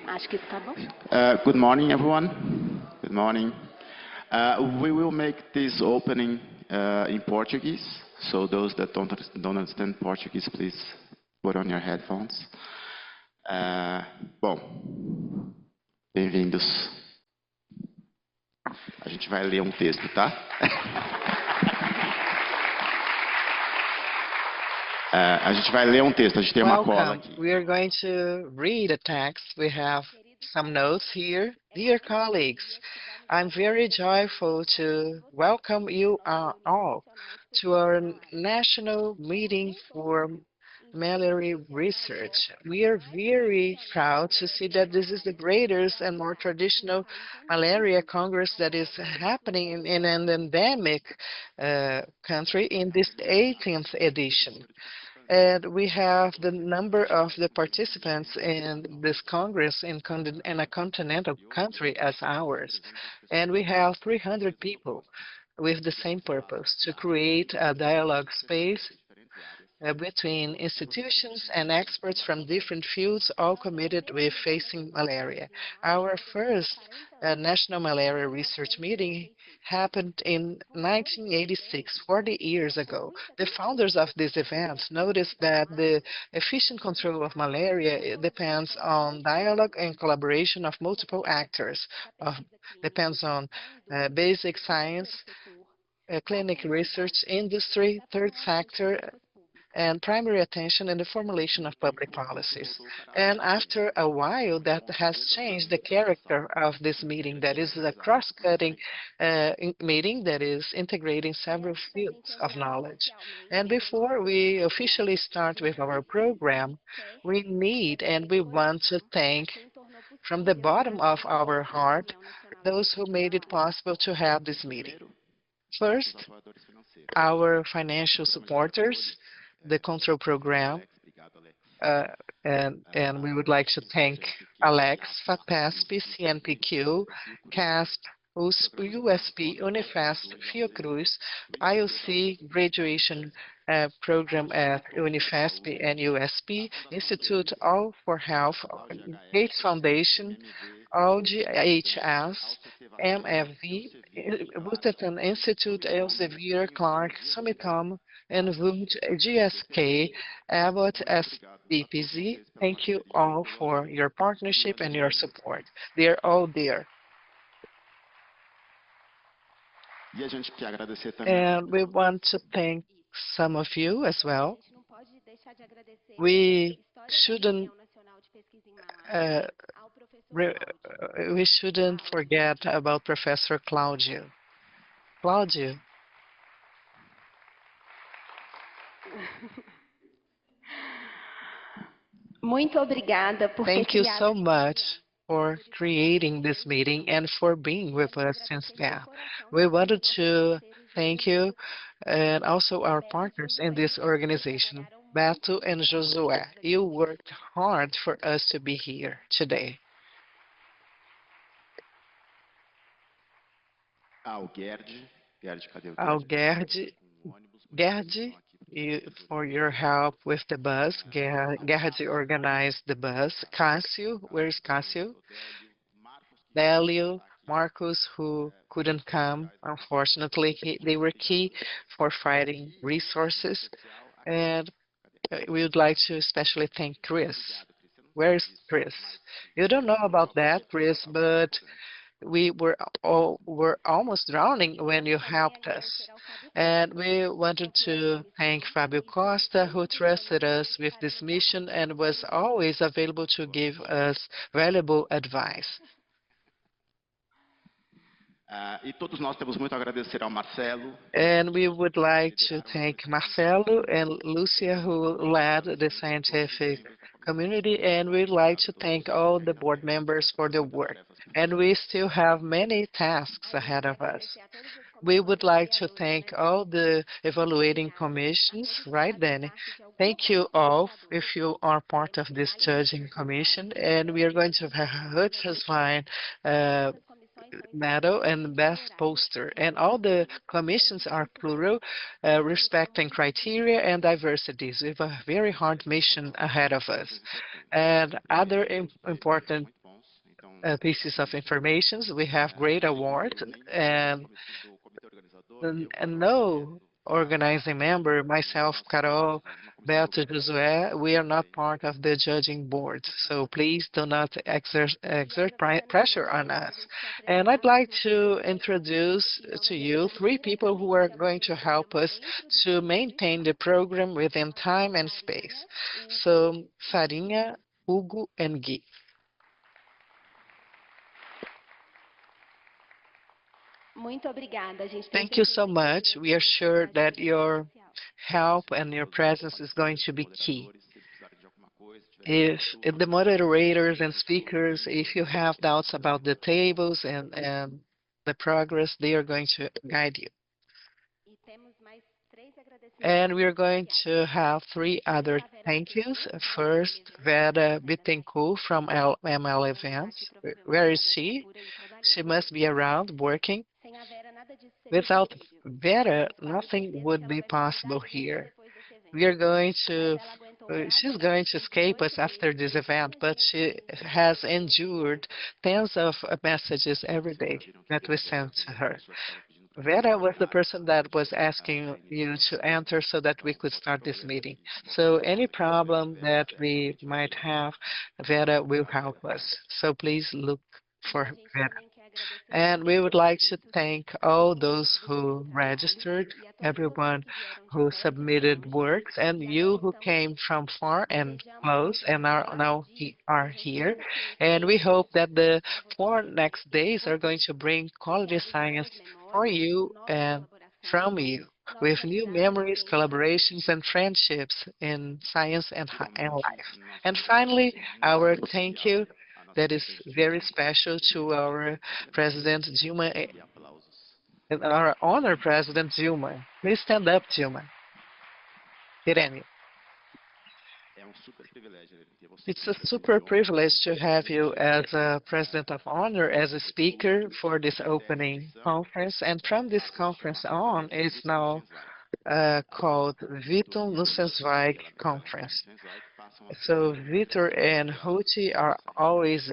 Acho que isso tá bom. Good morning, everyone. Good morning. We will make this opening in Portuguese. So those that don't understand Portuguese, please put on your headphones. Bom, bem-vindos. A gente vai ler um texto, tá? A gente vai ler um texto. A gente tem uma cola aqui. We are going to read a text. We have some notes here. Dear colleagues, I'm very joyful to welcome you all to our national meeting for malaria research. We are very proud to see that this is the greatest and more traditional malaria congress that is happening in an endemic country in this 18th edition. And we have the number of the participants in this Congress in a continental country as ours. And we have 300 people with the same purpose, to create a dialogue space between institutions and experts from different fields, all committed with facing malaria. Our first National Malaria Research Meeting happened in 1986, 40 years ago. The founders of this event noticed that the efficient control of malaria depends on dialogue and collaboration of multiple actors, depends on basic science, clinic research, industry, third sector, and primary attention in the formulation of public policies. And after a while, that has changed the character of this meeting. That is a cross-cutting meeting that is integrating several fields of knowledge. And before we officially start with our program, we need and we want to thank from the bottom of our heart those who made it possible to have this meeting. First, our financial supporters, the control program, and we would like to thank Alex, FAPESP, CNPq, CASP, USP, Unifest, Fiocruz, IOC graduation program at Unifesp and USP, Institut All for Health, Gates Foundation, OGHS, MFV, Butantan Institute, Elsevier, Clark, Sumitomo, and Wood, GSK, Abbott, SBPZ. Thank you all for your partnership and your support. They're all there. And we want to thank some of you as well. We shouldn't forget about Professor Claudio. Claudio. Muito obrigada por Thank you so much for creating this meeting and for being with us since then. We wanted to thank you and also our partners in this organization, Beto and Josué. You worked hard for us to be here today. Gerdi, for your help with the bus. Gerdi organized the bus. Cássio, where's Cássio? Delio, Marcos, who couldn't come, unfortunately. They were key for finding resources. And we would like to especially thank Chris. Where is Chris? You don't know about that, Chris, but we were almost drowning when you helped us. And we wanted to thank Fabio Costa, who trusted us with this mission and was always available to give us valuable advice. And we would like to thank Marcelo and Lucia, who led the scientific community, and we'd like to thank all the board members for their work. And we still have many tasks ahead of us. We would like to thank all the evaluating commissions, right, Danny? Thank you all if you are part of this judging commission, and we are going to have Hutchesline medal and best poster. And all the commissions are plural, respecting criteria and diversities. We have a very hard mission ahead of us. And other important pieces of information. We have great awards, and no organizing member, myself, Carol, Beto, Josué, we are not part of the judging board. So please do not exert pressure on us. And I'd like to introduce to you three people who are going to help us to maintain the program within time and space. So Farinha, Hugo, and Gui. Thank you so much. We are sure that your help and your presence is going to be key. If the moderators and speakers, if you have doubts about the tables and the progress, they are going to guide you. And we're going to have three other thank yous. First, Vera Bittencourt from ML Events. Where is she? She must be around working. Without Vera, nothing would be possible here. We are going to, she's going to escape us after this event, but she has endured tens of messages every day that we sent to her. Vera was the person that was asking you to enter so that we could start this meeting. So any problem that we might have, Vera will help us. So please look for Vera. And we would like to thank all those who registered, everyone who submitted works, and you who came from far and close and are now are here. And we hope that the 4 next days are going to bring quality science for you and from you, with new memories, collaborations, and friendships in science and life. And finally, our thank you that is very special to our President Dilma, and our honor President Dilma. Please stand up, Dilma. Irene. It's a super privilege to have you as a President of Honor, as a speaker for this opening conference. And from this conference on, it's now called Vitor Nussenzweig Conference. So Vitor and Ruti are always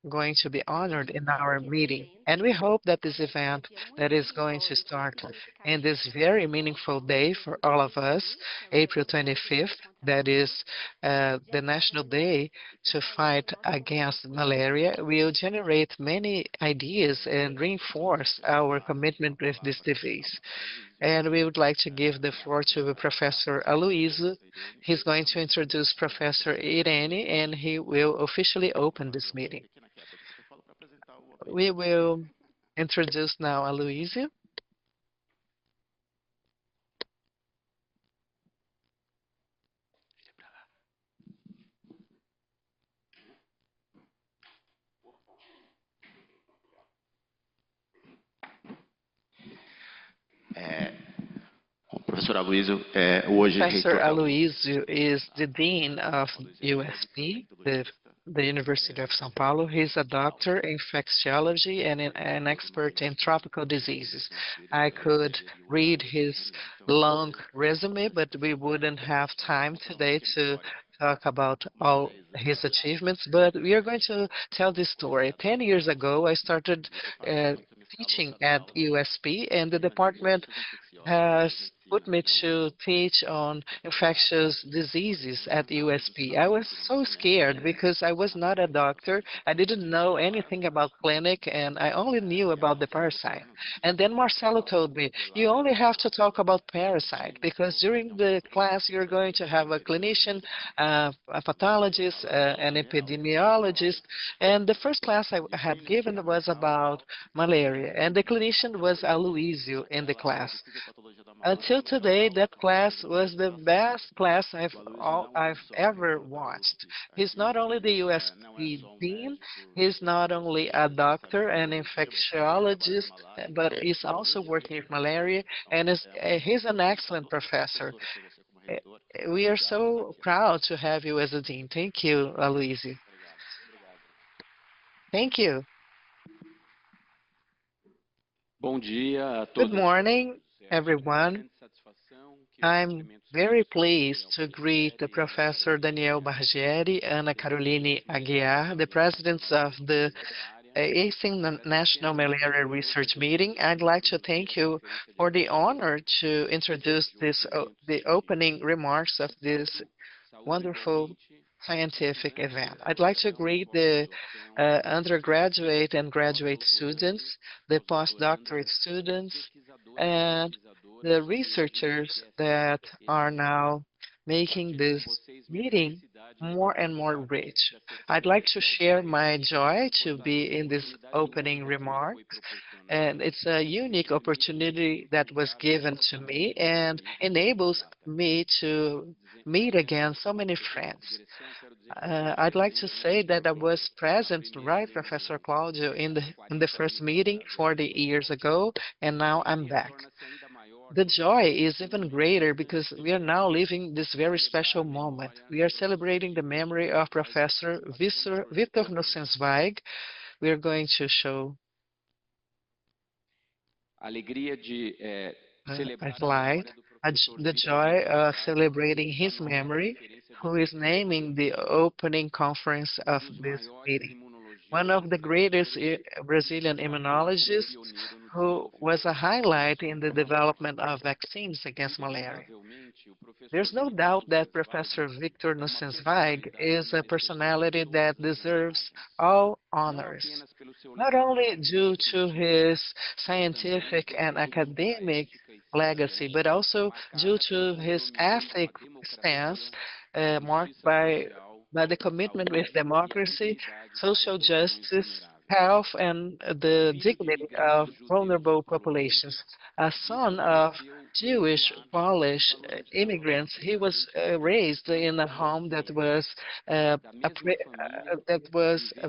going to be honored in our meeting. And we hope that this event that is going to start in this very meaningful day for all of us, April 25th, that is the National Day to fight against malaria, will generate many ideas and reinforce our commitment with this disease. And we would like to give the floor to Professor Aluisio. He's going to introduce Professor Irene, and he will officially open this meeting. We will introduce now Aluisio. Professor Aluisio is the Dean of USP, the University of São Paulo. He's a doctor in infectiology and an expert in tropical diseases. I could read his long resume, but we wouldn't have time today to talk about all his achievements, but we are going to tell this story. 10 years ago, I started teaching at USP, and the department has put me to teach on infectious diseases at USP. I was so scared because I was not a doctor. I didn't know anything about clinic, and I only knew about the parasite. And then Marcelo told me, you only have to talk about parasite because during the class you're going to have a clinician, a pathologist, an epidemiologist. And the first class I had given was about malaria, and the clinician was Aluisio in the class. Until today, that class was the best class I've ever watched. He's not only the USP dean, he's not only a doctor and infectiologist, but he's also working with malaria, and he's an excellent professor. We are so proud to have you as a dean. Thank you, Aluisio. Thank you. Good morning, everyone. I'm very pleased to greet the Professor Daniel Bargieri, Ana Caroline Aguiar, the presidents of the ACEN National Malaria Research Meeting. I'd like to thank you for the honor to introduce the opening remarks of this wonderful scientific event. I'd like to greet the undergraduate and graduate students, the postdoctorate students, and the researchers that are now making this meeting more and more rich. I'd like to share my joy to be in this opening remarks, and it's a unique opportunity that was given to me and enables me to meet again so many friends. I'd like to say that I was present, right, Professor Claudio, in the first meeting 40 years ago, and now I'm back. The joy is even greater because we are now living this very special moment. We are celebrating the memory of Professor Victor Nussenzweig. We are going to show a slide, the joy of celebrating his memory, who is naming the opening conference of this meeting. One of the greatest Brazilian immunologists who was a highlight in the development of vaccines against malaria. There's no doubt that Professor Victor Nussenzweig is a personality that deserves all honors, not only due to his scientific and academic legacy, but also due to his ethic stance marked by the commitment with democracy, social justice, health, and the dignity of vulnerable populations. A son of Jewish Polish immigrants, he was raised in a home that was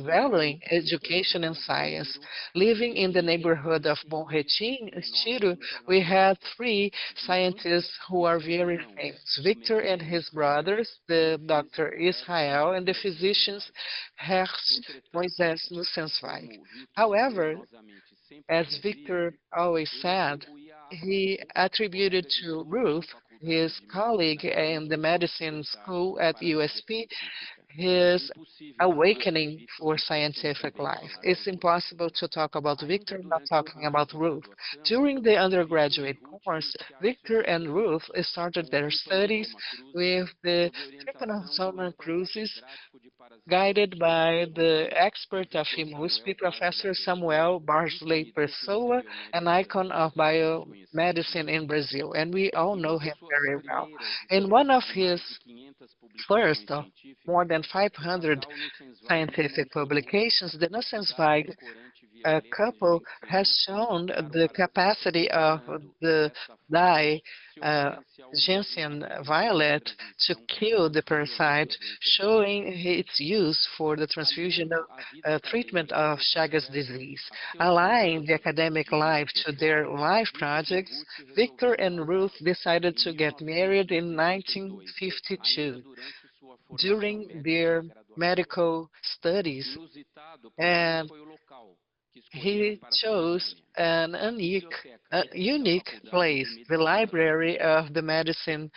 valuing education and science. Living in the neighborhood of Bom Retiro, we had three scientists who are very famous: Victor and his brothers, the Dr. Israel, and the physicians Hertz Moisés Nussenzweig. However, as Victor always said, he attributed to Ruth, his colleague in the medicine school at USP, his awakening for scientific life. It's impossible to talk about Victor not talking about Ruth. During the undergraduate course, Victor and Ruth started their studies with the trypanosoma crucis, guided by the expert of IMUSP, Professor Samuel Barsley Pessoa, an icon of biomedicine in Brazil, and we all know him very well. In one of his first of more than 500 scientific publications, the Nussenzweig couple has shown the capacity of the dye gentian violet to kill the parasite, showing its use for the transfusion of treatment of Chagas disease. Aligning the academic life to their life projects, Victor and Ruth decided to get married in 1952 during their medical studies, and he chose an unique place, the library of the medicine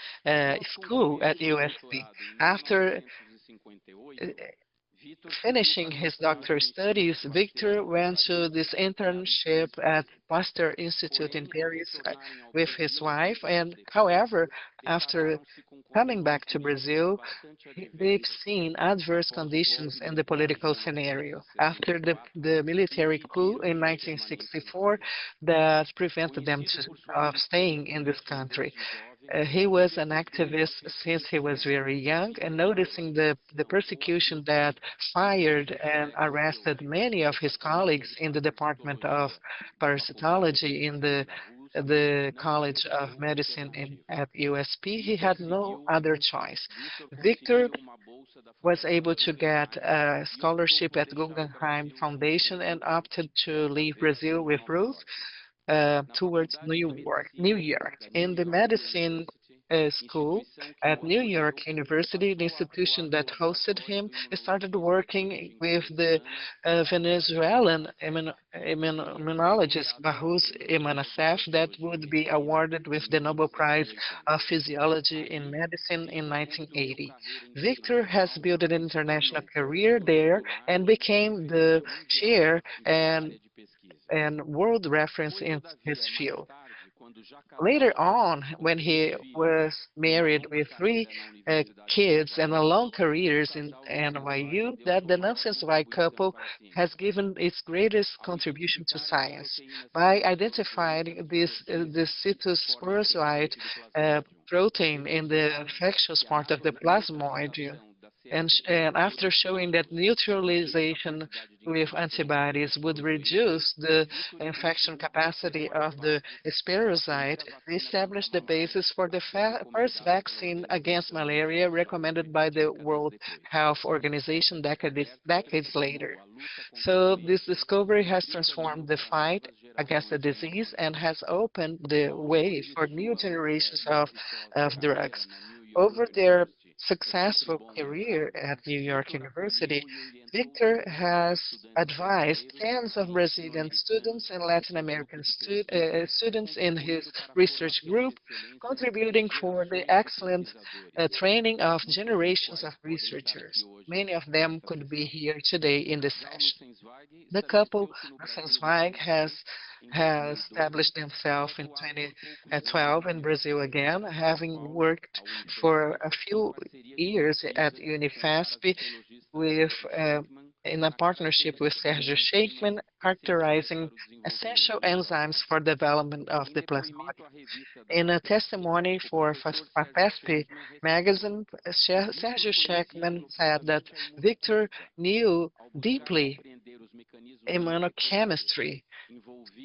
school at USP. After finishing his doctoral studies, Victor went to this internship at Pasteur Institute in Paris with his wife, and however, after coming back to Brazil, they've seen adverse conditions in the political scenario after the military coup in 1964 that prevented them of staying in this country. He was an activist since he was very young, and noticing the persecution that fired and arrested many of his colleagues in the Department of Parasitology in the College of Medicine at USP, he had no other choice. Victor was able to get a scholarship at Guggenheim Foundation and opted to leave Brazil with Ruth towards New York. In the medicine school at New York University. The institution that hosted him started working with the Venezuelan immunologist Bahous Emanasef that would be awarded with the Nobel Prize of Physiology in Medicine in 1980. Victor has built an international career there and became the chair and world reference in his field. Later on, when he was married with three kids and a long careers in NYU, that the Nussenzweig couple has given its greatest contribution to science by identifying this cytosporozoite protein in the infectious part of the plasmoid. And after showing that neutralization with antibodies would reduce the infection capacity of the spirochete, they established the basis for the first vaccine against malaria recommended by the World Health Organization decades later. So this discovery has transformed the fight against the disease and has opened the way for new generations of drugs. Over their successful career at New York University, Victor has advised tens of Brazilian students and Latin American students in his research group, contributing for the excellent training of generations of researchers. Many of them could be here today in this session. The couple, Nussenzweig, has established themselves in 2012 in Brazil again, having worked for a few years at Unifesp with in a partnership with Sergio Sheikman, characterizing essential enzymes for development of the plasmodium. In a testimony for FAPESP magazine, Sergio Sheikman said that Victor knew deeply immunochemistry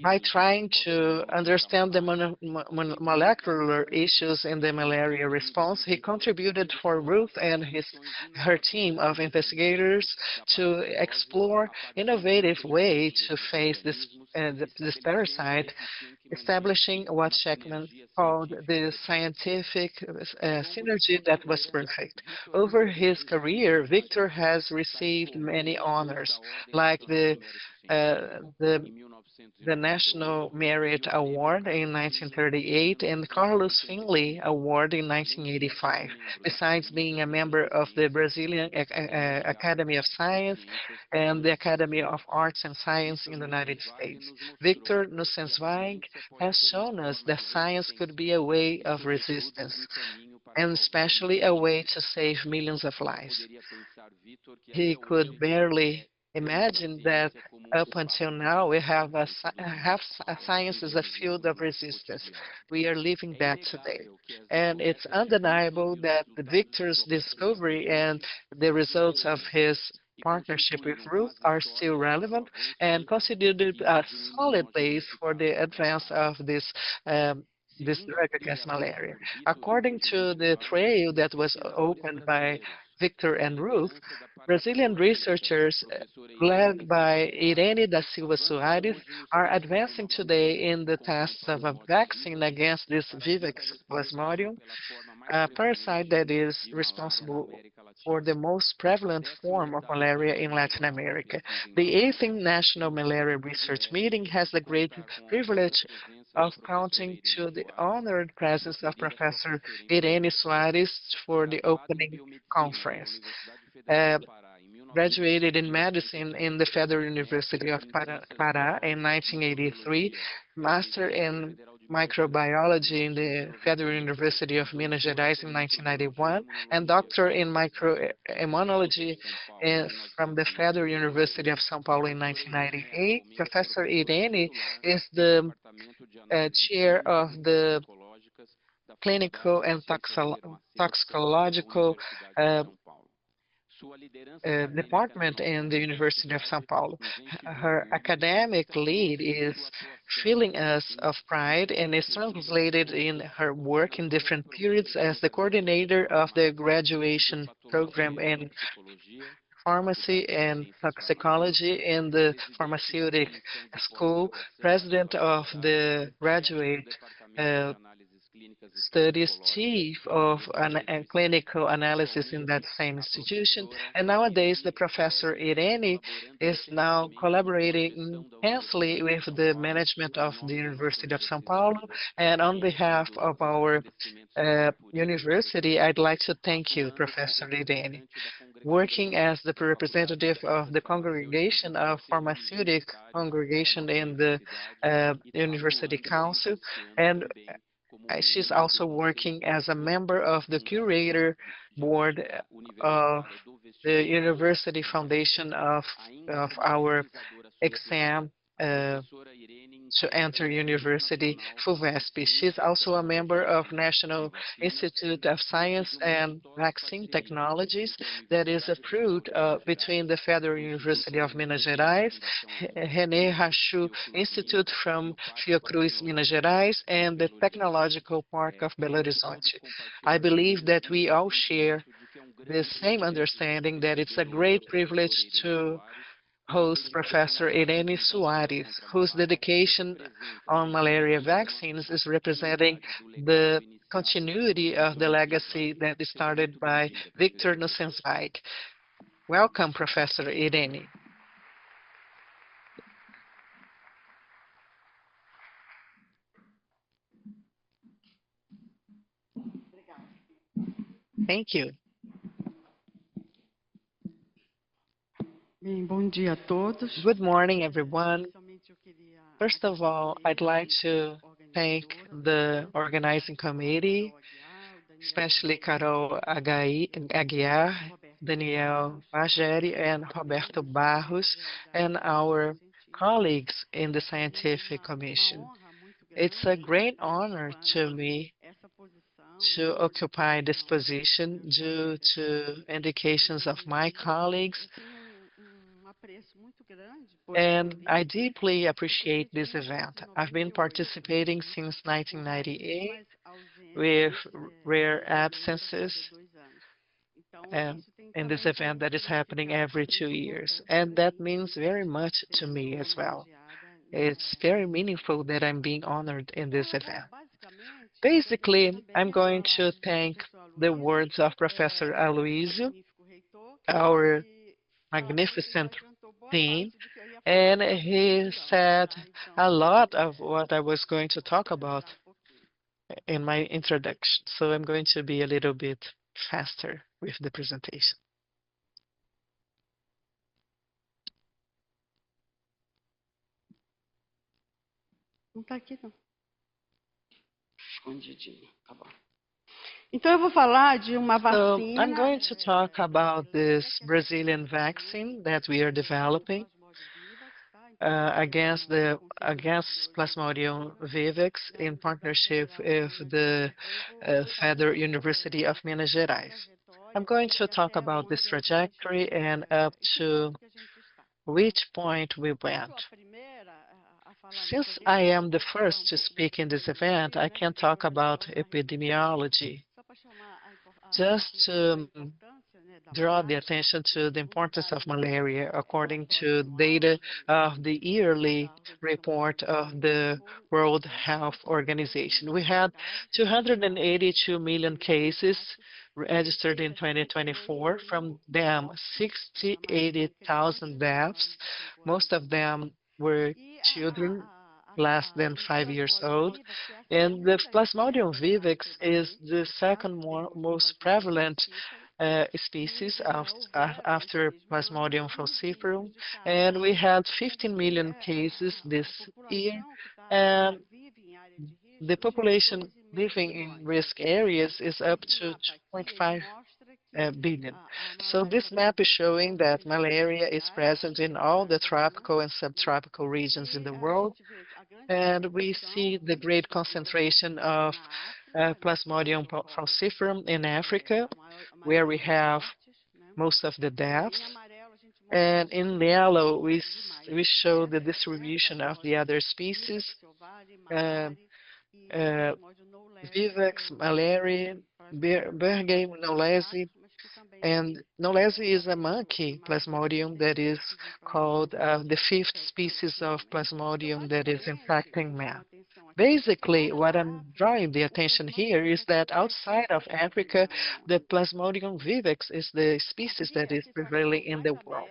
by trying to understand the molecular issues in the malaria response. He contributed for Ruth and her team of investigators to explore innovative way to face this parasite, establishing what Sheckman called the scientific synergy that was perfect. Over his career, Victor has received many honors, like the National Merit Award in 1938 and Carlos Finley Award in 1985, besides being a member of the Brazilian Academy of Science and the Academy of Arts and Science in the United States. Victor Nussenzweig has shown us that science could be a way of resistance, and especially a way to save millions of lives. He could barely imagine that up until now we have science as a field of resistance. We are living that today. And it's undeniable that the Victor's discovery and the results of his partnership with Ruth are still relevant and considered a solid base for the advance of this drug against malaria. According to the trail that was opened by Victor and Ruth, Brazilian researchers led by Irene da Silva Soares are advancing today in the tests of a vaccine against this Vivax plasmodium, a parasite that is responsible for the most prevalent form of malaria in Latin America. The 18th National Malaria Research Meeting has the great privilege of counting to the honored presence of Professor Irene Soares for the opening conference. Graduated in medicine in the Federal University of Pará in 1983, master in microbiology in the Federal University of Minas Gerais in 1991, and doctor in microimmunology from the Federal University of São Paulo in 1998. Professor Irene is the chair of the clinical and toxicological department in the University of São Paulo. Her academic lead is filling us of pride and is translated in her work in different periods as the coordinator of the graduation program in pharmacy and toxicology in the pharmaceutical school, president of the graduate studies chief of a clinical analysis in that same institution. And nowadays, the Professor Irene is now collaborating intensely with the management of the University of São Paulo. And on behalf of our university, I'd like to thank you, Professor Irene. Working as the representative of the congregation of pharmaceutic congregation in the University Council, and she's also working as a member of the curator board of the University Foundation of our exam to enter university, FUVESP. She's also a member of National Institute of Science and Vaccine Technologies that is approved between the Federal University of Minas Gerais, René Rachu Institute from Fiocruz, Minas Gerais, and the Technological Park of Belo Horizonte. I believe that we all share the same understanding that it's a great privilege to host Professor Irene Soares, whose dedication on malaria vaccines is representing the continuity of the legacy that is started by Victor Nussenzweig. Welcome, Professor Irene. Thank you. Good morning, everyone. First of all, I'd like to thank the organizing committee, especially Carol Aguiar, Daniel Mageri, and Roberto Barros, and our colleagues in the Scientific Commission. It's a great honor to me to occupy this position due to indications of my colleagues, and I deeply appreciate this event. I've been participating since 1998 with rare absences in this event that is happening every 2 years. And that means very much to me as well. It's very meaningful that I'm being honored in this event. Basically, I'm going to thank the words of Professor Aluisio, our magnificent theme, and he said a lot of what I was going to talk about in my introduction. So I'm going to be a little bit faster with the presentation. Não está aqui, não. Escondidinho, tá bom. Então, eu vou falar de uma vacina. So I'm going to talk about this Brazilian vaccine that we are developing against Plasmodium vivax in partnership with the Federal University of Minas Gerais. I'm going to talk about this trajectory and up to which point we went. Since I am the first to speak in this event, I can talk about epidemiology. Just to draw the attention to the importance of malaria according to data of the yearly report of the World Health Organization. We had 282 million cases registered in 2024. From them, 80,000 deaths. Most of them were children less than 5 years old. And the Plasmodium vivax is the second most prevalent species after Plasmodium falciparum. And we had 15 million cases this year. And the population living in risk areas is up to 2.5 billion. So this map is showing that malaria is present in all the tropical and subtropical regions in the world. And we see the great concentration of Plasmodium falciparum in Africa, where we have most of the deaths. And in yellow, we show the distribution of the other species, vivax, malaria, Bergame, knowlesi, and knowlesi is a monkey Plasmodium that is called the 5th species of Plasmodium that is infecting man. Basically, what I'm drawing the attention here is that outside of Africa, the Plasmodium vivax is the species that is prevailing in the world.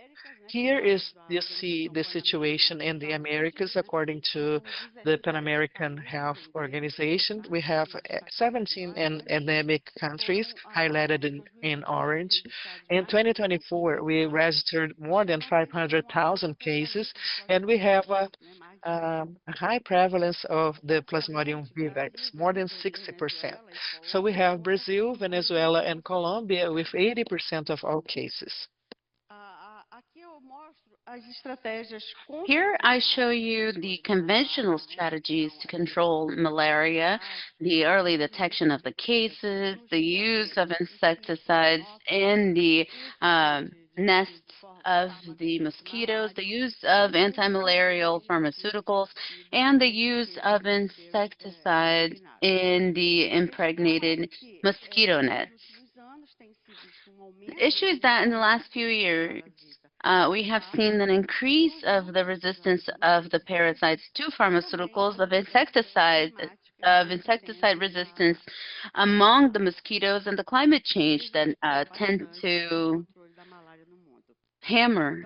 Here is, you see the situation in the Americas according to the Pan American Health Organization. We have 17 endemic countries highlighted in orange. In 2024, we registered more than 500,000 cases, and we have a high prevalence of the Plasmodium vivax, more than 60%. So we have Brazil, Venezuela, and Colombia with 80% of all cases. Here I show you the conventional strategies to control malaria, the early detection of the cases, the use of insecticides in the nests of the mosquitoes, the use of anti-malarial pharmaceuticals, and the use of insecticide in the impregnated mosquito nets. The issue is that in the last few years, we have seen an increase of the resistance of the parasites to pharmaceuticals, of insecticide resistance among the mosquitoes, and the climate change that tend to hamper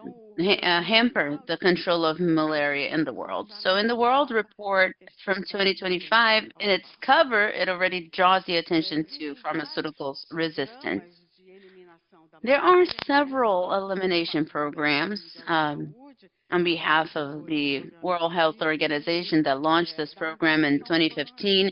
the control of malaria in the world. So in the World Report from 2025, in its cover, it already draws the attention to pharmaceuticals resistance. There are several elimination programs on behalf of the World Health Organization that launched this program in 2015,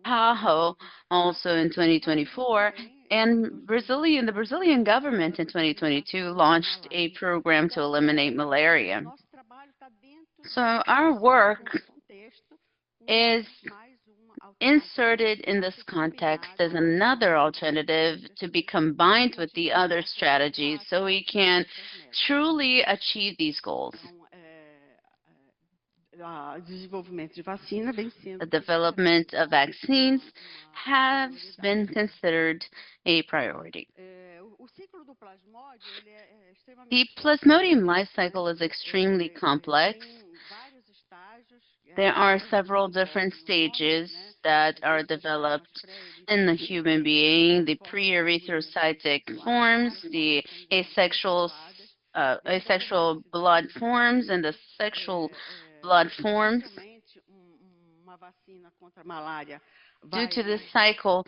PAHO also in 2024, and the Brazilian government in 2022 launched a program to eliminate malaria. So our work is inserted in this context as another alternative to be combined with the other strategies so we can truly achieve these goals. The development of vaccines has been considered a priority. The Plasmodium life cycle is extremely complex. There are several different stages that are developed in the human being: the pre-erythrocytic forms, the asexual blood forms, and the sexual blood forms. Due to this cycle,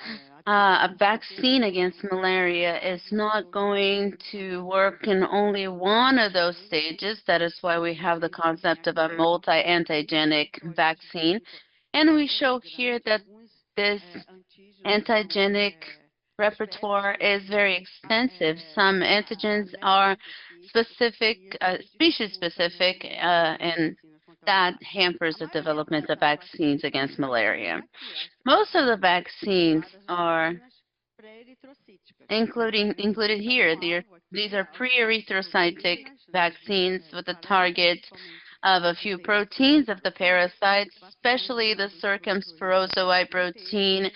a vaccine against malaria is not going to work in only one of those stages. That is why we have the concept of a multi-antigenic vaccine. And we show here that this antigenic repertoire is very extensive. Some antigens are species-specific, and that hampers the development of vaccines against malaria. Most of the vaccines are included here. These are pre-erythrocytic vaccines with the target of a few proteins of the parasites, especially the circumsporozoite protein,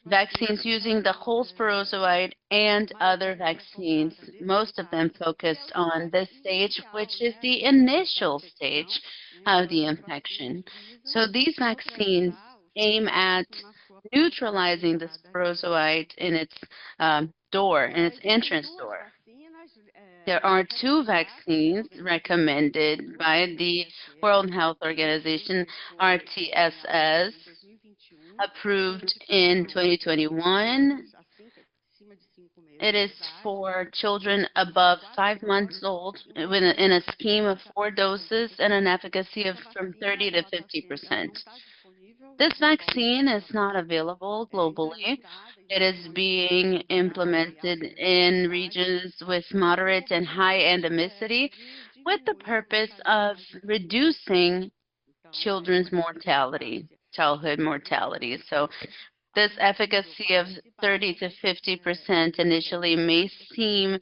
vaccines using the whole sporozoite, and other vaccines, most of them focused on this stage, which is the initial stage of the infection. So these vaccines aim at neutralizing the sporozoite in its entrance door. There are 2 vaccines recommended by the World Health Organization, RTSS, approved in 2021. It is for children above 5 months old in a scheme of 4 doses and an efficacy of from 30 to 50%. This vaccine is not available globally. It is being implemented in regions with moderate and high endemicity with the purpose of reducing childhood mortality. So this efficacy of 30 to 50% initially may seem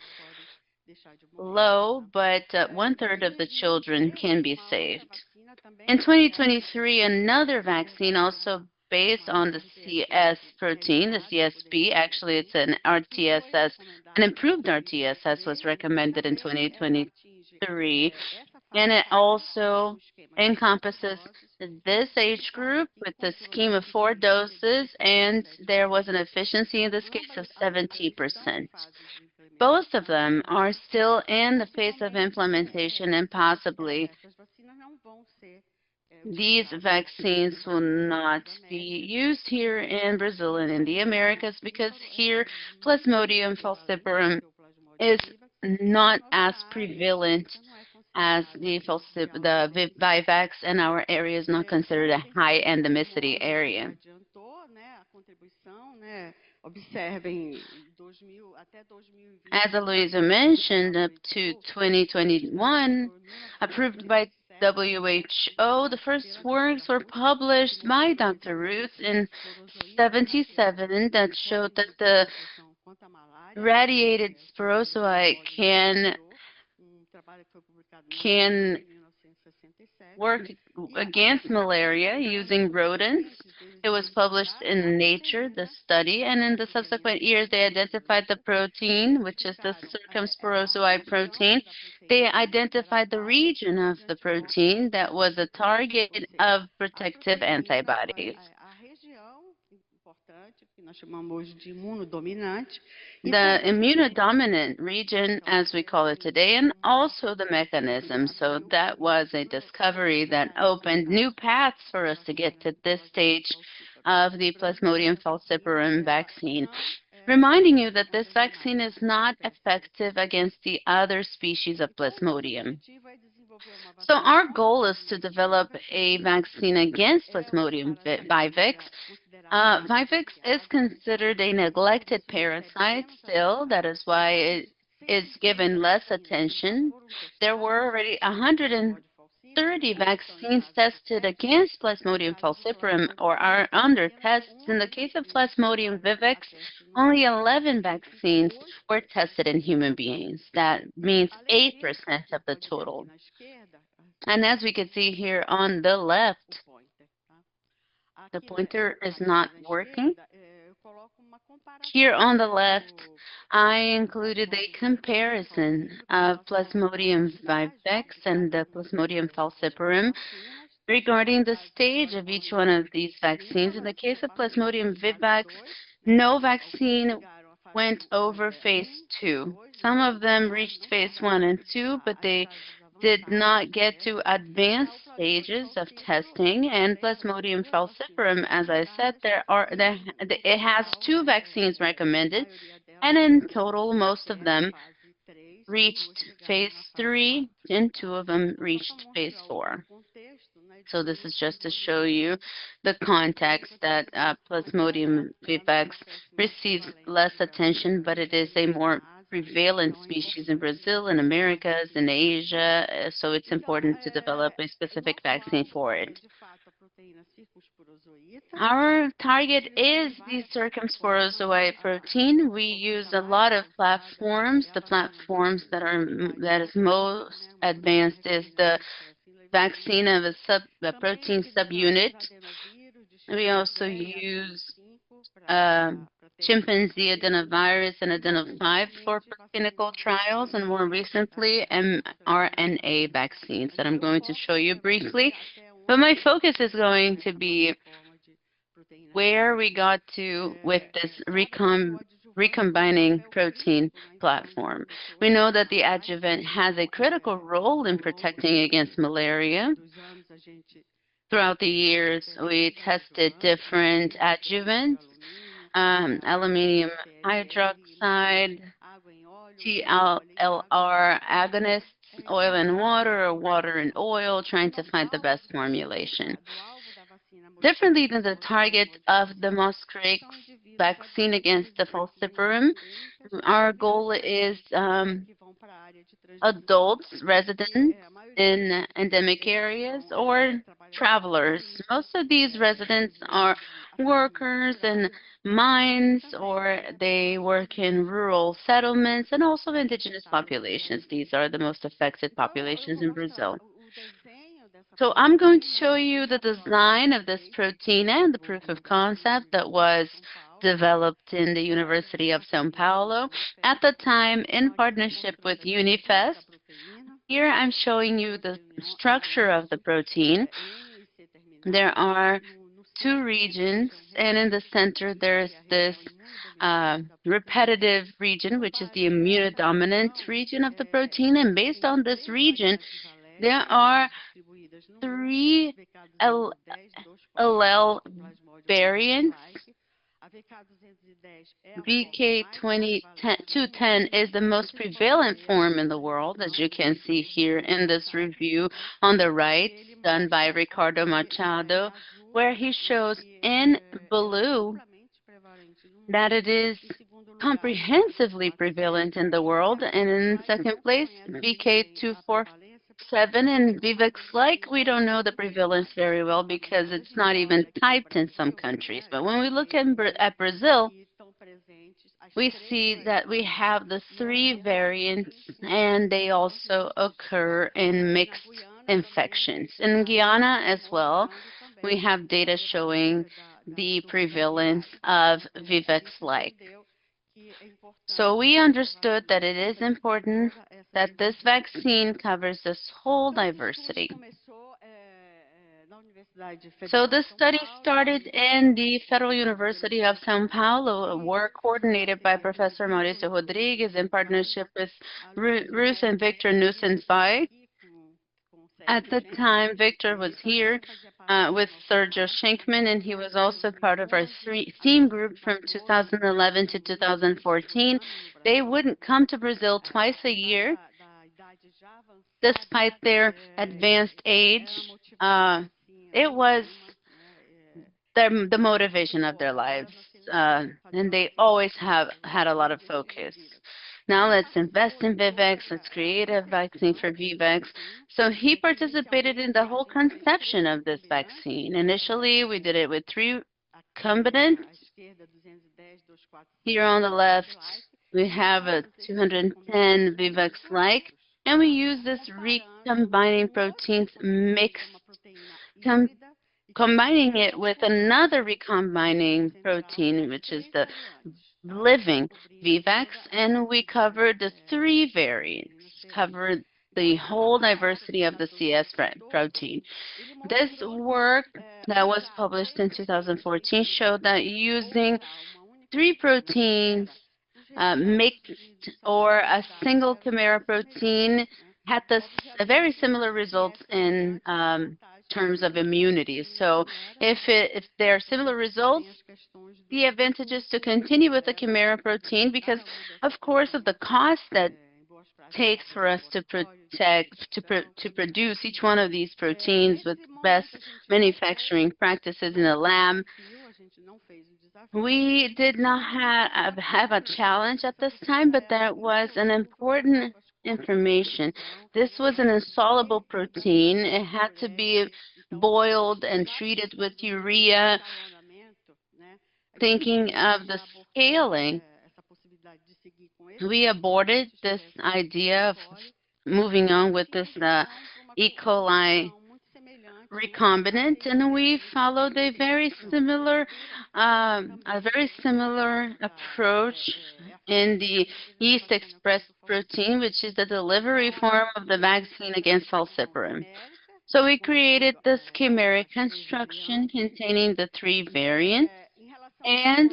low, but 1/3 of the children can be saved. In 2023, another vaccine also based on the CS protein, the CSP, actually it's an RTSS, an improved RTSS was recommended in 2023. And it also encompasses this age group with the scheme of 4 doses, and there was an efficiency in this case of 70%. Both of them are still in the phase of implementation, and possibly these vaccines will not be used here in Brazil and in the Americas, because here Plasmodium falciparum is not as prevalent as the Vivax, and our area is not considered a high endemicity area. As Aluisio mentioned, up to 2021, approved by WHO, the first works were published by Dr. Ruth in 77 that showed that the radiated sporozoi can work against malaria using rodents. It was published in Nature, the study, and in the subsequent years they identified the protein, which is the circumsporozoi protein. They identified the region of the protein that was a target of protective antibodies. The immunodominant region, as we call it today, and also the mechanism. So that was a discovery that opened new paths for us to get to this stage of the Plasmodium falciparum vaccine, reminding you that this vaccine is not effective against the other species of Plasmodium. So our goal is to develop a vaccine against Plasmodium vivax. Vivax is considered a neglected parasite still. That is why it is given less attention. There were already 130 vaccines tested against Plasmodium falciparum or are under tests. In the case of Plasmodium vivax, only 11 vaccines were tested in human beings. That means 8% of the total. And as we can see here on the left, the pointer is not working. Here on the left, I included a comparison of Plasmodium vivax and the Plasmodium falciparum regarding the stage of each one of these vaccines. In the case of Plasmodium vivax, no vaccine went over phase 2. Some of them reached phase 1 and 2, but they did not get to advanced stages of testing. And Plasmodium falciparum, as I said, it has 2 vaccines recommended, and in total, most of them reached phase 3, and 2 of them reached phase 4. So this is just to show you the context that Plasmodium vivax receives less attention, but it is a more prevalent species in Brazil, in Americas, in Asia, so it's important to develop a specific vaccine for it. Our target is the circumsporozoi protein. We use a lot of platforms. The platforms that is most advanced is the vaccine of a protein subunit. We also use chimpanzee adenovirus and adeno5 for clinical trials, and more recently mRNA vaccines that I'm going to show you briefly. But my focus is going to be where we got to with this recombining protein platform. We know that the adjuvant has a critical role in protecting against malaria. Throughout the years, we tested different adjuvants, aluminium hydroxide, TLR agonists, oil and water, or water and oil, trying to find the best formulation. Differently than the target of the Mosquirix vaccine against the falciparum, our goal is adults, residents in endemic areas, or travelers. Most of these residents are workers in mines, or they work in rural settlements, and also indigenous populations. These are the most affected populations in Brazil. So I'm going to show you the design of this protein and the proof of concept that was developed in the University of São Paulo at the time in partnership with UniFest. Here I'm showing you the structure of the protein. There are two regions, and in the center there's this repetitive region, which is the immunodominant region of the protein. And based on this region, there are three allele variants. VK210 is the most prevalent form in the world, as you can see here in this review on the right, done by Ricardo Machado, where he shows in blue that it is comprehensively prevalent in the world, and in second place, VK247 and Vivex-like. We don't know the prevalence very well because it's not even typed in some countries. But when we look at Brazil, we see that we have the three variants, and they also occur in mixed infections. In Guiana as well, we have data showing the prevalence of Vivex-like. So we understood that it is important that this vaccine covers this whole diversity. So this study started in the Federal University of São Paulo, a work coordinated by Professor Mauricio Rodrigues in partnership with Ruth and Victor Nussenzweig. At the time, Victor was here with Sergio Schenkman, and he was also part of our theme group from 2011 to 2014. They wouldn't come to Brazil twice a year, despite their advanced age. It was the motivation of their lives, and they always have had a lot of focus. Now let's invest in Vivex, let's create a vaccine for Vivex. So he participated in the whole conception of this vaccine. Initially, we did it with 3 recombinants. Here on the left, we have a 210 Vivex-like, and we use this recombining proteins mixed, combining it with another recombining protein, which is the living Vivex, and we covered the 3 variants, covered the whole diversity of the CS protein. This work that was published in 2014 showed that using 3 proteins mixed or a single chimera protein had very similar results in terms of immunity. So if there are similar results, the advantage is to continue with the chimera protein because, of course, of the cost that takes for us to produce each one of these proteins with best manufacturing practices in a lab. We did not have a challenge at this time, but that was an important information. This was an insoluble protein. It had to be boiled and treated with urea. Thinking of the scaling, we aborted this idea of moving on with this E. coli recombinant, and we followed a very similar approach in the yeast express protein, which is the delivery form of the vaccine against falciparum. So we created this chimeric construction containing the 3 variants. And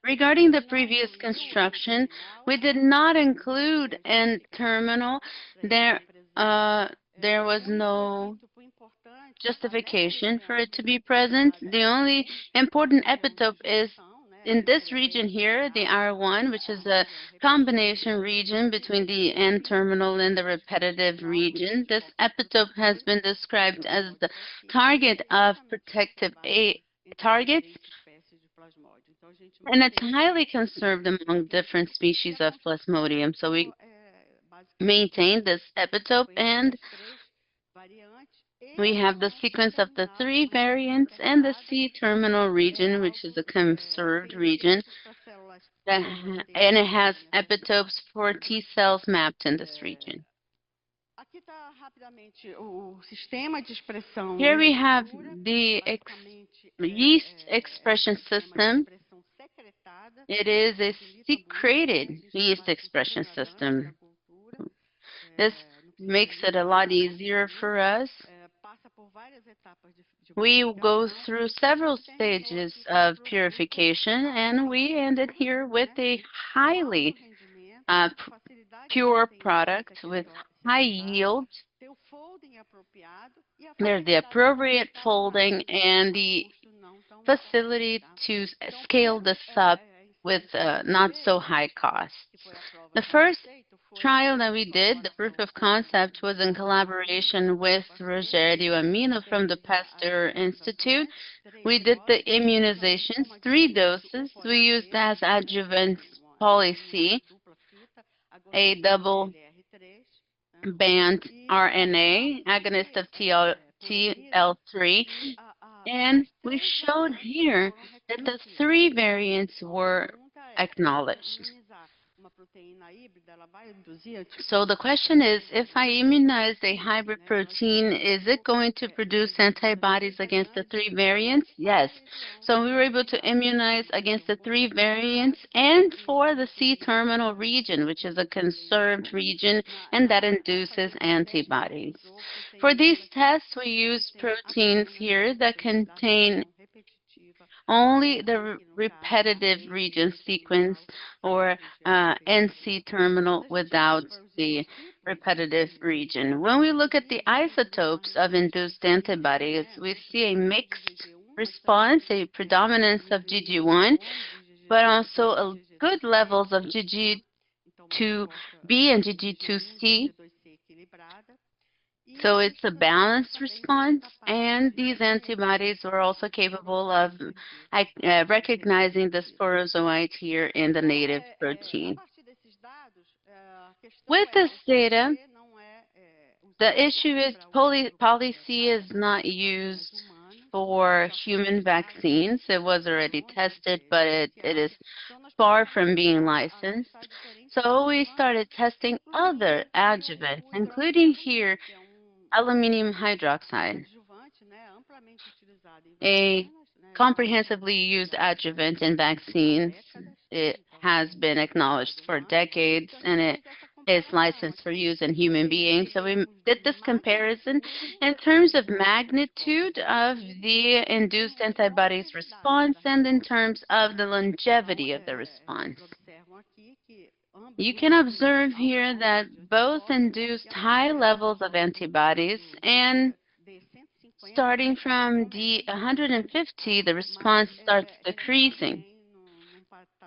regarding the previous construction, we did not include N-terminal. There was no justification for it to be present. The only important epitope is in this region here, the R1, which is a combination region between the N-terminal and the repetitive region. This epitope has been described as the target of protective targets, and it's highly conserved among different species of Plasmodium. So we maintain this epitope, and we have the sequence of the 3 variants and the C-terminal region, which is a conserved region, and it has epitopes for T cells mapped in this region. Here we have the yeast expression system. It is a secreted yeast expression system. This makes it a lot easier for us. We go through several stages of purification, and we ended here with a highly pure product with high yield. There's the appropriate folding and the facility to scale this up with not so high costs. The first trial that we did, the proof of concept, was in collaboration with Rogério Amino from the Pasteur Institute. We did the immunizations, 3 doses. We used as adjuvant poly-C, a double band RNA agonist of TL3, and we showed here that the 3 variants were acknowledged. So the question is, if I immunize a hybrid protein, is it going to produce antibodies against the 3 variants? Yes. So we were able to immunize against the 3 variants and for the C-terminal region, which is a conserved region, and that induces antibodies. For these tests, we use proteins here that contain only the repetitive region sequence, or NC terminal without the repetitive region. When we look at the isotopes of induced antibodies, we see a mixed response, a predominance of GG1, but also a good levels of GG2B and GG2C. So it's a balanced response, and these antibodies were also capable of recognizing the sporozoite here in the native protein. With this data, the issue is poly-C is not used for human vaccines. It was already tested, but it is far from being licensed. So we started testing other adjuvants, including here aluminum hydroxide, a comprehensively used adjuvant in vaccines. It has been acknowledged for decades, and it is licensed for use in human beings. So we did this comparison in terms of magnitude of the induced antibodies response and in terms of the longevity of the response. You can observe here that both induced high levels of antibodies, and starting from the 150, the response starts decreasing,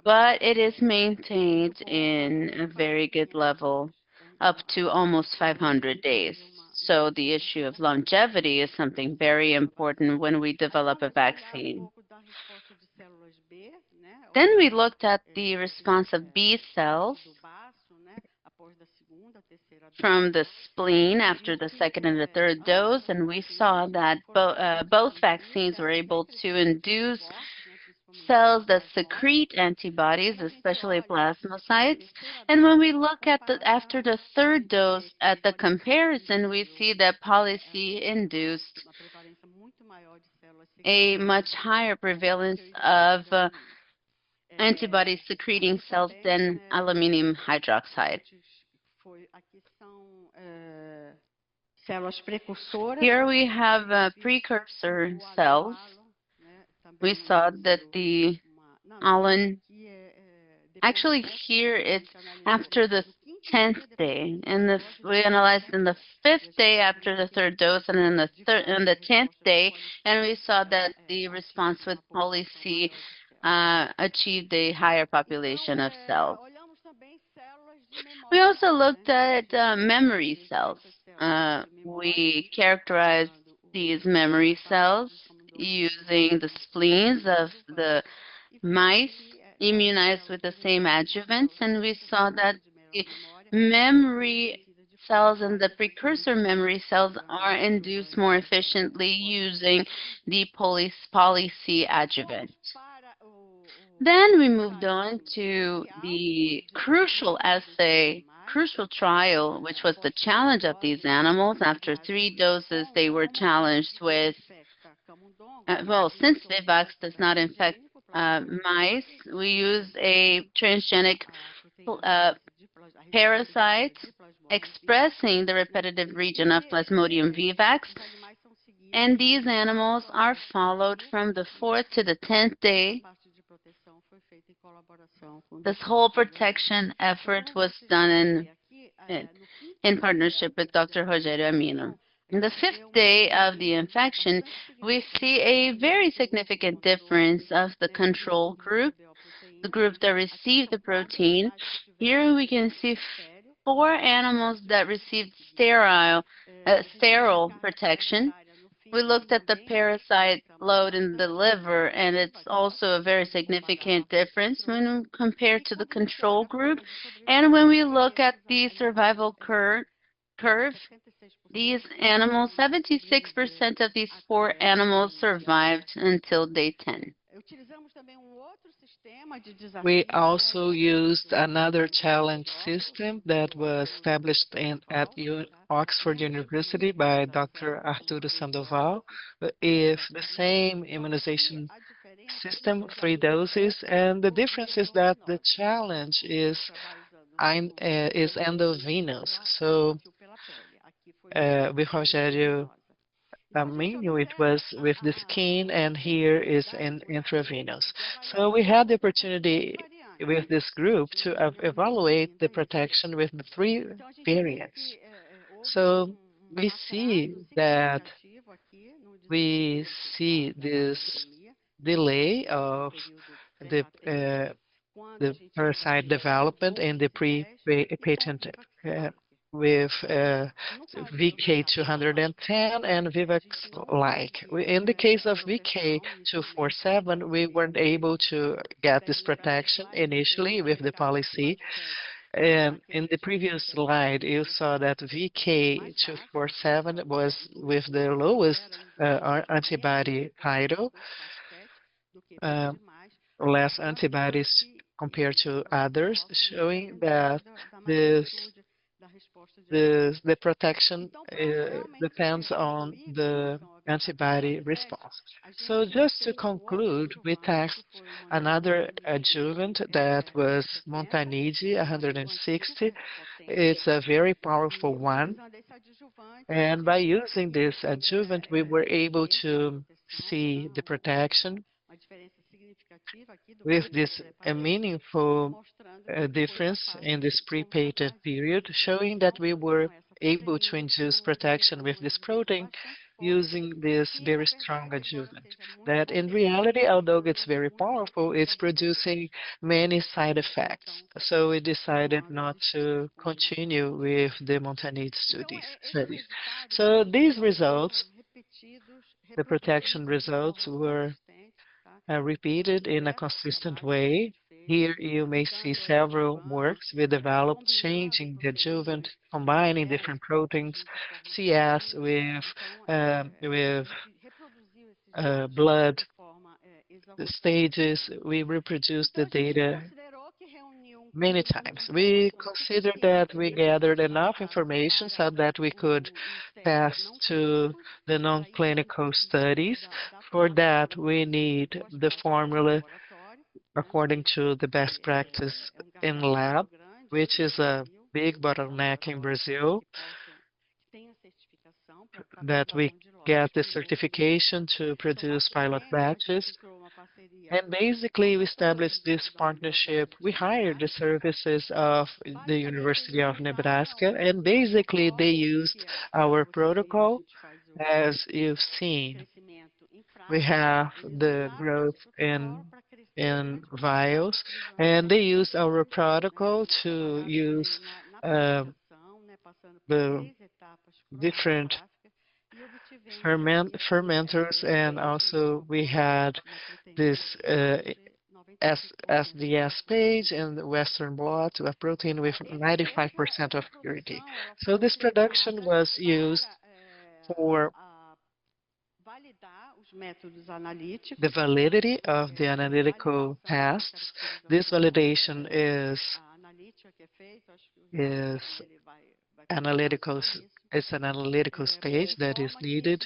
but it is maintained in a very good level up to almost 500 days. So the issue of longevity is something very important when we develop a vaccine. Then we looked at the response of B cells from the spleen after the 2nd and the 3rd dose, and we saw that both vaccines were able to induce cells that secrete antibodies, especially plasmacytes. And when we look at after the 3rd dose at the comparison, we see that poly-C induced a much higher prevalence of antibody secreting cells than aluminum hydroxide. Here we have precursor cells. We saw that the actually here it's after the 10th day, and we analyzed in the 5th day after the 3rd dose, and then the 10th day, and we saw that the response with poly-C achieved a higher population of cells. We also looked at memory cells. We characterized these memory cells using the spleens of the mice immunized with the same adjuvants, and we saw that the memory cells and the precursor memory cells are induced more efficiently using the poly-C adjuvant. Then we moved on to the crucial trial, which was the challenge of these animals. After 3 doses, they were challenged with, since Vivax does not infect mice, we use a transgenic parasite expressing the repetitive region of Plasmodium vivax, and these animals are followed from the 4th to the 10th day. This whole protection effort was done in partnership with Dr. Rogério Amino. In the 5th day of the infection, we see a very significant difference of the control group, the group that received the protein. Here we can see 4 animals that received sterile protection. We looked at the parasite load in the liver, and it's also a very significant difference when compared to the control group. And when we look at the survival curve, these animals, 76% of these 4 animals survived until day 10. We also used another challenge system that was established at Oxford University by Dr. Arturo Sandoval. If the same immunization system, 3 doses, and the difference is that the challenge is endovenous. So with Rogério Amino, it was with the skin, and here is an intravenous. So we had the opportunity with this group to evaluate the protection with the 3 variants. So we see this delay of the parasite development in the pre-patent with VK210 and Vivax-like. In the case of VK247, we weren't able to get this protection initially with the policy. In the previous slide, you saw that VK247 was with the lowest antibody titer, less antibodies compared to others, showing that the protection depends on the antibody response. So just to conclude, we tested another adjuvant that was Montanide 160. It's a very powerful one. And by using this adjuvant, we were able to see the protection with this meaningful difference in this pre-patent period, showing that we were able to induce protection with this protein using this very strong adjuvant. That in reality, although it's very powerful, it's producing many side effects. So we decided not to continue with the Montanide studies. So these results, the protection results, were repeated in a consistent way. Here you may see several works we developed changing the adjuvant, combining different proteins, CS with blood stages. We reproduced the data many times. We considered that we gathered enough information so that we could pass to the non-clinical studies. For that, we need the formula according to the best practice in lab, which is a big bottleneck in Brazil, that we get the certification to produce pilot batches. And basically, we established this partnership. We hired the services of the University of Nebraska, and basically they used our protocol. As you've seen, we have the growth in vials, and they used our protocol to use the different fermenters, and also we had this SDS page and the Western blot, a protein with 95% of purity. So this production was used for the validity of the analytical tests. This validation is analytical. It's an analytical stage that is needed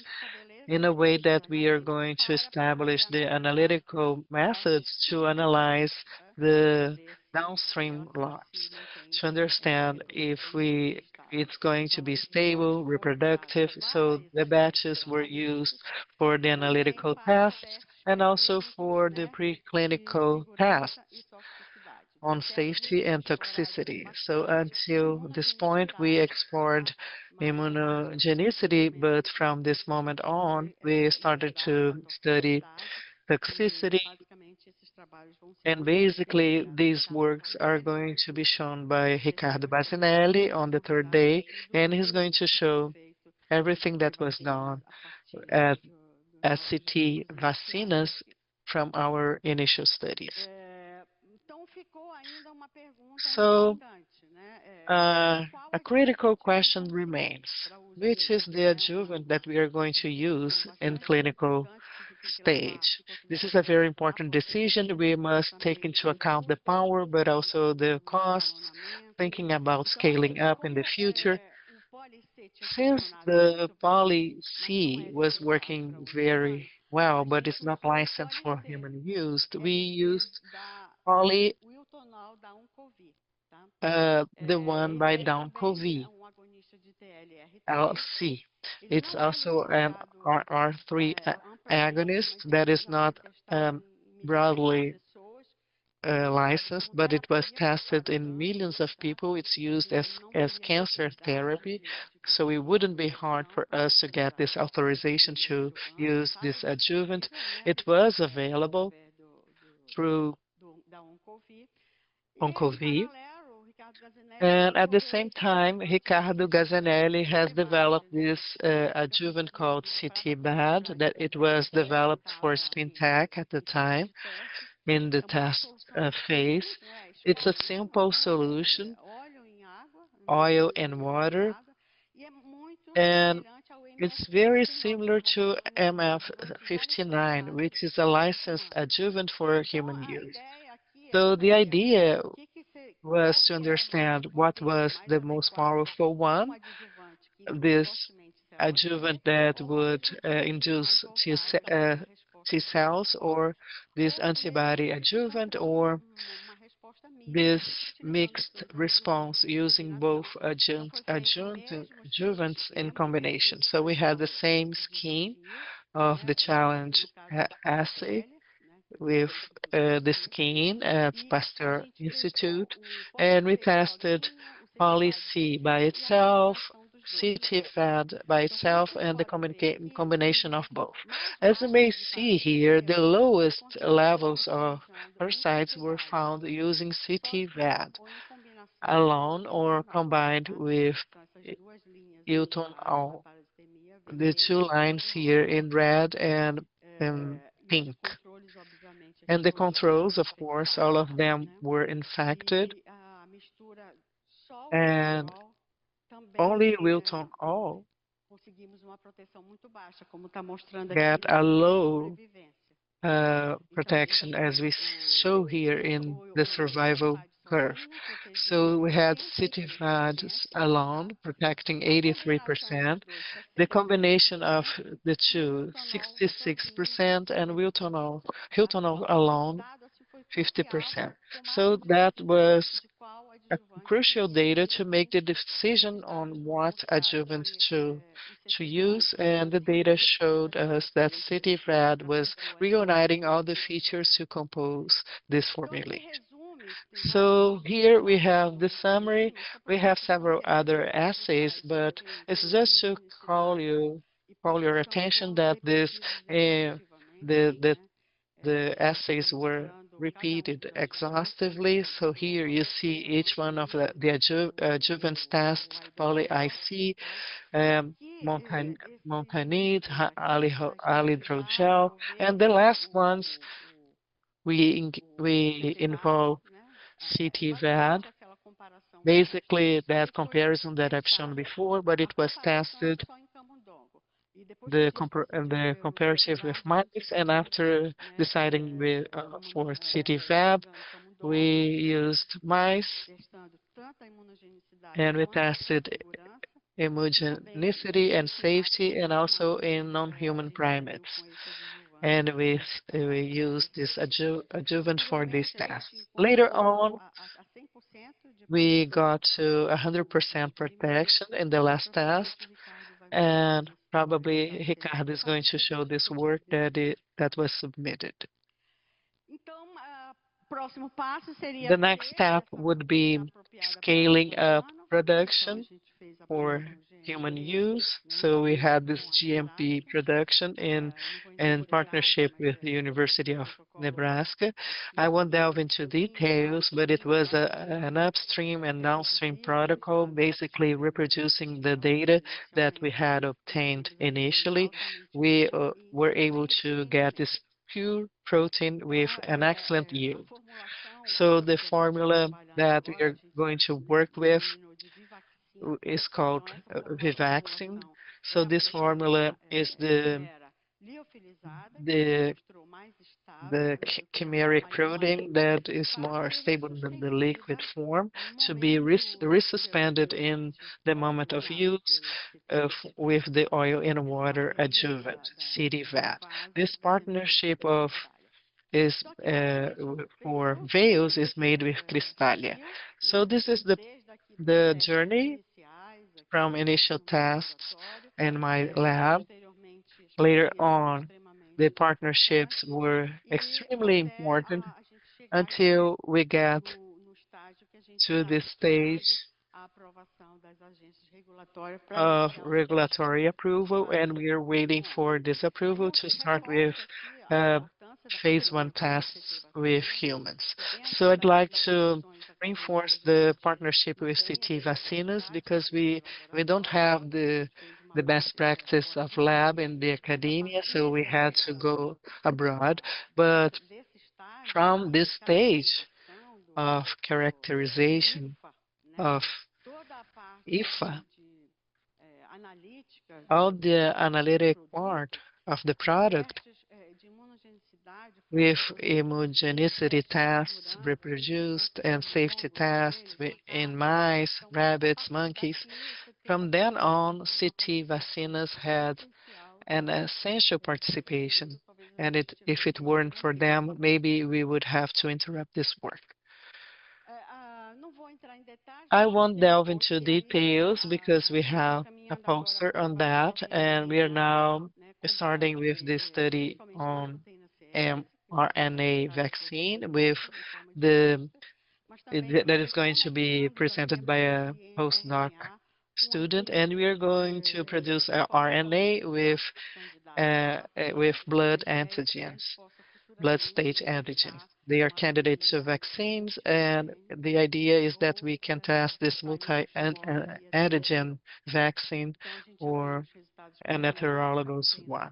in a way that we are going to establish the analytical methods to analyze the downstream lots, to understand if we It's going to be stable, reproductive, so the batches were used for the analytical tests and also for the preclinical tests on safety and toxicity. So until this point, we explored immunogenicity, but from this moment on, we started to study toxicity, and basically these works are going to be shown by Ricardo Basinelli on the third day, and he's going to show everything that was done at SCT vacinas from our initial studies. So, a critical question remains: which is the adjuvant that we are going to use in clinical stage? This is a very important decision. We must take into account the power, but also the costs, thinking about scaling up in the future. Since the poly-C was working very well, but it's not licensed for human use, we used poly, the one by Down-Covey, LC. It's also an R3 agonist that is not broadly licensed, but it was tested in millions of people. It's used as cancer therapy, so it wouldn't be hard for us to get this authorization to use this adjuvant. It was available through Oncovy. And at the same time, Ricardo Gazzanelli has developed this adjuvant called CT-BAD, that it was developed for SpinTech at the time in the test phase. It's a simple solution, oil and water, and it's very similar to MF59, which is a licensed adjuvant for human use. So the idea was to understand what was the most powerful one, this adjuvant that would induce T cells, or this antibody adjuvant, or this mixed response using both adjuvants in combination. So we had the same scheme of the challenge assay with the skin at Pasteur Institute, and we tested poly-C by itself, CT-FAD by itself, and the combination of both. As you may see here, the lowest levels of parasites were found using CT-FAD alone or combined with Hilton-Al. The two lines here in red and pink. And the controls, of course, all of them were infected, and only Wilton-Al get a low protection, as we show here in the survival curve. So we had CT-FAD alone protecting 83%, the combination of the two 66%, and Hilton-Al alone 50%. So that was a crucial data to make the decision on what adjuvant to use, and the data showed us that CT-FAD was reuniting all the features to compose this formulation. So here we have the summary. We have several other assays, but it's just to call your attention that the assays were repeated exhaustively. So here you see each one of the adjuvant tests: poly-IC, montanide, alidrogel, and the last ones we involve CT-VAD. Basically, that comparison that I've shown before, but it was tested the comparative with mice, and after deciding for CT-VAB, we used mice, and we tested immunogenicity and safety, and also in non-human primates. And we used this adjuvant for these tests. Later on, We got to 100% protection in the last test, and probably Ricardo is going to show this work that was submitted. The next step would be scaling up production for human use. So we had this GMP production in partnership with the University of Nebraska. I won't delve into details, but it was an upstream and downstream protocol, basically reproducing the data that we had obtained initially. We were able to get this pure protein with an excellent yield. So the formula that we are going to work with is called Vivaxin. So this formula is the chimeric protein that is more stable than the liquid form to be resuspended in the moment of use with the oil and water adjuvant, CDVAT. This partnership of is for veils is made with Cristália. So this is the journey from initial tests in my lab. Later on, the partnerships were extremely important until we get to the stage of regulatory approval, and we are waiting for this approval to start with phase 1 tests with humans. So I'd like to reinforce the partnership with CT Vacinas because we don't have the best practice of lab in the academia, so we had to go abroad. But from this stage of characterization of IFA, all the analytic part of the product with immunogenicity tests reproduced and safety tests in mice, rabbits, monkeys. From then on, CT Vacinas had an essential participation, and if it weren't for them, maybe we would have to interrupt this work. I won't delve into details because we have a poster on that, and we are now starting with this study on mRNA vaccine with that is going to be presented by a postdoc student, and we are going to produce a RNA with blood antigens, blood stage antigens. They are candidates to vaccines, and the idea is that we can test this multi-antigen vaccine or an heterologous one.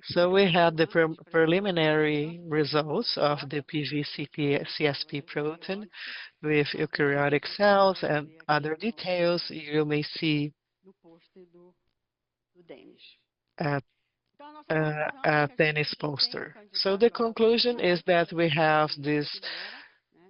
So we had the preliminary results of the PV-CSP protein with eukaryotic cells and other details you may see at Dennis' poster. So the conclusion is that we have this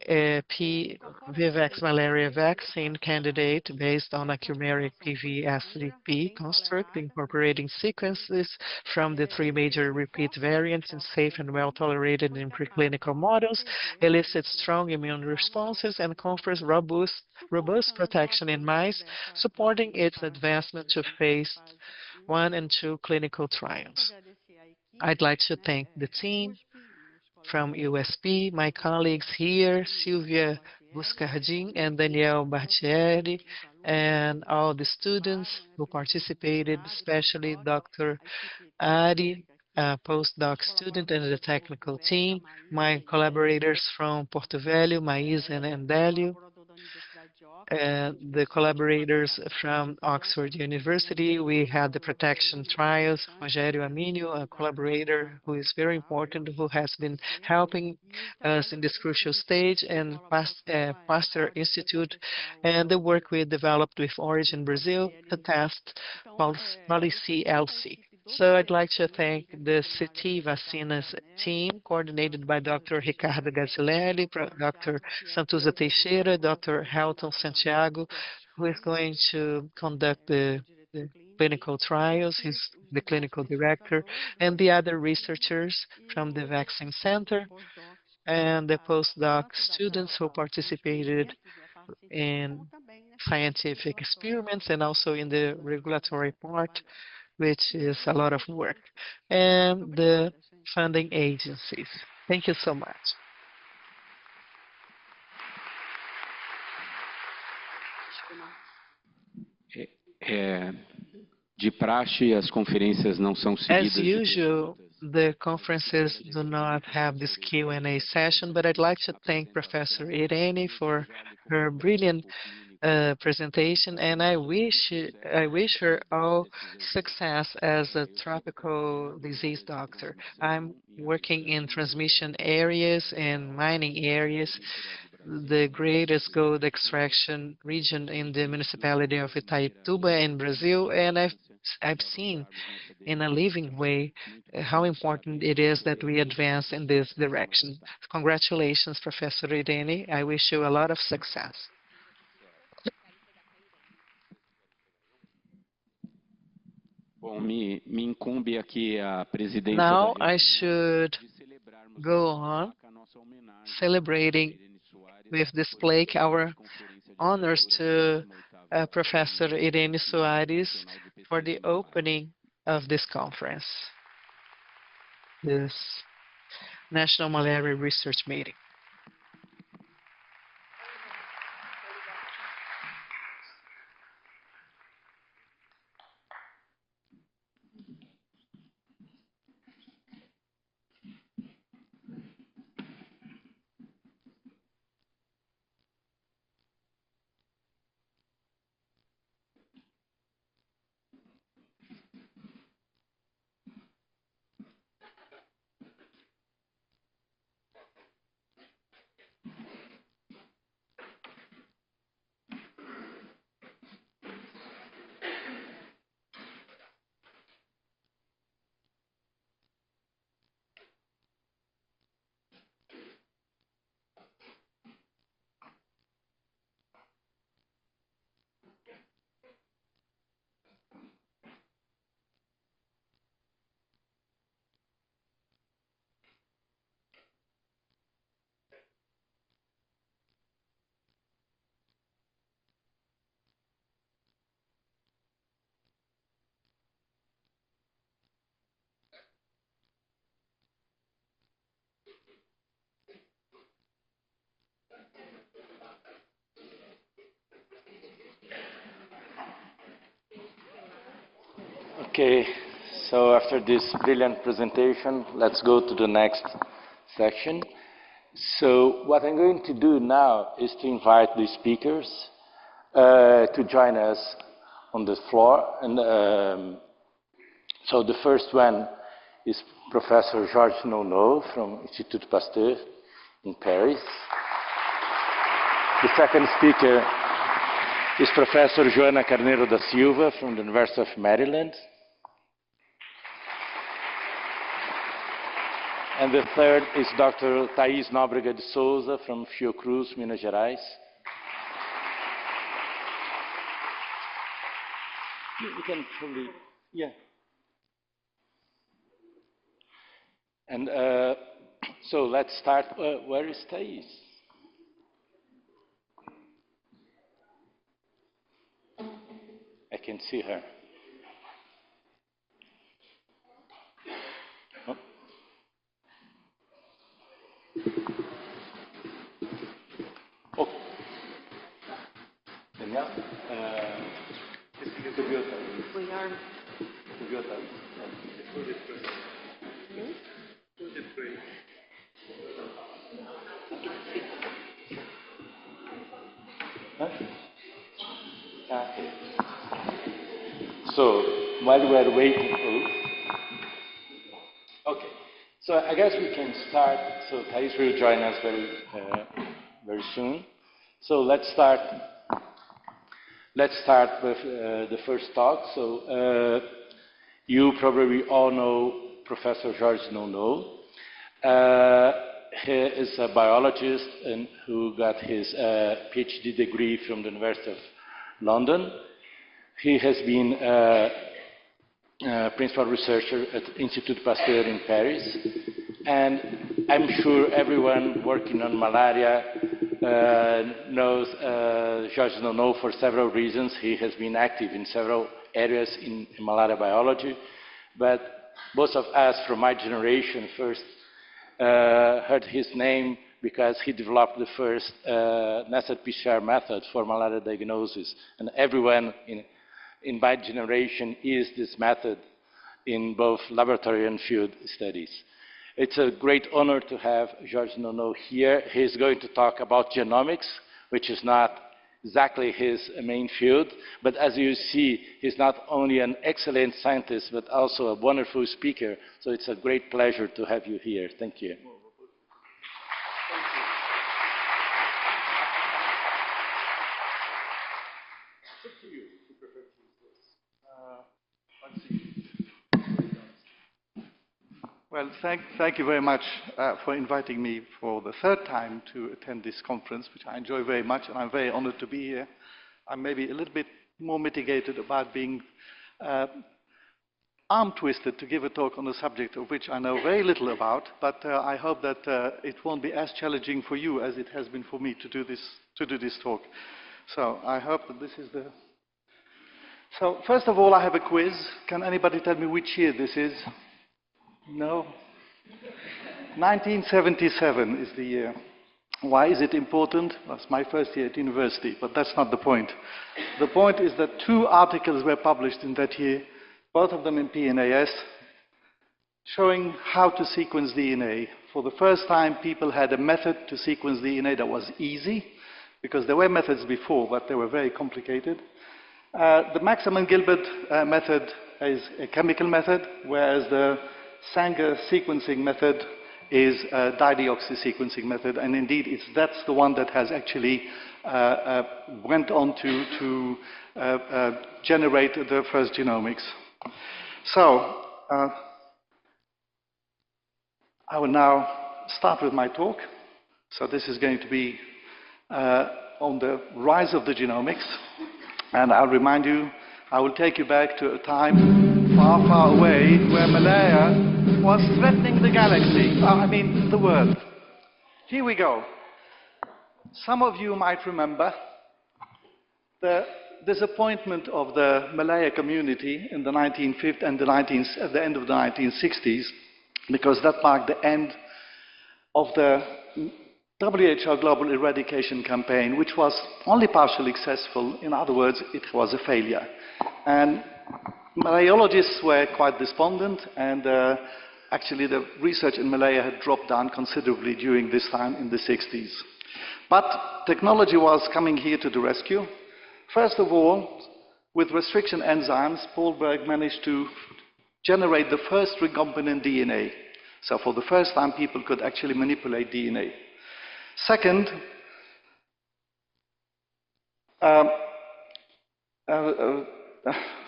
Vivax malaria vaccine candidate based on a chimeric PV-SDP construct incorporating sequences from the 3 major repeat variants and safe and well tolerated in preclinical models, elicits strong immune responses and confers robust protection in mice, supporting its advancement to phase 1 and 2 clinical trials. I'd like to thank the team from USP, my colleagues here, Silvia Buscardin and Daniel Bartieri, and all the students who participated, especially Dr. Ari, a postdoc student, and the technical team, my collaborators from Porto Velho, Maísa and Délio, the collaborators from Oxford University. We had the protection trials, Rogério Aminio, a collaborator who is very important, who has been helping us in this crucial stage, and Pasteur Institute, and the work we developed with Origin Brazil to test Policy-LC. So I'd like to thank the CT Vacinas team, coordinated by Dr. Ricardo Gazzilelli, Dr. Santuza Teixeira, Dr. Helton Santiago, who is going to conduct the clinical trials. He's the clinical director, and the other researchers from the Vaccine Center, and the postdoc students who participated in scientific experiments and also in the regulatory part, which is a lot of work, and the funding agencies. Thank you so much. De praxe, as conferências não são seguidas. As usual, the conferences do not have this Q&A session, but I'd like to thank Professor Irene for her brilliant presentation, and I wish her all success as a tropical disease doctor. I'm working in transmission areas and mining areas, the greatest gold extraction region in the municipality of Itaituba in Brazil, and I've seen in a living way how important it is that we advance in this direction. Congratulations, Professor Irene. I wish you a lot of success. Bom, me incumbe aqui a presidência Now I should go on celebrating with display our honors to Professor Irene Soares for the opening of this conference, this National Malaria Research Meeting. Okay, so after this brilliant presentation, let's go to the next section. So what I'm going to do now is to invite the speakers to join us on the floor. And so the first one is Professor Georges Snounou from Institut Pasteur in Paris. The second speaker is Professor Joana Carneiro da Silva from the University of Maryland. And the third is Dr. Tais Nobrega de Souza from Fiocruz, Minas Gerais. You can probably, yeah. And so let's start. Where is Tais? I can see her. Oh. Oh. Daniel? We are. So while we are waiting for, okay. So I guess we can start. So Tais will join us very soon. So let's start. Let's start with the first talk. So you probably all know Professor Georges Snounou. He is a biologist and who got his PhD degree from the University of London. He has been a principal researcher at Institut Pasteur in Paris. And I'm sure everyone working on malaria knows Georges Snounou for several reasons. He has been active in several areas in malaria biology, but most of us from my generation first heard his name because he developed the first nested PCR method for malaria diagnosis, and everyone in my generation used this method in both laboratory and field studies. It's a great honor to have Georges Snounou here. He's going to talk about genomics, which is not exactly his main field, but as you see, he's not only an excellent scientist, but also a wonderful speaker, so it's a great pleasure to have you here. Thank you. Well, thank you very much for inviting me for the third time to attend this conference, which I enjoy very much, and I'm very honored to be here. I'm maybe a little bit more mitigated about being arm-twisted to give a talk on a subject of which I know very little about, but I hope that it won't be as challenging for you as it has been for me to do this talk. So I hope that this is the... So first of all, I have a quiz. Can anybody tell me which year this is? No? 1977 is the year. Why is it important? That's my first year at university, but that's not the point. The point is that 2 articles were published in that year, both of them in PNAS, showing how to sequence DNA. For the first time, people had a method to sequence DNA that was easy, because there were methods before, but they were very complicated. The Maxam and Gilbert method is a chemical method, whereas the Sanger sequencing method is a dideoxy sequencing method, and indeed that's the one that has actually went on to generate the first genomics. So I will now start with my talk. So this is going to be on the rise of the genomics, and I'll remind you, I will take you back to a time far, far away where malaria was threatening the galaxy, I mean the world. Here we go. Some of you might remember the disappointment of the malaria community in the 1950s and at the end of the 1960s, because that marked the end of the WHO Global Eradication Campaign, which was only partially successful. In other words, it was a failure. And malariologists were quite despondent, and actually the research in malaria had dropped down considerably during this time in the 60s. But technology was coming here to the rescue. First of all, with restriction enzymes, Paul Berg managed to generate the first recombinant DNA. So for the first time, people could actually manipulate DNA. Second,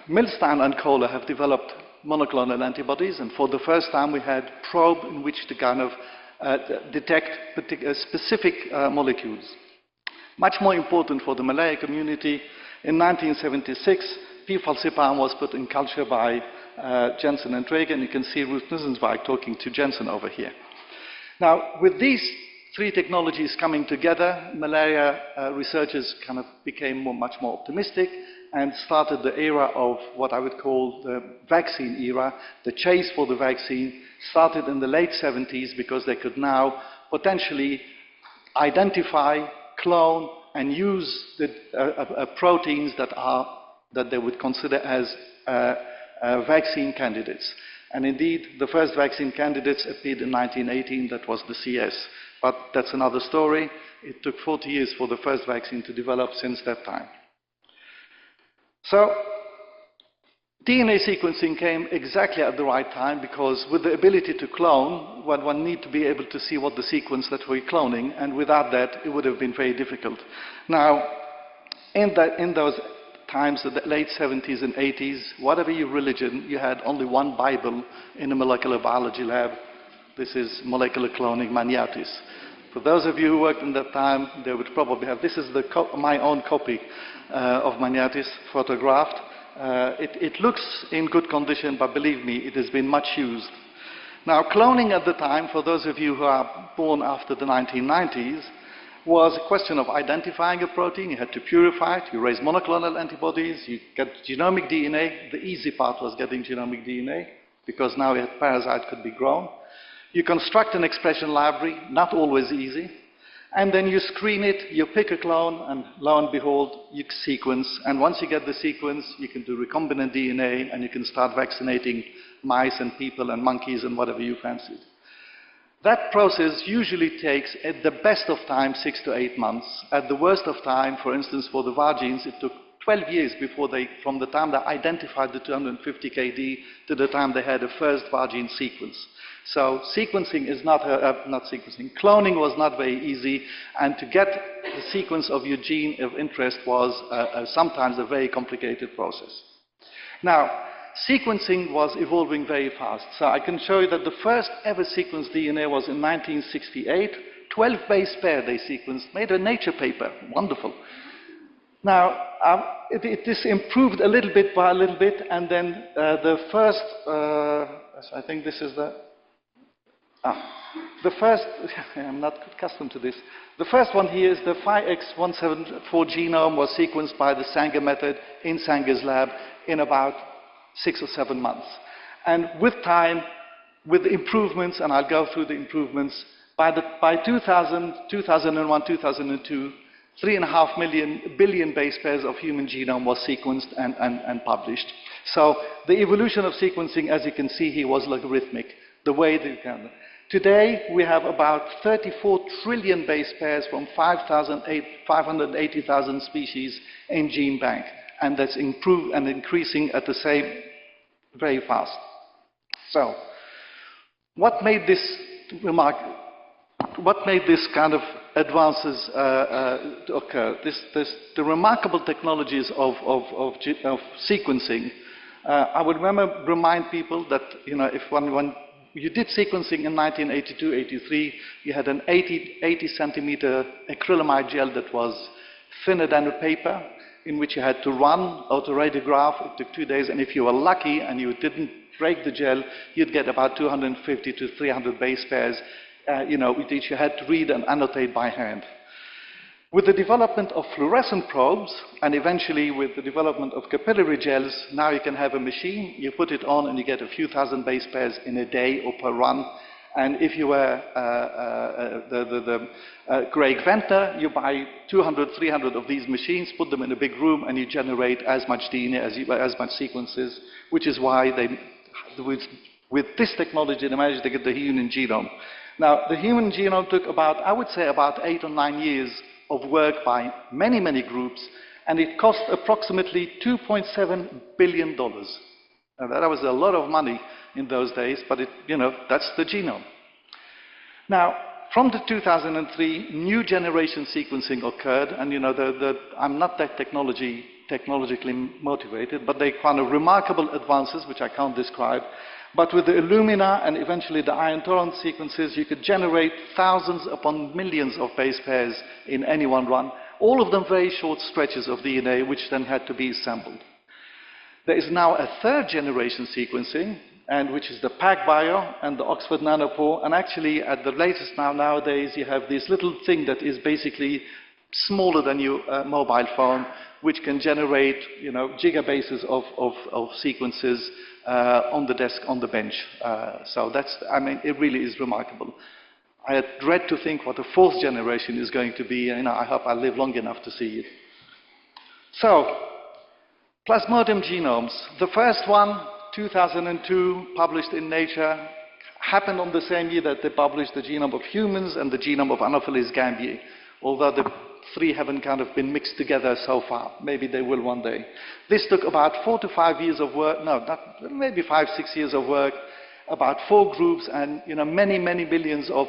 Milstein and Kohler have developed monoclonal antibodies, and for the first time we had probe in which to kind of detect specific molecules. Much more important for the malaria community, in 1976, P. falciparum was put in culture by Jensen and Traeger, and you can see Ruth Nussenzweig talking to Jensen over here. Now, with these 3 technologies coming together, malaria researchers kind of became much more optimistic and started the era of what I would call the vaccine era. The chase for the vaccine started in the late 70s because they could now potentially identify, clone, and use the proteins that they would consider as vaccine candidates. And indeed, the first vaccine candidates appeared in 1918, that was the CS. But that's another story. It took 40 years for the first vaccine to develop since that time. So, DNA sequencing came exactly at the right time, because with the ability to clone, one needs to be able to see what the sequence that we're cloning, and without that, it would have been very difficult. Now, in those times, the late 70s and 80s, whatever your religion, you had only one Bible in a molecular biology lab. This is molecular cloning Maniatis. For those of you who worked in that time, they would probably have, this is my own copy of Maniatis photographed. It looks in good condition, but believe me, it has been much used. Now, cloning at the time, for those of you who are born after the 1990s, was a question of identifying a protein. You had to purify it, you raise monoclonal antibodies, you get genomic DNA. The easy part was getting genomic DNA, because now a parasite could be grown. You construct an expression library, not always easy. And then you screen it, you pick a clone, and lo and behold, you sequence. And once you get the sequence, you can do recombinant DNA, and you can start vaccinating mice and people and monkeys and whatever you fancied. That process usually takes, at the best of time, 6 to 8 months. At the worst of time, for instance, for the Vargines, it took 12 years before from the time they identified the 250 kD to the time they had a first Vargine sequence. So sequencing is not sequencing. Cloning was not very easy, and to get the sequence of your gene of interest was sometimes a very complicated process. Now, sequencing was evolving very fast. So I can show you that the first ever sequenced DNA was in 1968. 12 base pair they sequenced, made a Nature paper. Wonderful. Now, this improved a little bit by a little bit, and then the first, I think this is the first, I'm not accustomed to this. The first one here is the 5X174 genome was sequenced by the Sanger method in Sanger's lab in about 6 or 7 months. And with time, with improvements, and I'll go through the improvements, by 2000, 2001, 2002, 3.5 billion base pairs of human genome was sequenced and published. So the evolution of sequencing, as you can see here, was logarithmic. The way that you can. Today, we have about 34 trillion base pairs from 580,000 species in gene bank. And that's improved and increasing at the same very fast. So, what made this kind of advances occur? The remarkable technologies of sequencing. I would remind people that, you know, if when you did sequencing in 1982-83, you had an 80 centimeter acrylamide gel that was thinner than a paper, in which you had to run autoradiograph. It took 2 days, and if you were lucky and you didn't break the gel, you'd get about 250 to 300 base pairs, which you had to read and annotate by hand. With the development of fluorescent probes, and eventually with the development of capillary gels, now you can have a machine, you put it on, and you get a few thousand base pairs in a day or per run. And if you were Greg Venter, you buy 200, 300 of these machines, put them in a big room, and you generate as much DNA, as much sequences, which is why with this technology, they managed to get the human genome. Now, the human genome took about, I would say, about 8 or 9 years of work by many, many groups, and it cost approximately $2.7 billion. Now, that was a lot of money in those days, but that's the genome. Now, from the 2003, new generation sequencing occurred, and I'm not that technologically motivated, but they kind of remarkable advances, which I can't describe. But with the Illumina and eventually the iron torrent sequences, you could generate thousands upon millions of base pairs in any one run, all of them very short stretches of DNA, which then had to be assembled. There is now a third generation sequencing, and which is the PacBio and the Oxford Nanopore, and actually at the latest nowadays you have this little thing that is basically smaller than your mobile phone, which can generate gigabases of sequences on the desk, on the bench. So it really is remarkable. I dread to think what the fourth generation is going to be, and I hope I live long enough to see it. So, Plasmodium genomes. The first one, 2002, published in Nature, happened on the same year that they published the genome of humans and the genome of Anopheles gambiae, although the three haven't kind of been mixed together so far. Maybe they will one day. This took about 4 to 5 years of work, maybe 5, 6 years of work, about 4 groups, and many, many billions of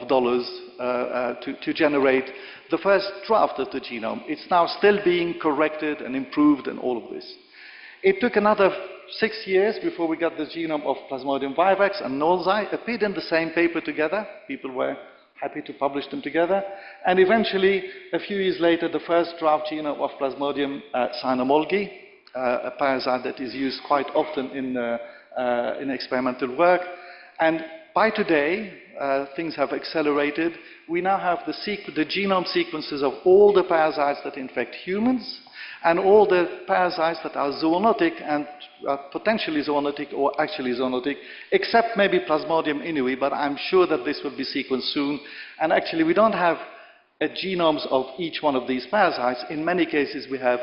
dollars to generate the first draft of the genome. It's now still being corrected and improved and all of this. It took another 6 years before we got the genome of Plasmodium vivax and Nullenzweig, appeared in the same paper together. People were happy to publish them together. And eventually, a few years later, the first draft genome of Plasmodium cynomolgi, a parasite that is used quite often in experimental work. And by today, things have accelerated. We now have the genome sequences of all the parasites that infect humans and all the parasites that are zoonotic and potentially zoonotic or actually zoonotic, except maybe Plasmodium innui, but I'm sure that this will be sequenced soon. And actually, we don't have genomes of each one of these parasites. In many cases, we have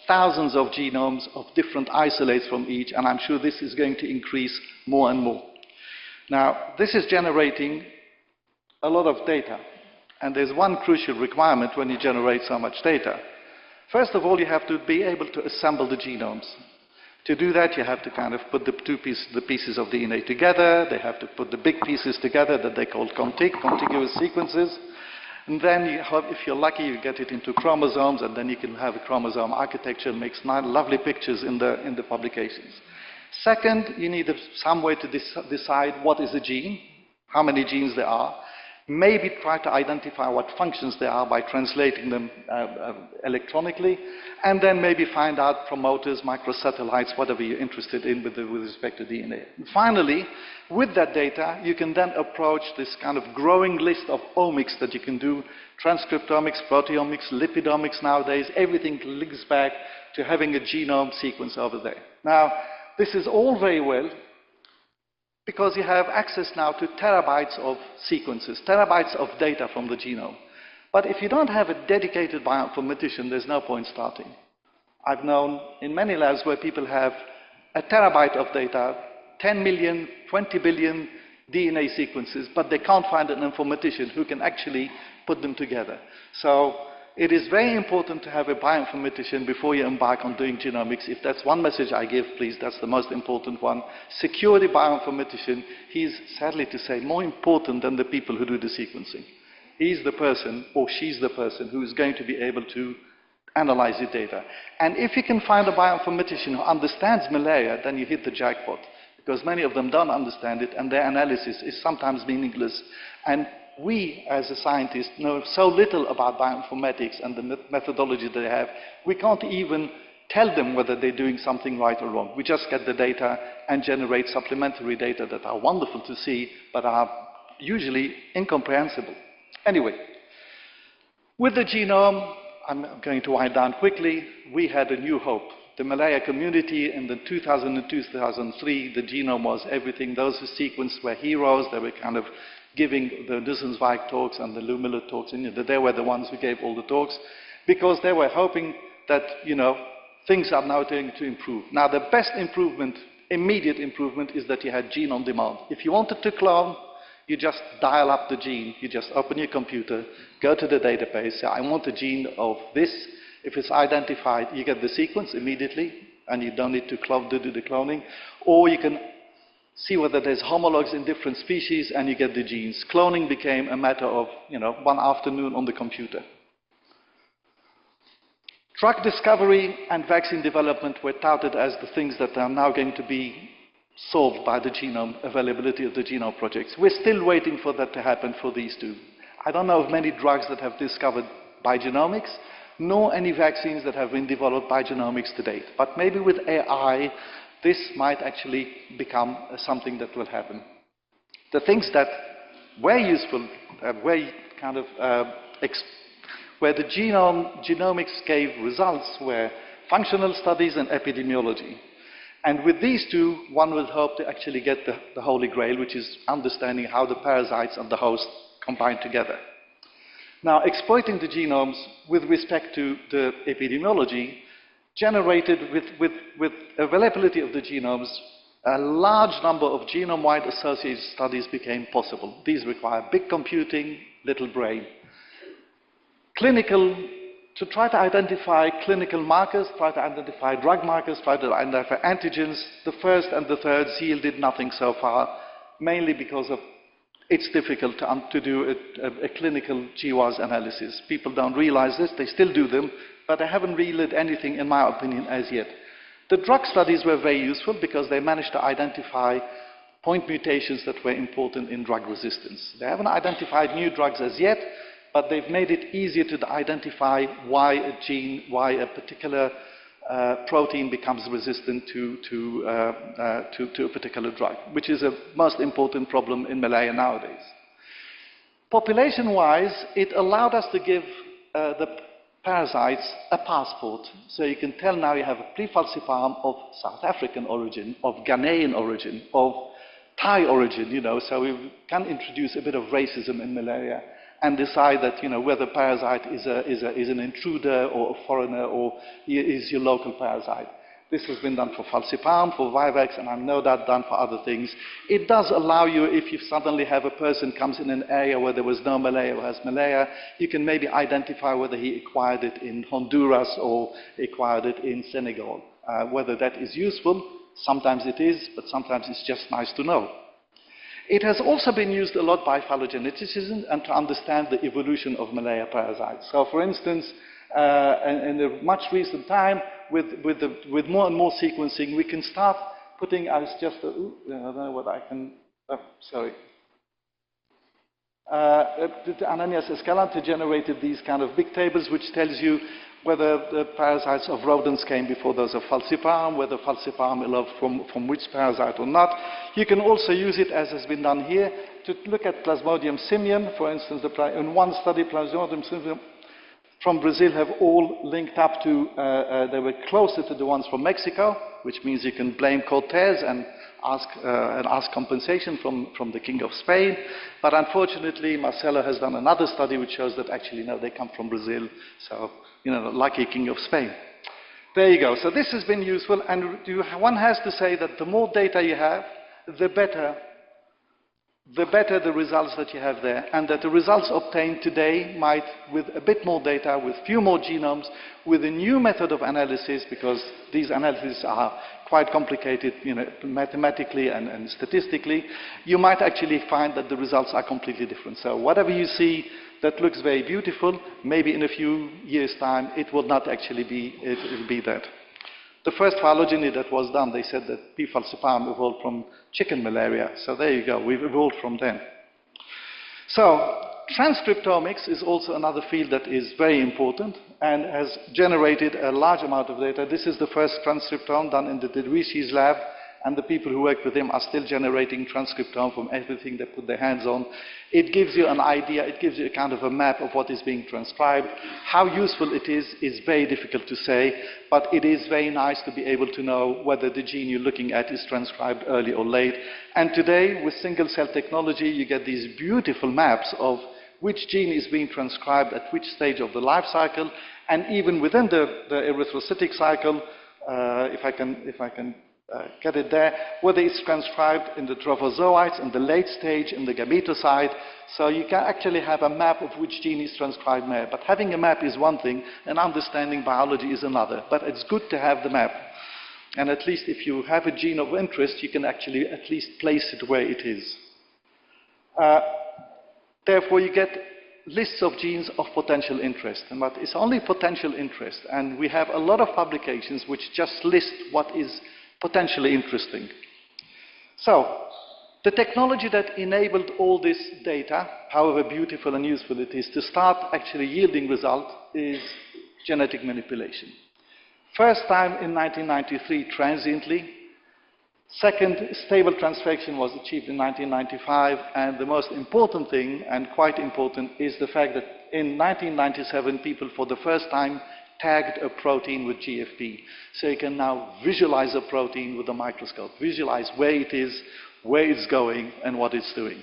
thousands of genomes of different isolates from each, and I'm sure this is going to increase more and more. Now, this is generating a lot of data, and there's one crucial requirement when you generate so much data. First of all, you have to be able to assemble the genomes. To do that, you have to kind of put the pieces of DNA together. They have to put the big pieces together that they call contiguous sequences. And then, if you're lucky, you get it into chromosomes, and then you can have a chromosome architecture and makes lovely pictures in the publications. Second, you need some way to decide what is a gene, how many genes there are. Maybe try to identify what functions there are by translating them electronically, and then maybe find out promoters, microsatellites, whatever you're interested in with respect to DNA. And finally, with that data, you can then approach this kind of growing list of omics that you can do, transcriptomics, proteomics, lipidomics nowadays. Everything links back to having a genome sequence over there. Now, this is all very well, because you have access now to terabytes of sequences, terabytes of data from the genome. But if you don't have a dedicated bioinformatician, there's no point starting. I've known in many labs where people have a terabyte of data, 10 million, 20 billion DNA sequences, but they can't find an informatician who can actually put them together. So it is very important to have a bioinformatician before you embark on doing genomics. If that's one message I give, please, that's the most important one. Secure the bioinformatician. He's, sadly to say, more important than the people who do the sequencing. He's the person, or she's the person, who is going to be able to analyze the data. And if you can find a bioinformatician who understands malaria, then you hit the jackpot, because many of them don't understand it, and their analysis is sometimes meaningless. And we, as a scientist, know so little about bioinformatics and the methodology that they have, we can't even tell them whether they're doing something right or wrong. We just get the data and generate supplementary data that are wonderful to see, but are usually incomprehensible. Anyway, with the genome, I'm going to wind down quickly, we had a new hope. The malaria community in the 2002, 2003, the genome was everything. Those who sequenced were heroes. They were kind of giving the Nussenzweig talks and the Lou Miller talks. And they were the ones who gave all the talks, because they were hoping that, things are now going to improve. Now, the best improvement, immediate improvement, is that you had gene on demand. If you wanted to clone, you just dial up the gene. You just open your computer, go to the database, say, I want a gene of this. If it's identified, you get the sequence immediately, and you don't need to do the cloning. Or you can see whether there's homologs in different species, and you get the genes. Cloning became a matter of, one afternoon on the computer. Drug discovery and vaccine development were touted as the things that are now going to be solved by the genome, availability of the genome projects. We're still waiting for that to happen for these two. I don't know of many drugs that have discovered by genomics, nor any vaccines that have been developed by genomics to date. But maybe with AI, this might actually become something that will happen. The things that were useful, where the genomics gave results were functional studies and epidemiology. And with these two, one would hope to actually get the holy grail, which is understanding how the parasites and the host combine together. Now, exploiting the genomes with respect to the epidemiology generated with availability of the genomes, a large number of genome-wide associated studies became possible. These require big computing, little brain. To try to identify clinical markers, try to identify drug markers, try to identify antigens, the first and the third yielded nothing so far, mainly because of it's difficult to do a clinical GWAS analysis. People don't realize this, they still do them, but they haven't yielded anything, in my opinion, as yet. The drug studies were very useful because they managed to identify point mutations that were important in drug resistance. They haven't identified new drugs as yet, but they've made it easier to identify why a particular protein becomes resistant to a particular drug, which is a most important problem in malaria nowadays. Population-wise, it allowed us to give the parasites a passport. So you can tell now you have a pre-falciparum of South African origin, of Ghanaian origin, of Thai origin, you know, so we can introduce a bit of racism in malaria and decide that, you know, whether parasite is an intruder or a foreigner or is your local parasite. This has been done for falciparum, for vivax, and I know that done for other things. It does allow you, if you suddenly have a person comes in an area where there was no malaria or has malaria, you can maybe identify whether he acquired it in Honduras or acquired it in Senegal. Whether that is useful, sometimes it is, but sometimes it's just nice to know. It has also been used a lot by phylogeneticists and to understand the evolution of malaria parasites. So, for instance, in a much recent time, with more and more sequencing, we can start putting as just a, I don't know what I can, sorry. Ananias Escalante generated these kind of big tables which tells you whether the parasites of rodents came before those of falciparum, whether falciparum evolved from which parasite or not. You can also use it, as has been done here, to look at Plasmodium simian. For instance, in one study, Plasmodium simian from Brazil have all linked up to, they were closer to the ones from Mexico, which means you can blame Cortez and ask compensation from the King of Spain. But unfortunately, Marcelo has done another study which shows that actually, no, they come from Brazil. So, you know, lucky King of Spain. There you go. So this has been useful. And one has to say that the more data you have, the better the results that you have there, and that the results obtained today might, with a bit more data, with few more genomes, with a new method of analysis, because these analyses are quite complicated, you know, mathematically and statistically, you might actually find that the results are completely different. So whatever you see that looks very beautiful, maybe in a few years' time, it will not actually be, it will be that. The first phylogeny that was done, they said that P. falciparum evolved from chicken malaria. So there you go, we've evolved from them. So transcriptomics is also another field that is very important and has generated a large amount of data. This is the first transcriptome done in the Derwishi's lab, and the people who work with him are still generating transcriptome from everything they put their hands on. It gives you an idea, it gives you a kind of a map of what is being transcribed. How useful it is very difficult to say, but it is very nice to be able to know whether the gene you're looking at is transcribed early or late. And today, with single-cell technology, you get these beautiful maps of which gene is being transcribed at which stage of the life cycle, and even within the erythrocytic cycle, if I can get it there, whether it's transcribed in the trophozoites, in the late stage, in the gametocyte. So you can actually have a map of which gene is transcribed there. But having a map is one thing, and understanding biology is another. But it's good to have the map. And at least if you have a gene of interest, you can actually at least place it where it is. Therefore, you get lists of genes of potential interest, but it's only potential interest. And we have a lot of publications which just list what is potentially interesting. So, the technology that enabled all this data, however beautiful and useful it is, to start actually yielding results is genetic manipulation. First time in 1993, transiently. Second, stable transfection was achieved in 1995, and the most important thing, and quite important, is the fact that in 1997, people for the first time tagged a protein with GFP. So you can now visualize a protein with a microscope, visualize where it is, where it's going, and what it's doing.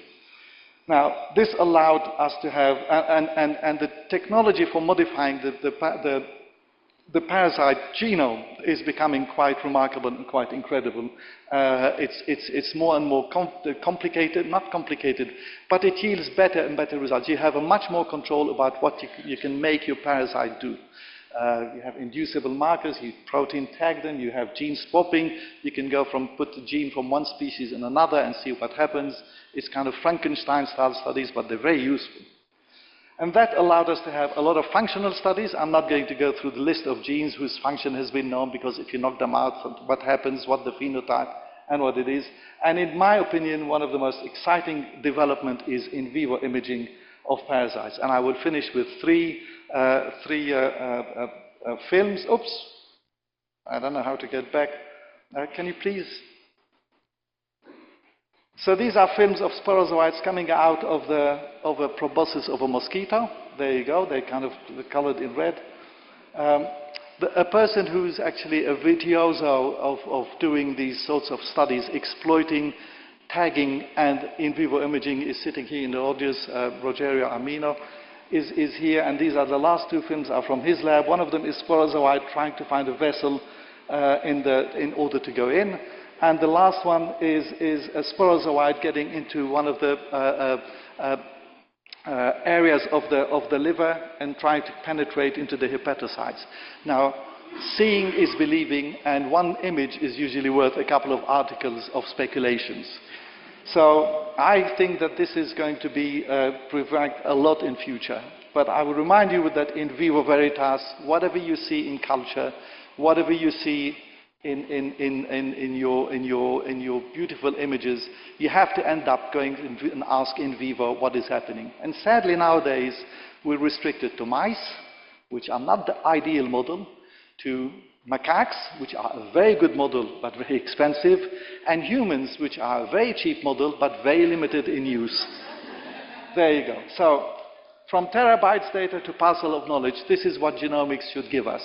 Now, this allowed us to have, and the technology for modifying the parasite genome is becoming quite remarkable and quite incredible. It's more and more complicated, not complicated, but it yields better and better results. You have a much more control about what you can make your parasite do. You have inducible markers, you protein tag them, you have gene swapping, you can go put the gene from one species in another and see what happens. It's kind of Frankenstein-style studies, but they're very useful. And that allowed us to have a lot of functional studies. I'm not going to go through the list of genes whose function has been known, because if you knock them out, what happens, what the phenotype, and what it is. And in my opinion, one of the most exciting development is in vivo imaging of parasites. And I will finish with three films. Oops, I don't know how to get back. Can you please? So these are films of sporozoites coming out of a proboscis of a mosquito. There you go, they're kind of colored in red. A person who's actually a virtuoso of doing these sorts of studies, exploiting tagging and in vivo imaging, is sitting here in the audience. Rogerio Amino is here, and these are the last two films are from his lab. One of them is sporozoite trying to find a vessel in order to go in, and the last one is a sporozoite getting into one of the areas of the liver and trying to penetrate into the hepatocytes. Now, seeing is believing, and one image is usually worth a couple of articles of speculations. So I think that this is going to be provide a lot in future. But I will remind you that in vivo veritas, whatever you see in culture, whatever you see in your beautiful images, you have to end up going and ask in vivo what is happening. And sadly nowadays, we're restricted to mice, which are not the ideal model, to macaques, which are a very good model but very expensive, and humans, which are a very cheap model but very limited in use. There you go. So, from terabytes data to parcel of knowledge, this is what genomics should give us.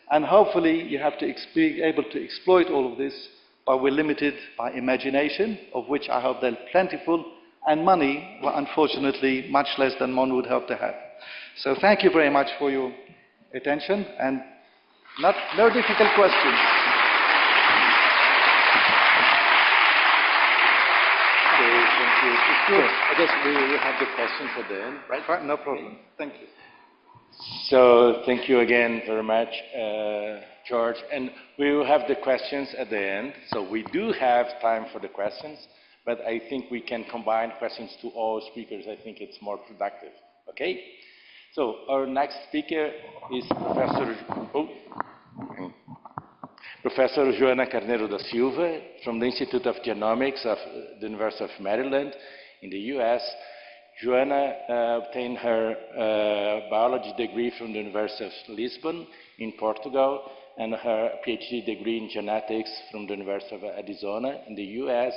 And hopefully you have to be able to exploit all of this, but we're limited by imagination, of which I hope they're plentiful, and money, well, unfortunately, much less than one would hope to have. So thank you very much for your attention, and no difficult questions. Okay, thank you. It's good. I guess we will have the questions at the end, right? Right, no problem. Thank you. So thank you again very much, George. And we will have the questions at the end. So we do have time for the questions, but I think we can combine questions to all speakers. I think it's more productive. Okay? So our next speaker is Professor Joana Carneiro da Silva from the Institute of Genomics of the University of Maryland in the US. Joana obtained her biology degree from the University of Lisbon in Portugal and her PhD degree in genetics from the University of Arizona in the US.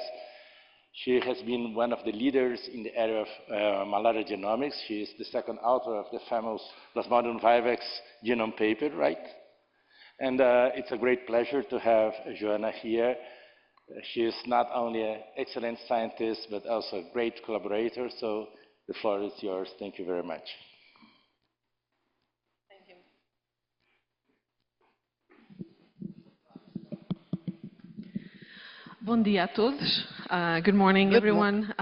She has been one of the leaders in the area of malaria genomics. She is the second author of the famous Plasmodium vivax genome paper, right? And it's a great pleasure to have Joana here. She is not only an excellent scientist, but also a great collaborator. So the floor is yours. Thank you very much. Thank you. Bom dia a todos. Good morning, everyone.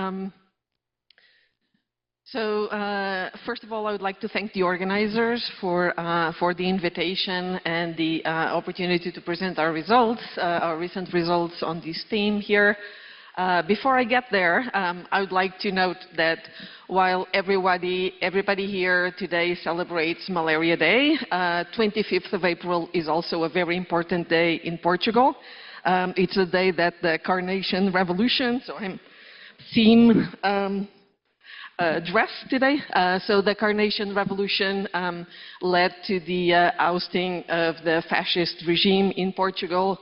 First of all, I would like to thank the organizers for the invitation and the opportunity to present our results, our recent results on this theme here. Before I get there, I would like to note that while everybody here today celebrates Malaria Day, 25th of April is also a very important day in Portugal. It's a day that the Carnation Revolution, so I'm theme dressed today. So the Carnation Revolution led to the ousting of the fascist regime in Portugal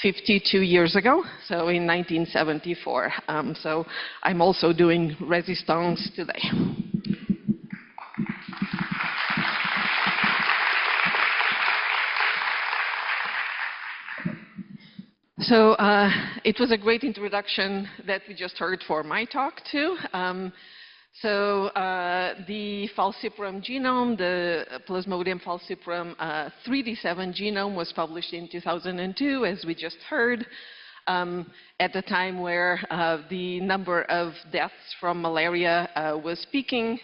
52 years ago, so in 1974. So I'm also doing resistance today. So it was a great introduction that we just heard for my talk too. The falciparum genome, the Plasmodium falciparum 3D7 genome was published in 2002, as we just heard, at the time where the number of deaths from malaria was peaking.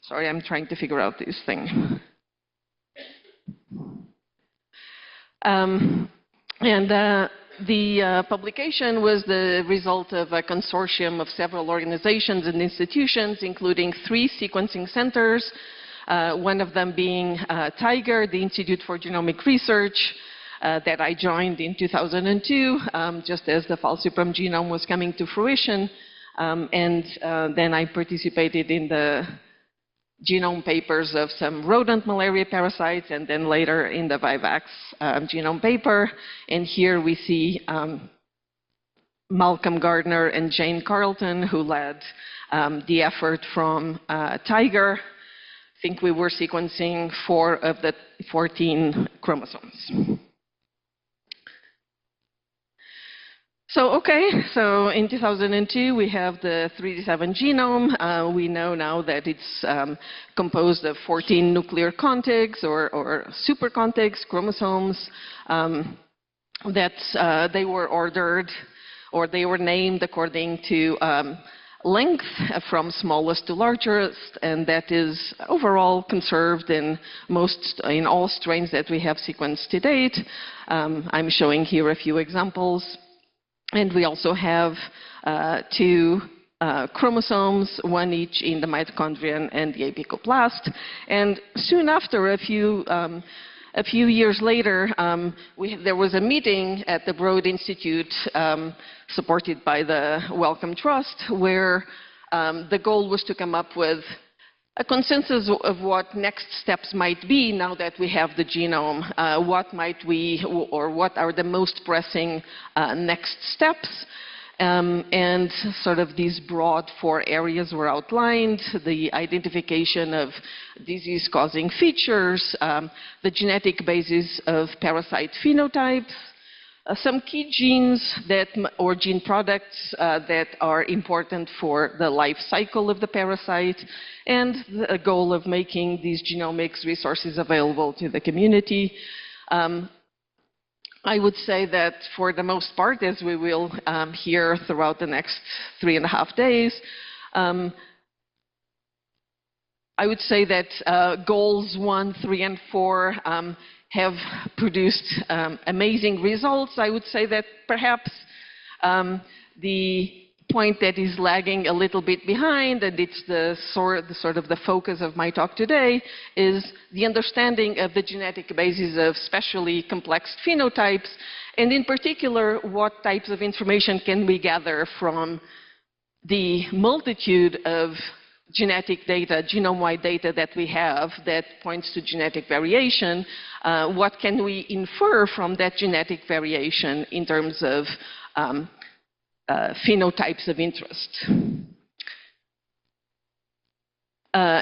Sorry, I'm trying to figure out this thing. The publication was the result of a consortium of several organizations and institutions, including 3 sequencing centers, one of them being Tiger, the Institute for Genomic Research, that I joined in 2002, just as the falciparum genome was coming to fruition. Then I participated in the genome papers of some rodent malaria parasites, and then later in the vivax genome paper. And here we see Malcolm Gardner and Jane Carlton, who led the effort from Tiger. I think we were sequencing 4 of the 14 chromosomes. So in 2002, we have the 3D7 genome. We know now that it's composed of 14 nuclear contigs or super contigs, chromosomes, that they were ordered or they were named according to length from smallest to largest, and that is overall conserved in all strains that we have sequenced to date. I'm showing here a few examples. And we also have 2 chromosomes, 1 each in the mitochondrion and the apicoplast. And soon after, a few years later, there was a meeting at the Broad Institute, supported by the Wellcome Trust, where the goal was to come up with a consensus of what next steps might be now that we have the genome. What might we, or what are the most pressing next steps? And sort of these broad 4 areas were outlined: the identification of disease-causing features, the genetic basis of parasite phenotypes, some key genes or gene products that are important for the life cycle of the parasite, and the goal of making these genomics resources available to the community. I would say that for the most part, as we will hear throughout the next 3.5 days, I would say that goals 1, 3, and 4 have produced amazing results. I would say that perhaps the point that is lagging a little bit behind, and it's the sort of the focus of my talk today, is the understanding of the genetic basis of especially complex phenotypes, and in particular, what types of information can we gather from the multitude of genetic data, genome-wide data that we have that points to genetic variation. What can we infer from that genetic variation in terms of phenotypes of interest?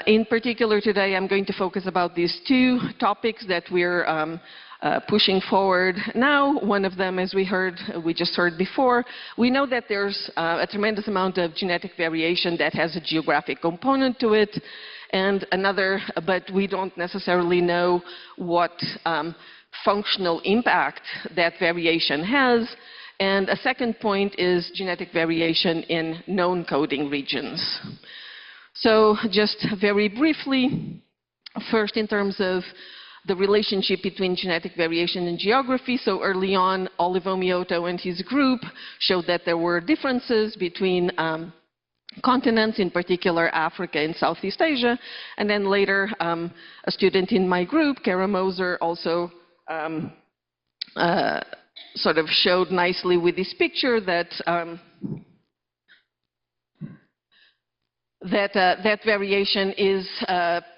In particular today, I'm going to focus about these 2 topics that we're pushing forward now. One of them, as we just heard before, we know that there's a tremendous amount of genetic variation that has a geographic component to it, and another, but we don't necessarily know what functional impact that variation has. And a second point is genetic variation in known coding regions. So just very briefly, first in terms of the relationship between genetic variation and geography. So early on, Olivo Mioto and his group showed that there were differences between continents, in particular Africa and Southeast Asia. And then later, a student in my group, Kara Moser, also sort of showed nicely with this picture that that variation is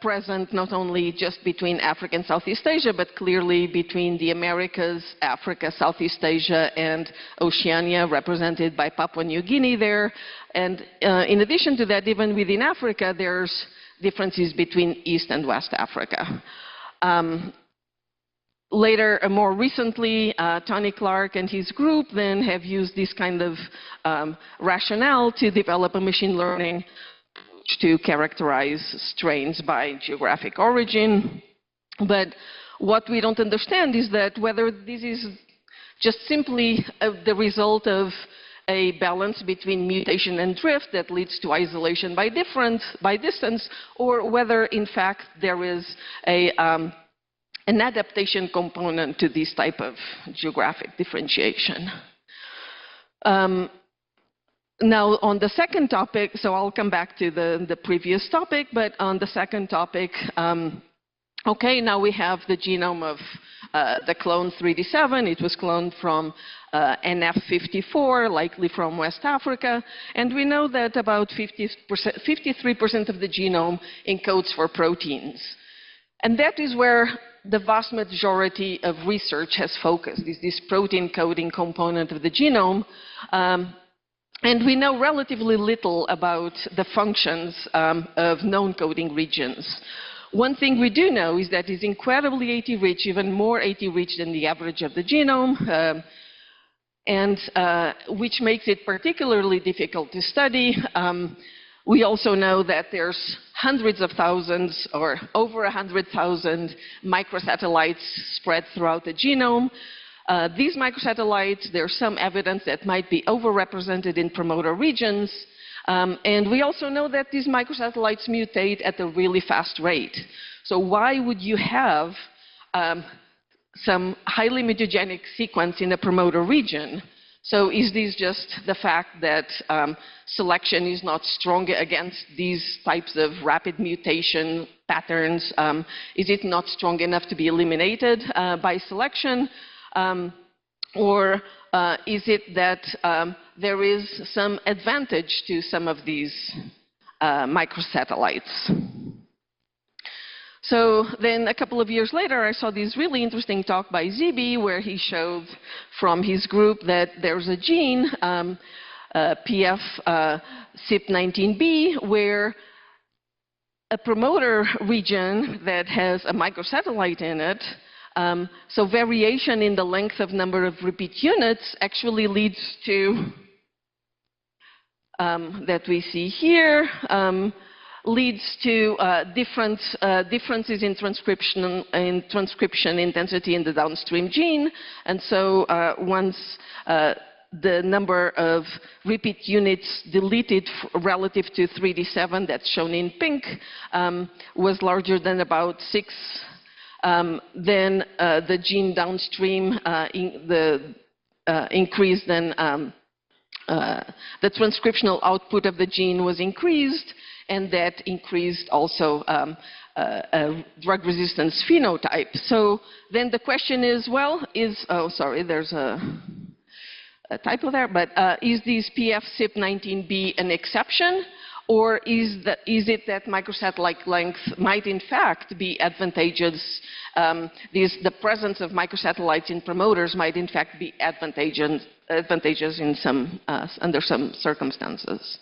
present not only just between Africa and Southeast Asia, but clearly between the Americas, Africa, Southeast Asia, and Oceania, represented by Papua New Guinea there. And in addition to that, even within Africa, there's differences between East and West Africa. Later, more recently, Tony Clark and his group then have used this kind of rationale to develop a machine learning to characterize strains by geographic origin. But what we don't understand is that whether this is just simply the result of a balance between mutation and drift that leads to isolation by distance, or whether in fact there is an adaptation component to this type of geographic differentiation. Now, on the second topic, so I'll come back to the previous topic, but on the second topic, okay, now we have the genome of the clone 3D7. It was cloned from NF54, likely from West Africa, and we know that about 53% of the genome encodes for proteins. And that is where the vast majority of research has focused, is this protein coding component of the genome. And we know relatively little about the functions of known coding regions. One thing we do know is that it's incredibly AT-rich, even more AT-rich than the average of the genome, which makes it particularly difficult to study. We also know that there's hundreds of thousands or over 100,000 microsatellites spread throughout the genome. These microsatellites, there's some evidence that might be overrepresented in promoter regions. And we also know that these microsatellites mutate at a really fast rate. So why would you have some highly mutagenic sequence in a promoter region? So is this just the fact that selection is not strong against these types of rapid mutation patterns? Is it not strong enough to be eliminated by selection? Or is it that there is some advantage to some of these microsatellites? So then a couple of years later, I saw this really interesting talk by Zibi, where he showed from his group that there's a gene, PF-CYP19B, where a promoter region that has a microsatellite in it, so variation in the length of number of repeat units actually leads to, that we see here, leads to differences in transcription intensity in the downstream gene. And so once the number of repeat units deleted relative to 3D7, that's shown in pink, was larger than about 6, then the gene downstream increased, then the transcriptional output of the gene was increased, and that increased also drug resistance phenotype. So then the question is, well, oh, sorry, there's a typo there, but is this PF-CYP19B an exception? Or is it that microsatellite length might in fact be advantageous? The presence of microsatellites in promoters might in fact be advantageous in under some circumstances.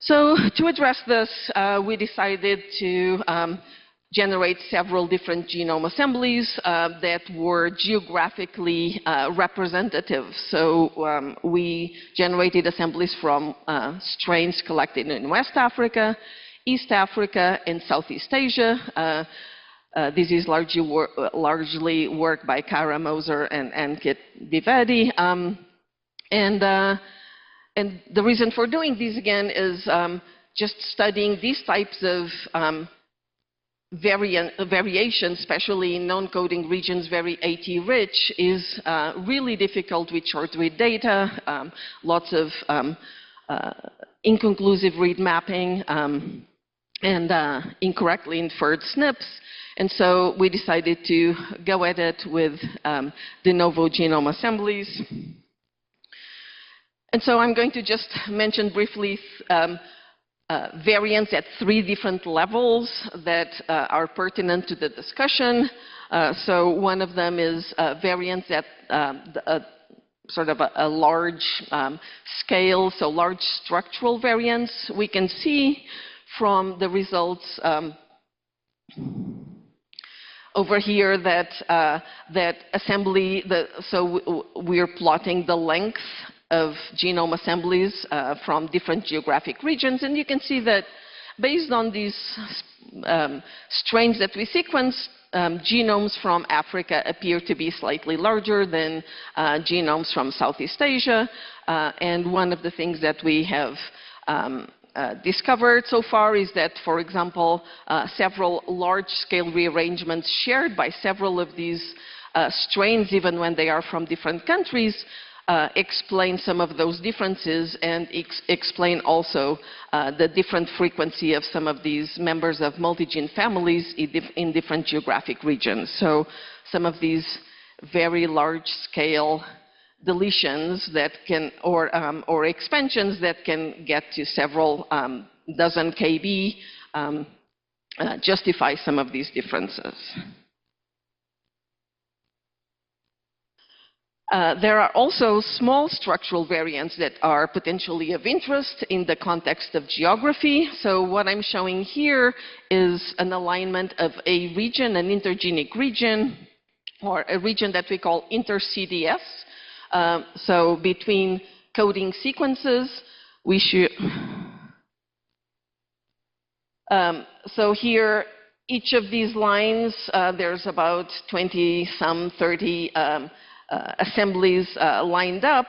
So to address this, we decided to generate several different genome assemblies that were geographically representative. So we generated assemblies from strains collected in West Africa, East Africa, and Southeast Asia. This is largely work by Kara Moser and Kit Vivedi. And the reason for doing this again is just studying these types of variations, especially in non-coding regions, very AT-rich, is really difficult with short-read data, lots of inconclusive read mapping, and incorrectly inferred SNPs. And so we decided to go at it with de novo genome assemblies. And so I'm going to just mention briefly variants at 3 different levels that are pertinent to the discussion. So one of them is variants at sort of a large scale, so large structural variants. We can see from the results over here that so we're plotting the length of genome assemblies from different geographic regions. And you can see that based on these strains that we sequenced, genomes from Africa appear to be slightly larger than genomes from Southeast Asia. And one of the things that we have discovered so far is that, for example, several large-scale rearrangements shared by several of these strains, even when they are from different countries, explain some of those differences and explain also the different frequency of some of these members of multigene families in different geographic regions. So some of these very large-scale deletions that can, or expansions that can get to several dozen kb justify some of these differences. There are also small structural variants that are potentially of interest in the context of geography. So what I'm showing here is an alignment of a region, an intergenic region, or a region that we call inter-CDS. So between coding sequences, we should... so here, each of these lines, there's about 20-some, 30 assemblies lined up.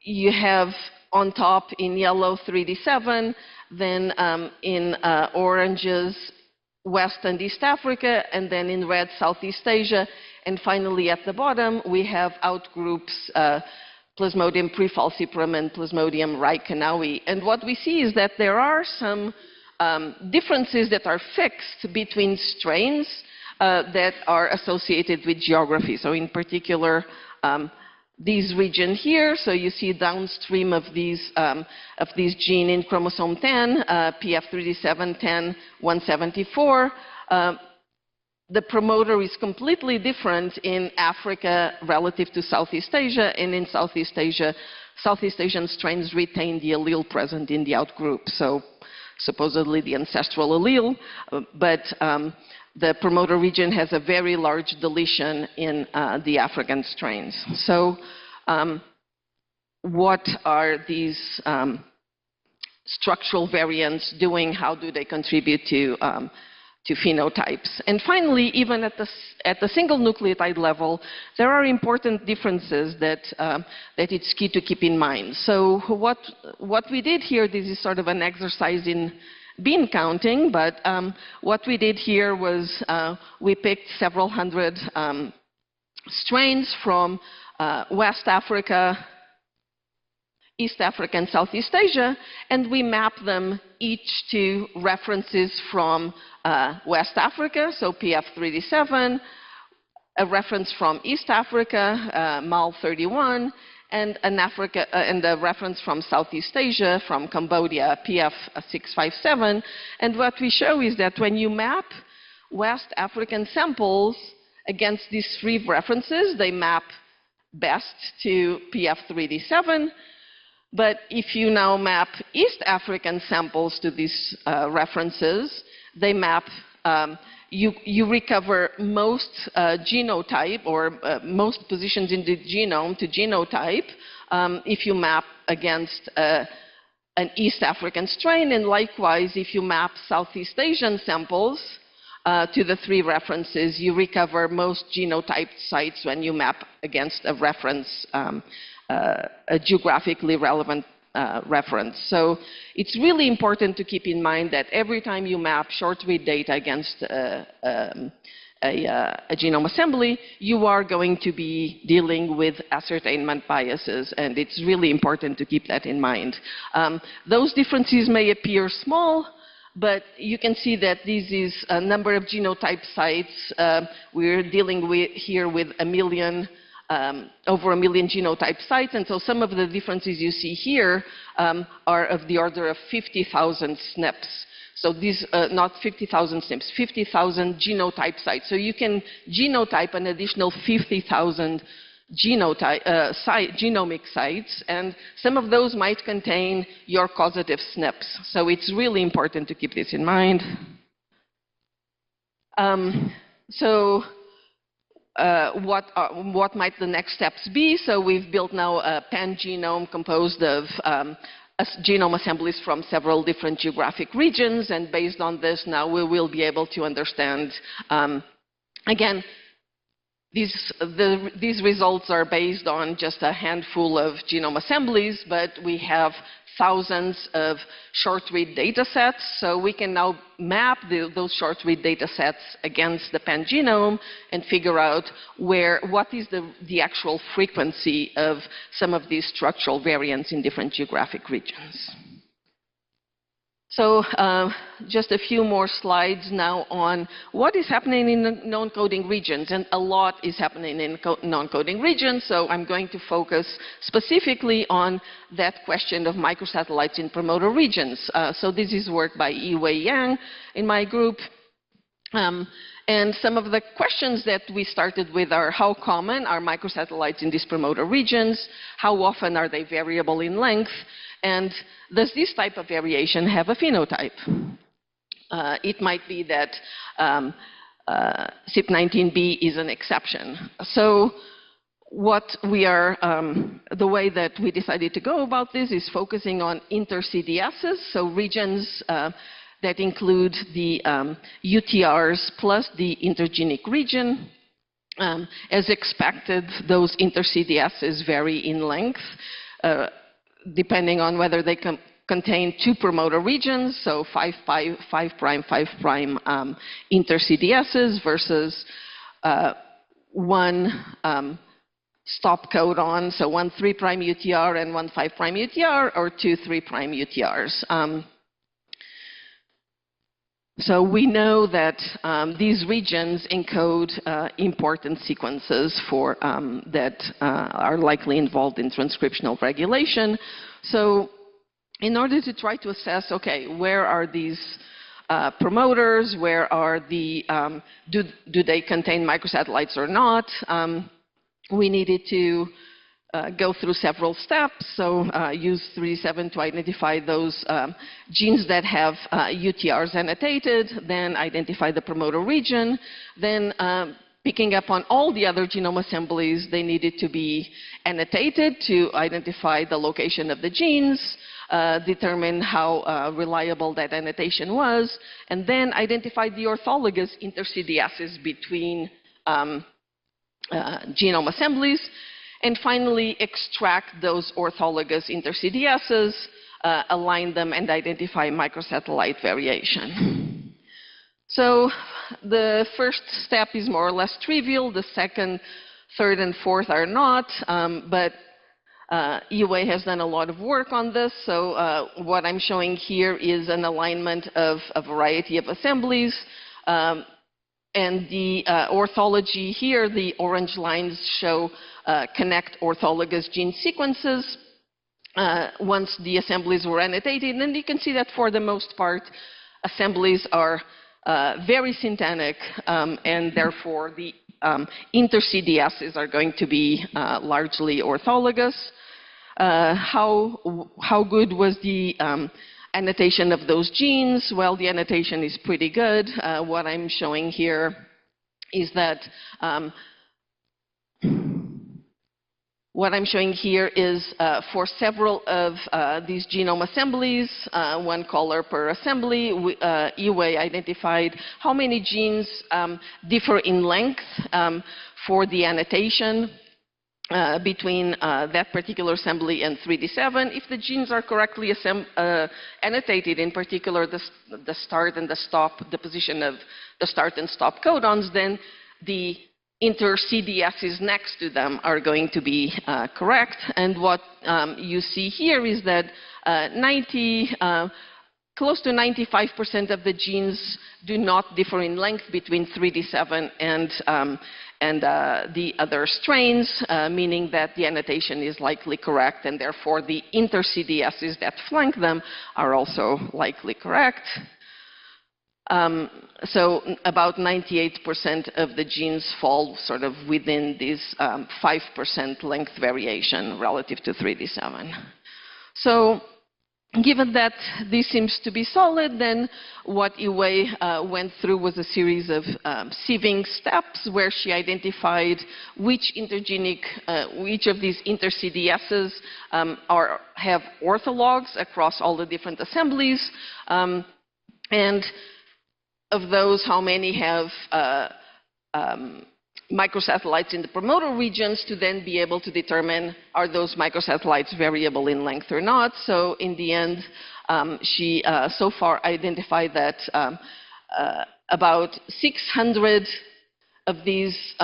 You have on top in yellow 3D7, then in oranges West and East Africa, and then in red Southeast Asia, and finally at the bottom we have outgroups Plasmodium prefalciparum and Plasmodium reichenauii. And what we see is that there are some differences that are fixed between strains that are associated with geography. So in particular, these region here, so you see downstream of these gene in chromosome 10, PF3D7, 10, 174, the promoter is completely different in Africa relative to Southeast Asia, and in Southeast Asia, Southeast Asian strains retain the allele present in the outgroup. So supposedly the ancestral allele, but the promoter region has a very large deletion in the African strains. So what are these structural variants doing? How do they contribute to phenotypes? And finally, even at the single nucleotide level, there are important differences that it's key to keep in mind. So what we did here, this is sort of an exercise in bean counting, but what we did here was we picked several hundred strains from West Africa, East Africa, and Southeast Asia, and we mapped them each to references from West Africa, so PF3D7, a reference from East Africa, MAL31, and a reference from Southeast Asia, from Cambodia, PF657. And what we show is that when you map West African samples against these three references, they map best to PF3D7. But if you now map East African samples to these references, they map, you recover most genotype or most positions in the genome to genotype if you map against an East African strain, and likewise if you map Southeast Asian samples to the three references, you recover most genotyped sites when you map against a reference, a geographically relevant reference. So it's really important to keep in mind that every time you map short-read data against a genome assembly, you are going to be dealing with ascertainment biases, and it's really important to keep that in mind. Those differences may appear small, but you can see that this is a number of genotype sites. We're dealing here with over a million genotype sites, and so some of the differences you see here are of the order of 50,000 SNPs. So these, not 50,000 SNPs, 50,000 genotype sites. So you can genotype an additional 50,000 genomic sites, and some of those might contain your causative SNPs. So it's really important to keep this in mind. What might the next steps be? So we've built now a pan-genome composed of genome assemblies from several different geographic regions, and based on this now we will be able to understand, again, these results are based on just a handful of genome assemblies, but we have thousands of short-read data sets, so we can now map those short-read data sets against the pan-genome and figure out what is the actual frequency of some of these structural variants in different geographic regions. So just a few more slides now on what is happening in the non-coding regions, and a lot is happening in non-coding regions, so I'm going to focus specifically on that question of microsatellites in promoter regions. So this is work by Yiwei Yang in my group. And some of the questions that we started with are: how common are microsatellites in these promoter regions? How often are they variable in length? And does this type of variation have a phenotype? It might be that CYP19B is an exception. So what we are, the way that we decided to go about this is focusing on inter-CDSs, so regions that include the UTRs plus the intergenic region. As expected, those inter-CDSs vary in length, depending on whether they contain two promoter regions, so 5' inter-CDSs versus one stop codon, so one 3' UTR and one 5' UTR, or two 3' UTRs. So we know that these regions encode important sequences for, that are likely involved in transcriptional regulation. So in order to try to assess, okay, where are these promoters, where are the, do they contain microsatellites or not, we needed to go through several steps. So use 3D7 to identify those genes that have UTRs annotated, then identify the promoter region, then picking up on all the other genome assemblies, they needed to be annotated to identify the location of the genes, determine how reliable that annotation was, and then identify the orthologous inter-CDSs between genome assemblies, and finally extract those orthologous inter-CDSs, align them, and identify microsatellite variation. So the first step is more or less trivial. The second, third, and fourth are not, but Yiwei has done a lot of work on this. So what I'm showing here is an alignment of a variety of assemblies. And the orthology here, the orange lines show connect orthologous gene sequences once the assemblies were annotated. And you can see that for the most part, assemblies are very syntenic, and therefore the inter-CDSs are going to be largely orthologous. How good was the annotation of those genes? Well, the annotation is pretty good. What I'm showing here is that for several of these genome assemblies, one color per assembly, Yiwei identified how many genes differ in length for the annotation between that particular assembly and 3D7. If the genes are correctly annotated, in particular the start and the stop, the position of the start and stop codons, then the inter-CDSs next to them are going to be correct. And what you see here is that close to 95% of the genes do not differ in length between 3D7 and the other strains, meaning that the annotation is likely correct, and therefore the inter-CDSs that flank them are also likely correct. So about 98% of the genes fall sort of within this 5% length variation relative to 3D7. So given that this seems to be solid, then what Yiwei went through was a series of sieving steps where she identified which of these inter-CDSs have orthologs across all the different assemblies, and of those, how many have microsatellites in the promoter regions, to then be able to determine are those microsatellites variable in length or not. So in the end, she so far identified that about 600 of these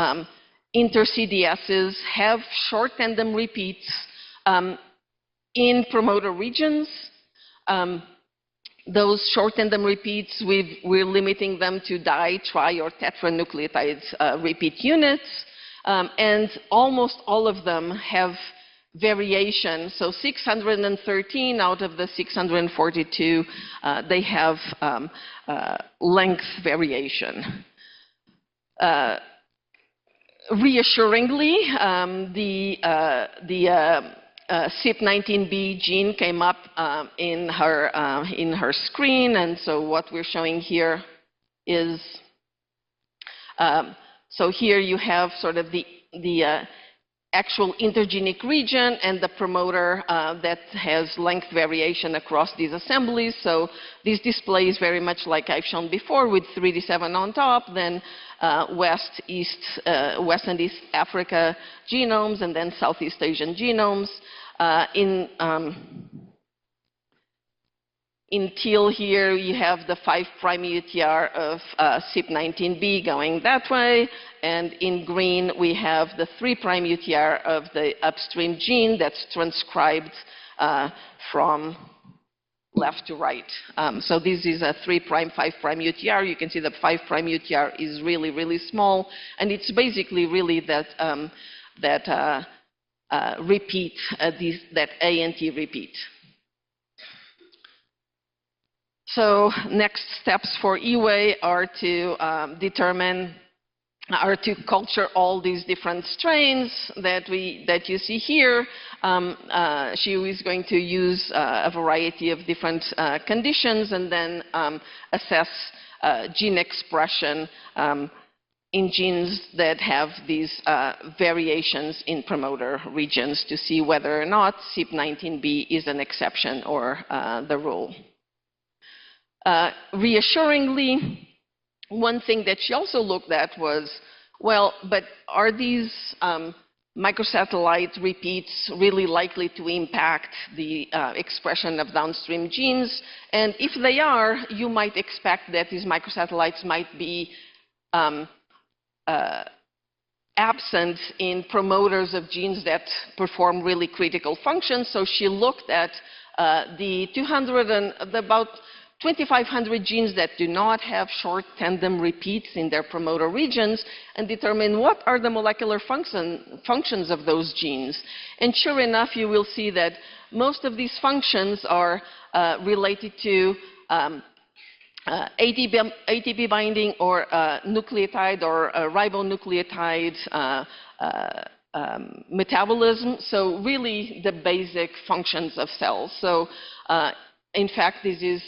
inter-CDSs have short tandem repeats in promoter regions. those short tandem repeats, we're limiting them to di, tri, or tetranucleotide repeat units. And almost all of them have variation. So 613 out of the 642, they have length variation. Reassuringly, the CYP19B gene came up in her screen, and so what we're showing here is, so here you have sort of the actual intergenic region and the promoter that has length variation across these assemblies. So this display is very much like I've shown before, with 3D7 on top, then West and East Africa genomes, and then Southeast Asian genomes. In teal here, you have the 5' UTR of CYP19B going that way, and in green, we have the 3' UTR of the upstream gene that's transcribed from left to right. So this is a 3', 5' UTR. You can see the 5' UTR is really, really small, and it's basically really that repeat, that A and T repeat. So next steps for EWAY are to culture all these different strains that you see here. She is going to use a variety of different conditions, and then assess gene expression in genes that have these variations in promoter regions to see whether or not CYP19B is an exception or the rule. Reassuringly, one thing that she also looked at was, well, but are these microsatellite repeats really likely to impact the expression of downstream genes? And if they are, you might expect that these microsatellites might be absent in promoters of genes that perform really critical functions. So she looked at about 2,500 genes that do not have short tandem repeats in their promoter regions, and determine what are the molecular functions of those genes. And sure enough, you will see that most of these functions are related to ATP binding, or nucleotide or ribonucleotide metabolism, so really the basic functions of cells. So in fact, this is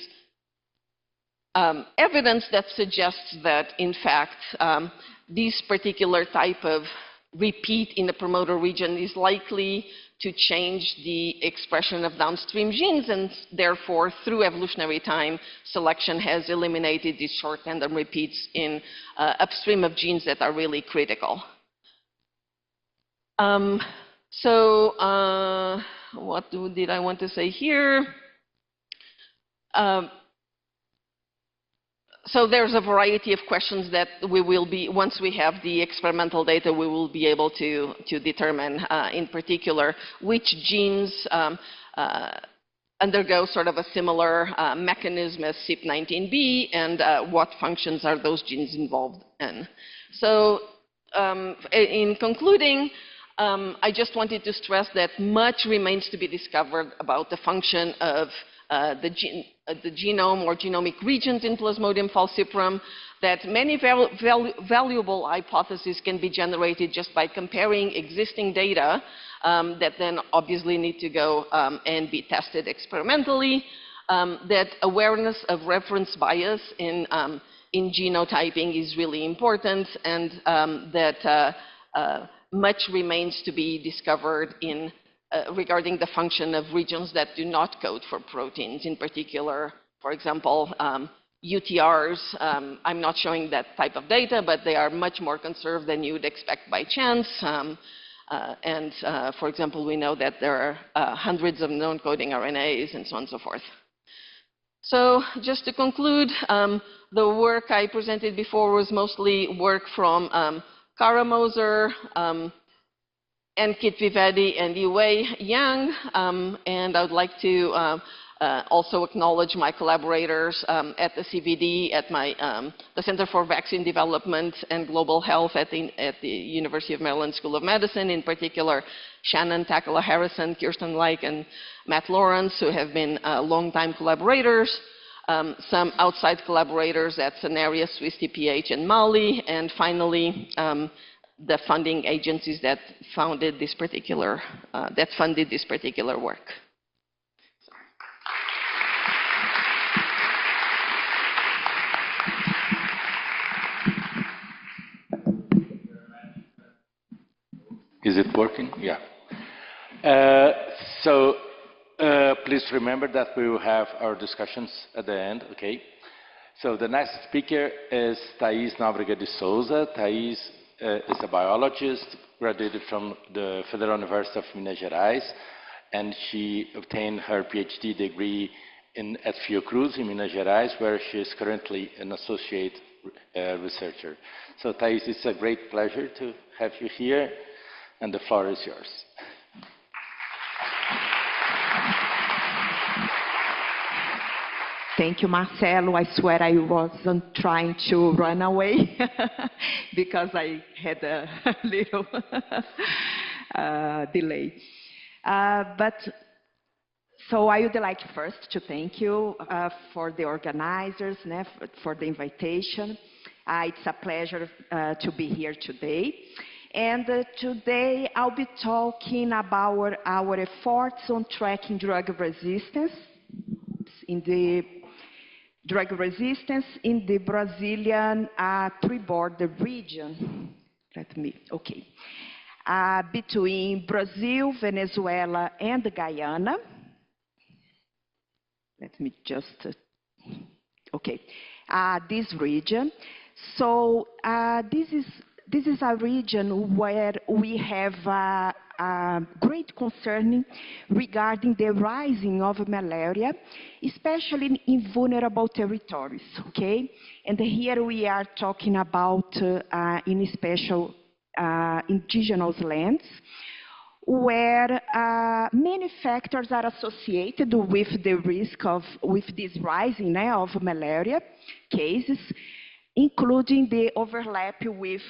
evidence that suggests that, in fact, this particular type of repeat in the promoter region is likely to change the expression of downstream genes, and therefore, through evolutionary time, selection has eliminated these short tandem repeats in upstream of genes that are really critical. What did I want to say here? So there's a variety of questions that we will be, once we have the experimental data, we will be able to determine, in particular, which genes undergo sort of a similar mechanism as CYP19B, and what functions are those genes involved in. So in concluding, I just wanted to stress that much remains to be discovered about the function of the genome or genomic regions in Plasmodium falciparum, that many valuable hypotheses can be generated just by comparing existing data that then obviously need to go and be tested experimentally, that awareness of reference bias in genotyping is really important, and that much remains to be discovered in regarding the function of regions that do not code for proteins. In particular, for example, UTRs. I'm not showing that type of data, but they are much more conserved than you would expect by chance. For example, we know that there are hundreds of known coding RNAs and so on and so forth. So just to conclude, the work I presented before was mostly work from Kara Moser, Ankit Vivedi, and Yue Yang, and I would like to also acknowledge my collaborators at the CVD, at the Center for Vaccine Development and Global Health at the University of Maryland School of Medicine, in particular Shannon Takala Harrison, Kirsten Leik, and Matt Lawrence, who have been longtime collaborators. Some outside collaborators at Scenaria, Swiss TPH, and Mali, and finally the funding agencies that funded this particular work. Is it working? Yeah. Please remember that we will have our discussions at the end, okay? So the next speaker is Tais Nobrega de Souza. Tais is a biologist, graduated from the Federal University of Minas Gerais, and she obtained her PhD degree at Fiocruz in Minas Gerais, where she is currently an associate researcher. So Tais, it's a great pleasure to have you here, and the floor is yours. Thank you, Marcelo. I swear I wasn't trying to run away because I had a little delay. So I would like first to thank you for the organizers, for the invitation. It's a pleasure to be here today. And today I'll be talking about our efforts on tracking drug resistance in the Brazilian three-border region. Between Brazil, Venezuela, and Guiana. Let me just, this region. So this is a region where we have great concern regarding the rising of malaria, especially in vulnerable territories, okay? And here we are talking about in special indigenous lands, where many factors are associated with the risk of, this rising of malaria cases, including the overlap with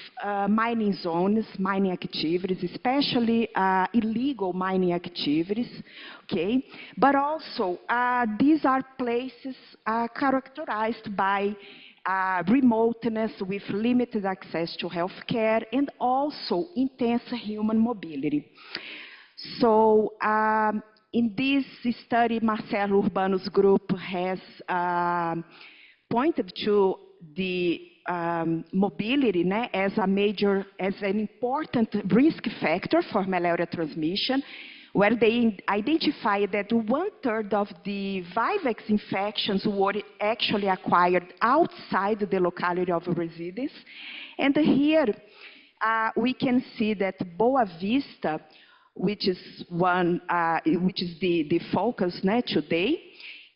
mining zones, mining activities, especially illegal mining activities, okay? But also, these are places characterized by remoteness with limited access to healthcare and also intense human mobility. So, in this study, Marcelo Urbano's group has pointed to the mobility as an important risk factor for malaria transmission, where they identified that 1/3 of the Vivax infections were actually acquired outside the locality of residence. And here we can see that Boa Vista, which is the focus today,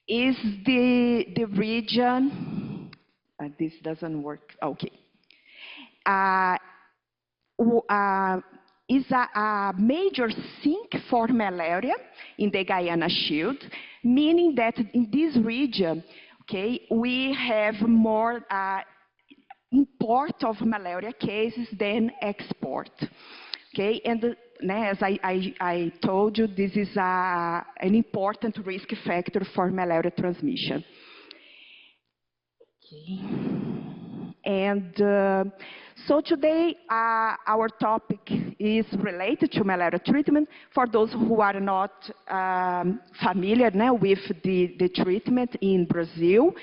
is the region. This doesn't work. Okay. Is a major sink for malaria in the Guiana Shield, meaning that in this region, okay, we have more import of malaria cases than export. Okay, and as I told you, this is an important risk factor for malaria transmission. Okay. And so today, our topic is related to malaria treatment. For those who are not familiar with the treatment in Brazil,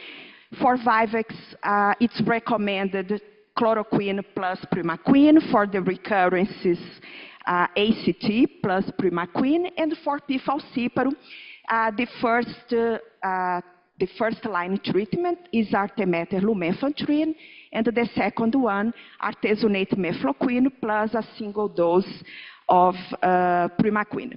for Vivax, it's recommended chloroquine plus primaquine. For the recurrences, ACT plus primaquine. And for P. falciparum, the first line treatment is artemether lumenfantrine, and the second one, artesunate mefloquine plus a single dose of primaquine.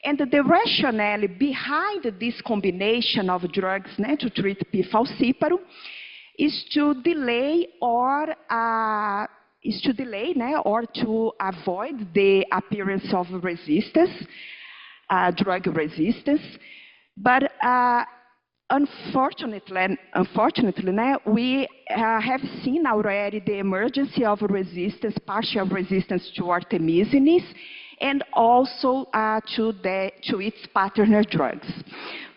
And the rationale behind this combination of drugs to treat P. falciparum is to delay or to avoid the appearance of resistance, drug resistance. But unfortunately, we have seen already the emergence of resistance, partial resistance to artemisinin, and also to its partner drugs.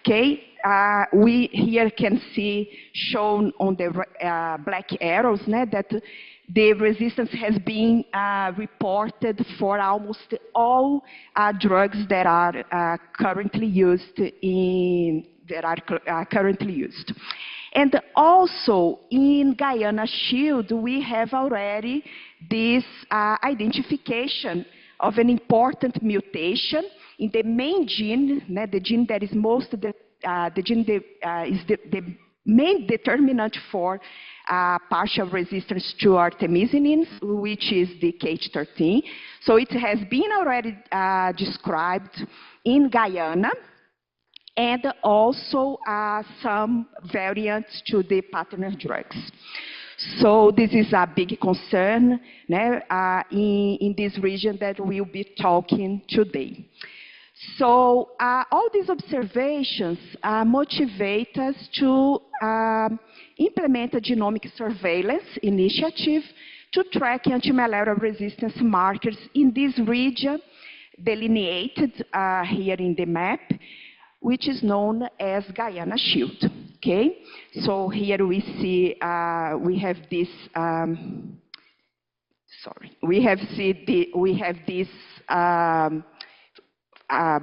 Okay, we here can see shown on the black arrows that the resistance has been reported for almost all drugs that are currently used And also in Guiana Shield, we have already this identification of an important mutation in the main gene, the gene that is the main determinant for partial resistance to artemisinin, which is the KH13. So it has been already described in Guyana, and also some variants to the partner drugs. So this is a big concern in this region that we'll be talking today. So all these observations motivate us to implement a genomic surveillance initiative to track antimalarial resistance markers in this region delineated here in the map, which is known as Guiana Shield. Okay, so here we see we have this. We have this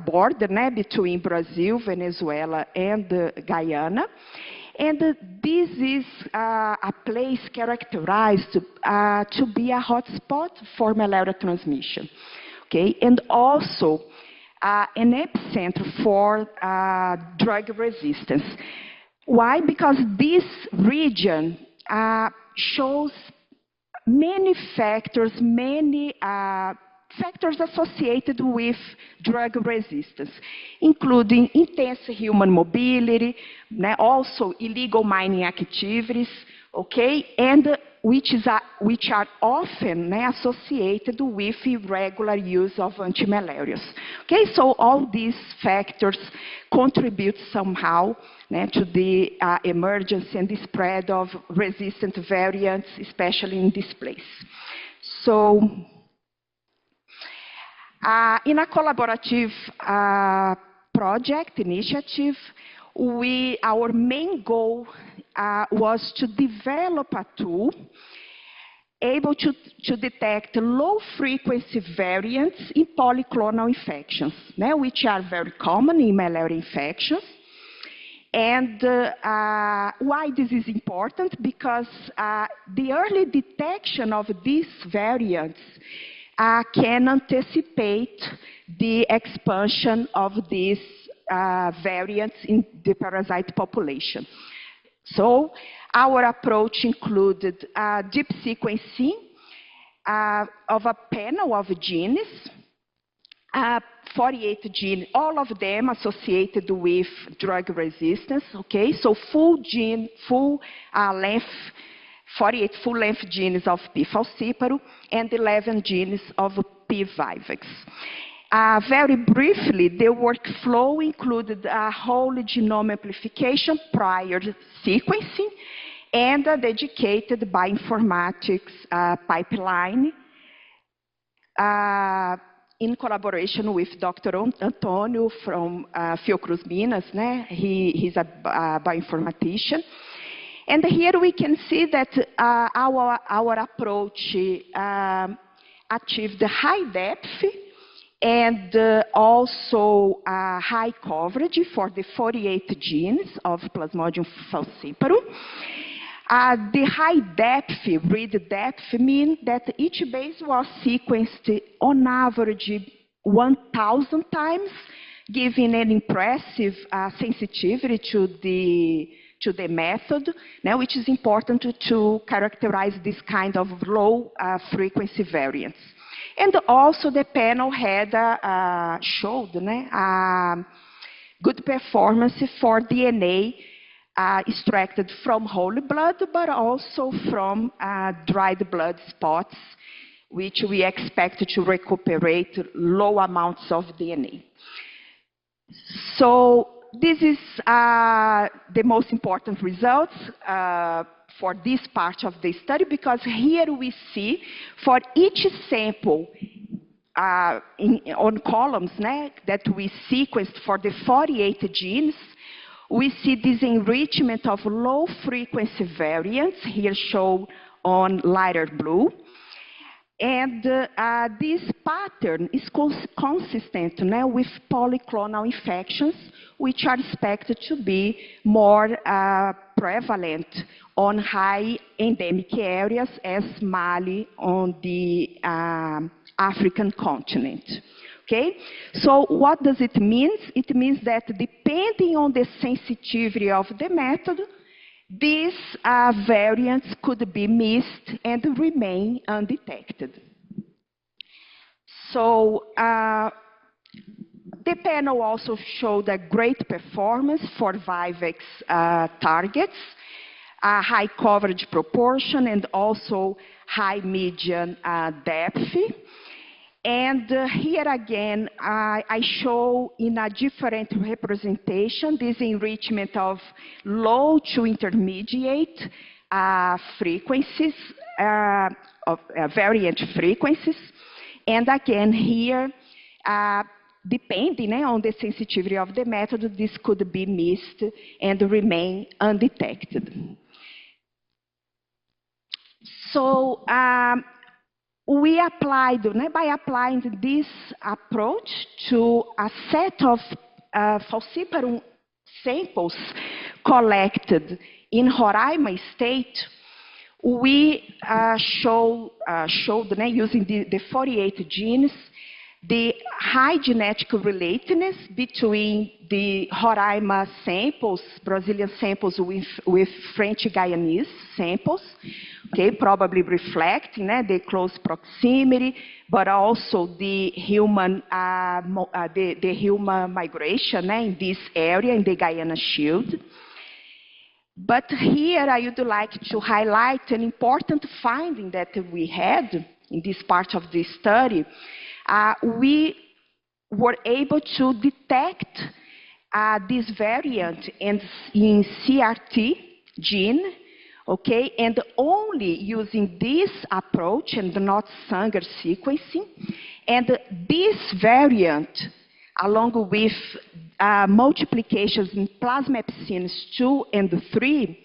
border between Brazil, Venezuela, and Guyana. And this is a place characterized to be a hotspot for malaria transmission. Okay, and also an epicenter for drug resistance. Why? Because this region shows many factors, factors associated with drug resistance, including intense human mobility, also illegal mining activities, okay, and which are often associated with irregular use of antimalarials. Okay, so all these factors contribute somehow to the emergence and the spread of resistant variants, especially in this place. So, in a collaborative project initiative, our main goal was to develop a tool able to detect low-frequency variants in polyclonal infections, which are very common in malaria infections. And why this is important? Because the early detection of these variants can anticipate the expansion of these variants in the parasite population. So our approach included deep sequencing of a panel of genes, 48 genes, all of them associated with drug resistance, okay? So full length, 48 full-length genes of P. falciparum and 11 genes of P. vivax. Very briefly, the workflow included a whole genome amplification prior sequencing and a dedicated bioinformatics pipeline in collaboration with Dr. Antonio from Fiocruz-MG. He's a bioinformatician. And here we can see that our approach achieved high depth and also high coverage for the 48 genes of Plasmodium falciparum. The high depth, read depth, means that each base was sequenced on average 1,000 times, giving an impressive sensitivity to the method, which is important to characterize this kind of low frequency variants. And also the panel had showed good performance for DNA extracted from whole blood, but also from dried blood spots, which we expect to recuperate low amounts of DNA. So this is the most important results for this part of the study, because here we see for each sample on columns that we sequenced for the 48 genes, we see this enrichment of low frequency variants, here shown on lighter blue. And this pattern is consistent with polyclonal infections, which are expected to be more prevalent on high endemic areas as Mali on the African continent. Okay, so what does it mean? It means that depending on the sensitivity of the method, these variants could be missed and remain undetected. So the panel also showed a great performance for Vivex targets, high coverage proportion, and also high median depth. And here again, I show in a different representation this enrichment of low to intermediate frequencies, of variant frequencies. And again, here, depending on the sensitivity of the method, this could be missed and remain undetected. So, we applied, by applying this approach to a set of falciparum samples collected in Roraima state, we showed using the 48 genes, the high genetic relatedness between the Roraima samples, Brazilian samples with French Guyanese samples, okay, probably reflecting the close proximity, but also the human, human migration in this area, in the Guiana Shield. But here I would like to highlight an important finding that we had in this part of the study. We were able to detect this variant in CRT gene, okay, and only using this approach and not Sanger sequencing. And this variant, along with multiplications in plasma epicines 2 and 3,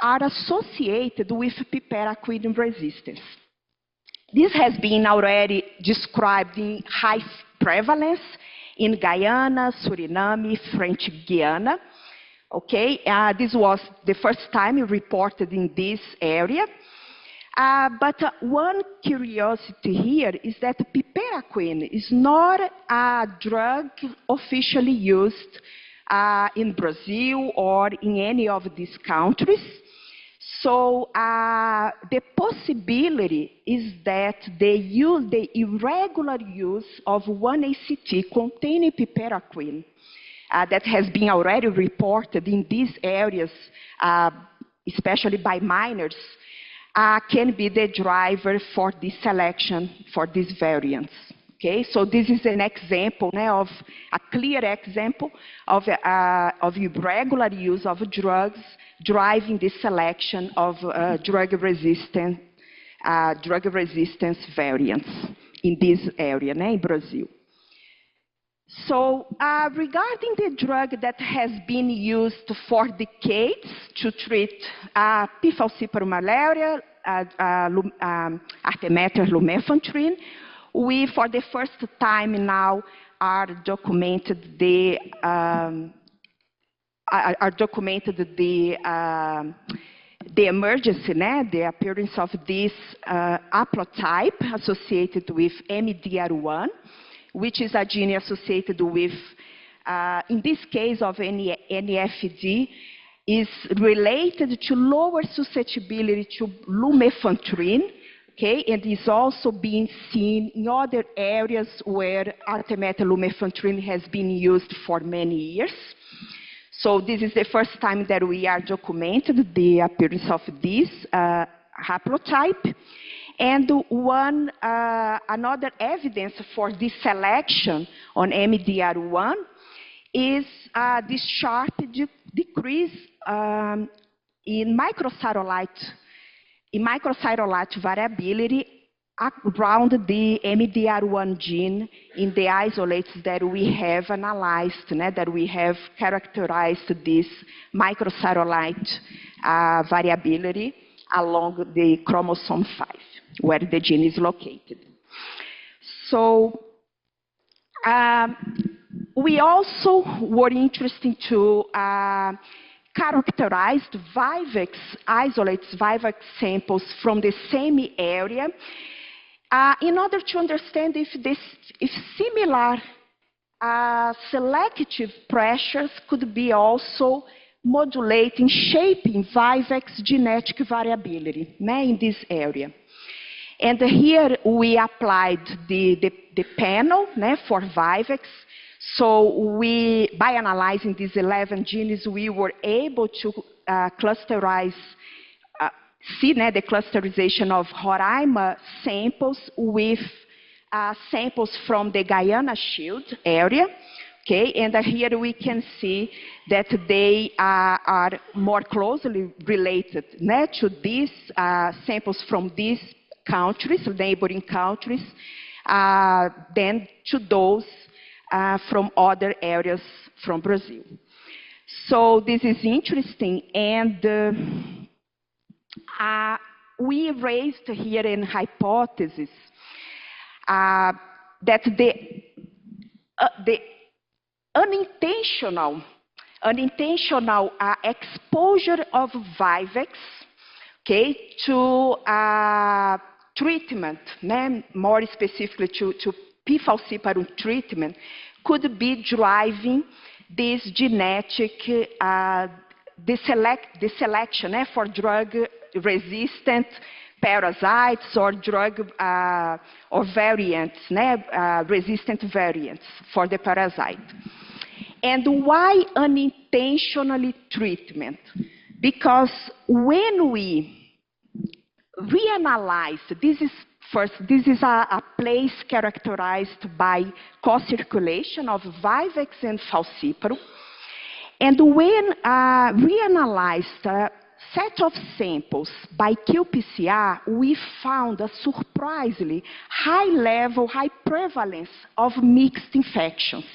are associated with piperaquine resistance. This has been already described in high prevalence in Guyana, Suriname, French Guiana. Okay, this was the first time reported in this area. But one curiosity here is that piperaquine is not a drug officially used in Brazil or in any of these countries. So the possibility is that the irregular use of 1-ACT containing piperaquine that has been already reported in these areas, especially by miners, can be the driver for this selection for these variants. Okay, so this is an example of a clear example of irregular use of drugs driving the selection of drug resistance variants in this area, in Brazil. So regarding the drug that has been used for decades to treat P. falciparum malaria, artemether lumefantrine, we for the first time now are documented the emergency, the appearance of this haplotype associated with MDR1, which is a gene associated with, in this case of NFD, is related to lower susceptibility to lumefantrine, okay, and is also being seen in other areas where artemether lumefantrine has been used for many years. So this is the first time that we are documented the appearance of this haplotype. And another evidence for this selection on MDR1 is this sharp decrease in microsatellite variability around the MDR1 gene in the isolates that we have analyzed, that we have characterized this microsatellite variability along the chromosome 5, where the gene is located. So we also were interested to characterize isolates, Vivax samples from the same area in order to understand if similar selective pressures could be also modulating, shaping Vivax genetic variability in this area. And here we applied the panel for Vivax. So by analyzing these 11 genes, we were able to clusterize, see the clusterization of Roraima samples with samples from the Guiana shield area. Okay, and here we can see that they are more closely related to these samples from these countries, neighboring countries, than to those from other areas from Brazil. So this is interesting, and we raised here an hypothesis that the unintentional exposure of Vivax, okay, to treatment, more specifically to P. falciparum treatment, could be driving this genetic the selection for drug-resistant parasites or drug or variants, resistant variants for the parasite. And why unintentionally treatment? Because when we reanalyze, this is a place characterized by co-circulation of Vivax and falciparum. And when reanalyzed a set of samples by qPCR, we found a surprisingly high prevalence of mixed infections.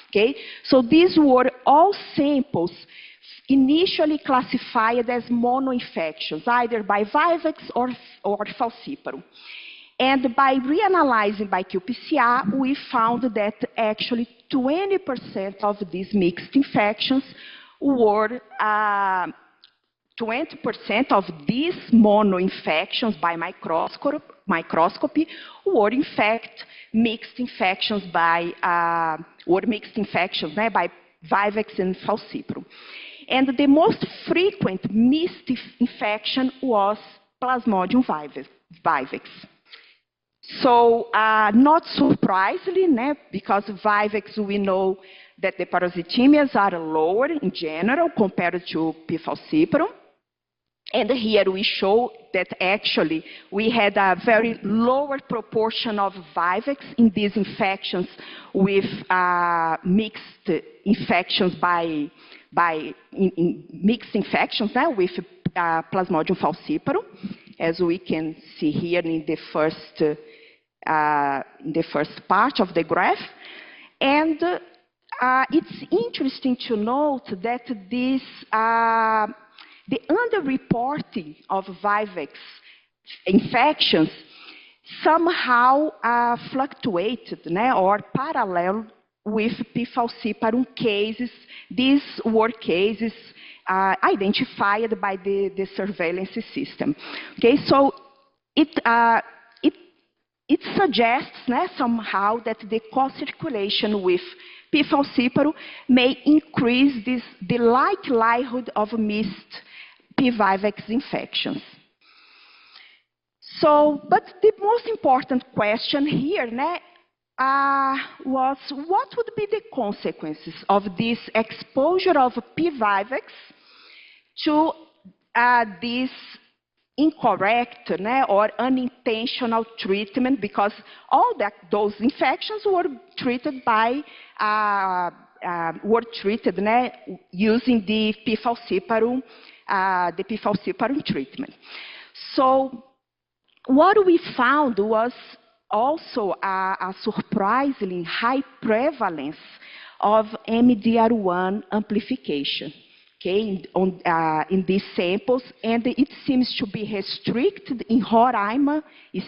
Okay? So these were all samples initially classified as monoinfections, either by Vivax or falciparum. And by reanalyzing by qPCR, we found that actually 20% of these mixed infections were 20% of these monoinfections by microscopy were in fact mixed infections by Vivax and falciparum. And the most frequent mixed infection was Plasmodium vivax. So not surprisingly, because Vivax, we know that the parasitemias are lower in general compared to P. falciparum. And here we show that actually we had a very lower proportion of Vivax in these infections with mixed infections mixed infections with Plasmodium falciparum, as we can see here in the first part of the graph. And it's interesting to note that this the underreporting of Vivax infections somehow fluctuated or parallel with P. falciparum cases. These were cases identified by the surveillance system. Okay, so it suggests somehow that the co-circulation with P. falciparum may increase the likelihood of missed P. vivax infections. So, but the most important question here was what would be the consequences of this exposure of P. vivax to this incorrect or unintentional treatment, because all those infections were treated by were treated using the P. falciparum treatment. So what we found was also a surprisingly high prevalence of MDR1 amplification, okay, in these samples, and it seems to be restricted in Roraima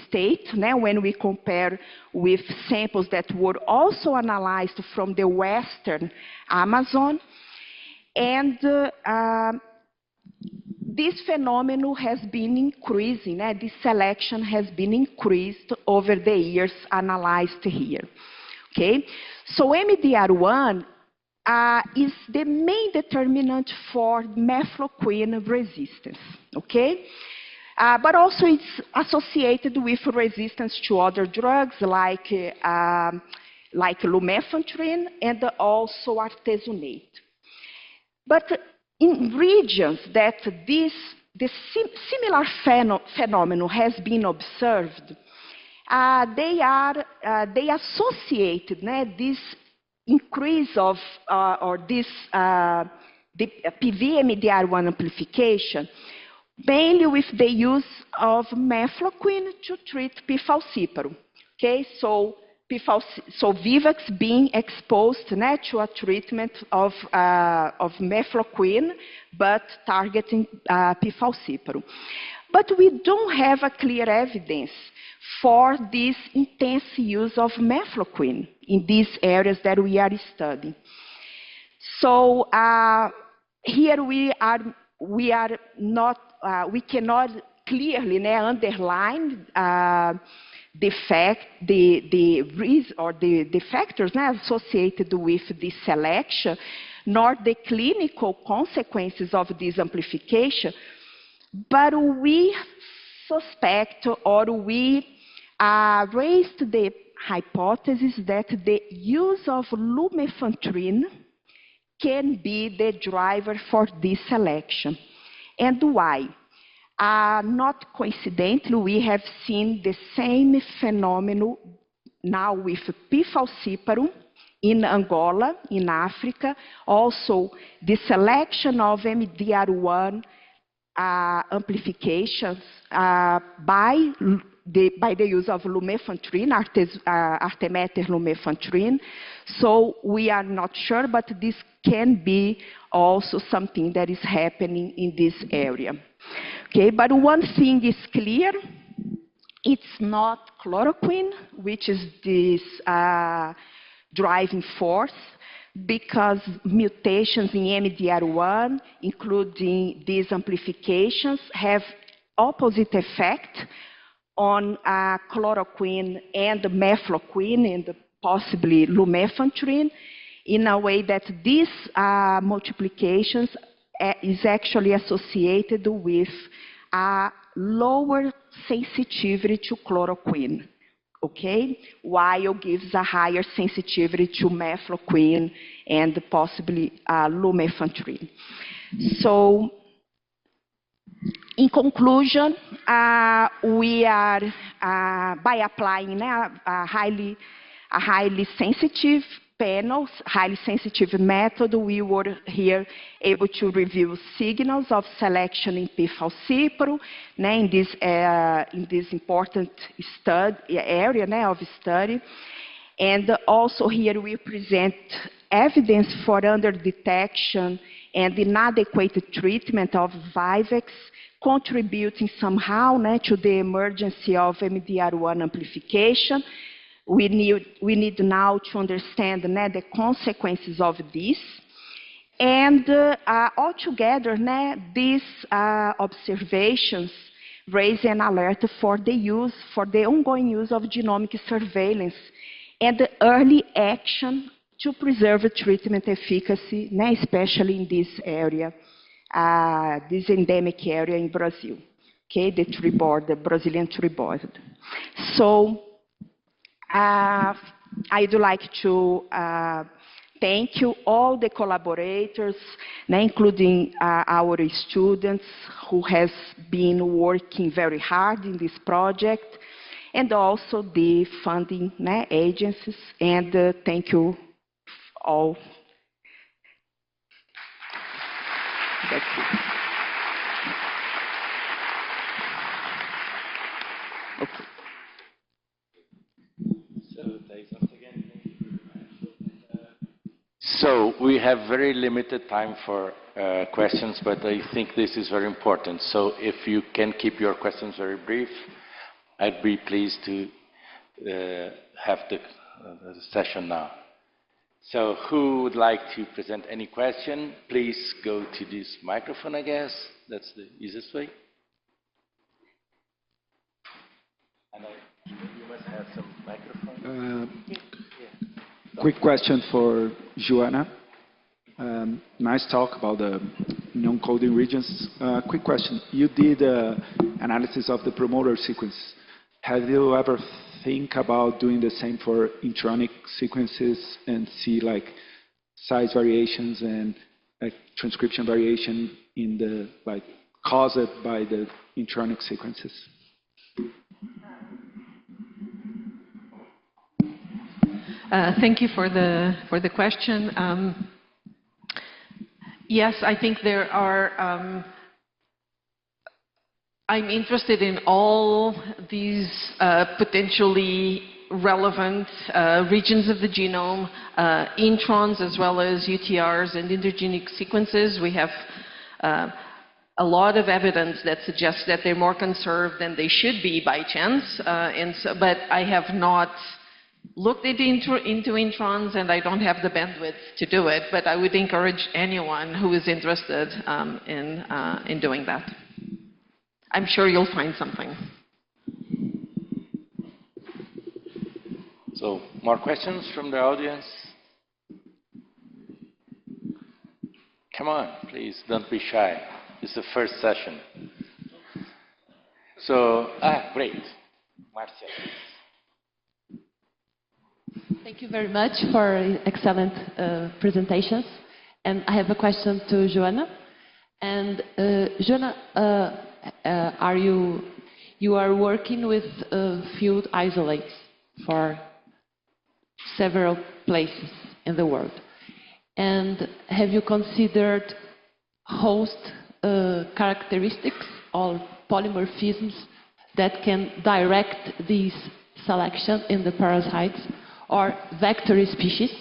state, when we compare with samples that were also analyzed from the Western Amazon. And this phenomenon has been increasing, this selection has been increased over the years analyzed here. Okay, so MDR1 is the main determinant for mefloquine resistance, okay? But also it's associated with resistance to other drugs like lumefantrine and also artesunate. But in regions that the similar phenomenon has been observed, they associated this increase of the PV-MDR1 amplification mainly with the use of mefloquine to treat P. falciparum. Okay, so Vivax being exposed to a treatment of mefloquine, but targeting P. falciparum. But we don't have a clear evidence for this intense use of mefloquine in these areas that we are studying. So here we cannot clearly underline the factors associated with this selection, nor the clinical consequences of this amplification, but we suspect or we raised the hypothesis that the use of lumefantrine can be the driver for this selection. And why? Not coincidentally, we have seen the same phenomenon now with P. falciparum in Angola, in Africa. Also, the selection of MDR1 amplifications by the use of lumefantrine, artemether lumefantrine. So we are not sure, but this can be also something that is happening in this area. Okay, but one thing is clear, it's not chloroquine, which is this driving force, because mutations in MDR1, including these amplifications, have opposite effect on chloroquine and mefloquine and possibly lumefantrine, in a way that these multiplications is actually associated with a lower sensitivity to chloroquine, okay? While gives a higher sensitivity to mefloquine and possibly lumefantrine. So, in conclusion, we are, by applying a highly sensitive panels, highly sensitive method, we were here able to review signals of selection in P. falciparum, in this important area of study. And also here we present evidence for underdetection and inadequate treatment of Vivax, contributing somehow to the emergence of MDR1 amplification. We need now to understand the consequences of this. And altogether, these observations raise an alert for the ongoing use of genomic surveillance and the early action to preserve treatment efficacy, especially in this area, this endemic area in Brazil, okay, the Brazilian tree border. So, I'd like to thank you, all the collaborators, including our students who has been working very hard in this project, and also the funding agencies, and thank you all. That's it. Okay. So, Tais, once again, thank you very much. So we have very limited time for questions, but I think this is very important. So if you can keep your questions very brief, I'd be pleased to have the session now. So who would like to present any question? Please go to this microphone, I guess. That's the easiest way. And you must have some microphone. Quick question for Joana. Nice talk about the non-coding regions. Quick question. You did analysis of the promoter sequence. Have you ever think about doing the same for intronic sequences and see like size variations and like transcription variation in the like caused by the intronic sequences? Thank you for the question. Yes, I think there are. I'm interested in all these potentially relevant regions of the genome, introns as well as UTRs and intergenic sequences. We have a lot of evidence that suggests that they're more conserved than they should be by chance. But I have not looked into introns, and I don't have the bandwidth to do it. But I would encourage anyone who is interested in doing that. I'm sure you'll find something. So, more questions from the audience? Come on, please, don't be shy. It's the first session. So, great. Marcelo. Thank you very much for excellent presentations. And I have a question to Joana. And Joana, you are working with field isolates for several places in the world. And have you considered host characteristics or polymorphisms that can direct these selection in the parasites or vector species?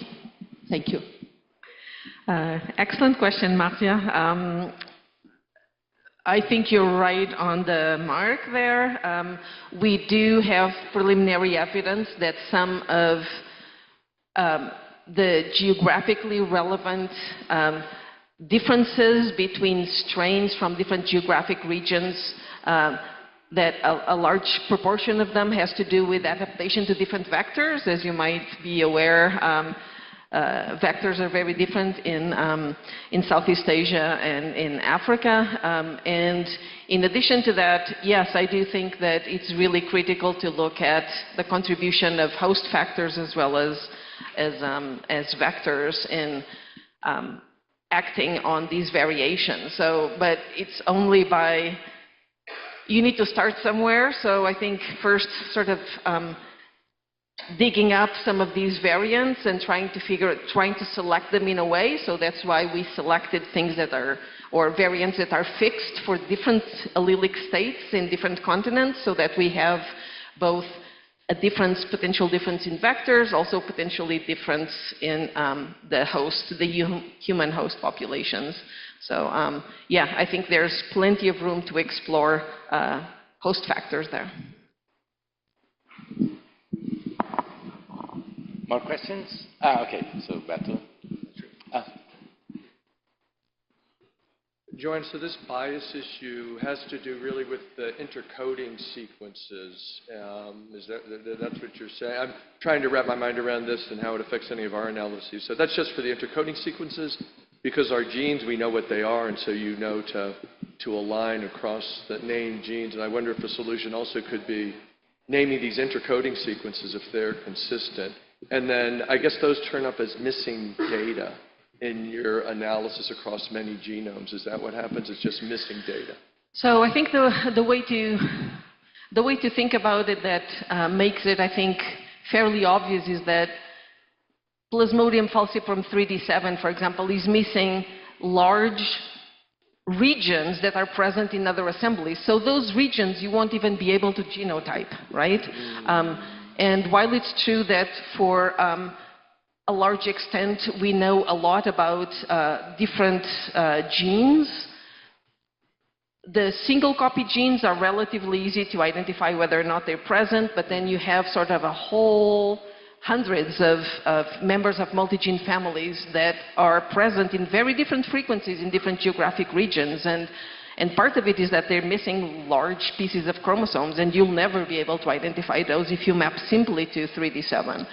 Thank you. Excellent question, Marcia. I think you're right on the mark there. We do have preliminary evidence that some of the geographically relevant differences between strains from different geographic regions, that a large proportion of them has to do with adaptation to different vectors. As you might be aware, vectors are very different in Southeast Asia and in Africa. And in addition to that, yes, I do think that it's really critical to look at the contribution of host factors as well as vectors in acting on these variations. So, but it's only by, you need to start somewhere. So I think first sort of digging up some of these variants and trying to select them in a way. So that's why we selected things that are, or variants that are fixed for different allelic states in different continents, so that we have both a difference, potential difference in vectors, also potentially difference in the host, the human host populations. So yeah, I think there's plenty of room to explore host factors there. More questions? Okay, so Beto. Joana, so this bias issue has to do really with the intercoding sequences. That's what you're saying? I'm trying to wrap my mind around this and how it affects any of our analyses. So that's just for the intercoding sequences, because our genes, we know what they are, and so you know to align across the named genes. And I wonder if the solution also could be naming these intercoding sequences if they're consistent. And then I guess those turn up as missing data in your analysis across many genomes. Is that what happens? It's just missing data. So I think the way to think about it that makes it, I think, fairly obvious is that Plasmodium falciparum 3D7, for example, is missing large regions that are present in other assemblies. So those regions you won't even be able to genotype, right? And while it's true that for a large extent we know a lot about different genes, the single copy genes are relatively easy to identify whether or not they're present, but then you have sort of a whole hundreds of members of multi-gene families that are present in very different frequencies in different geographic regions. And part of it is that they're missing large pieces of chromosomes, and you'll never be able to identify those if you map simply to 3D7.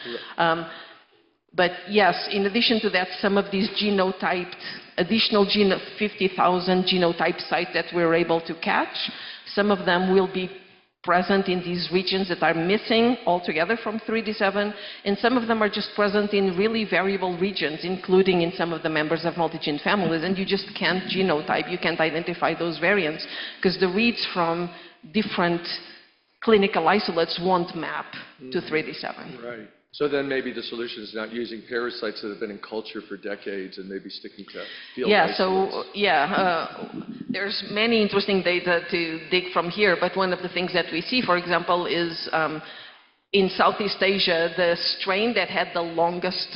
But yes, in addition to that, some of these genotyped, additional 50,000 genotype sites that we're able to catch, some of them will be present in these regions that are missing altogether from 3D7, and some of them are just present in really variable regions, including in some of the members of multi-gene families, and you just can't genotype, you can't identify those variants, because the reads from different clinical isolates won't map to 3D7. Right. So then maybe the solution is not using parasites that have been in culture for decades and maybe sticking to field isolates. There's many interesting data to dig from here, but one of the things that we see, for example, is in Southeast Asia, the strain that had the longest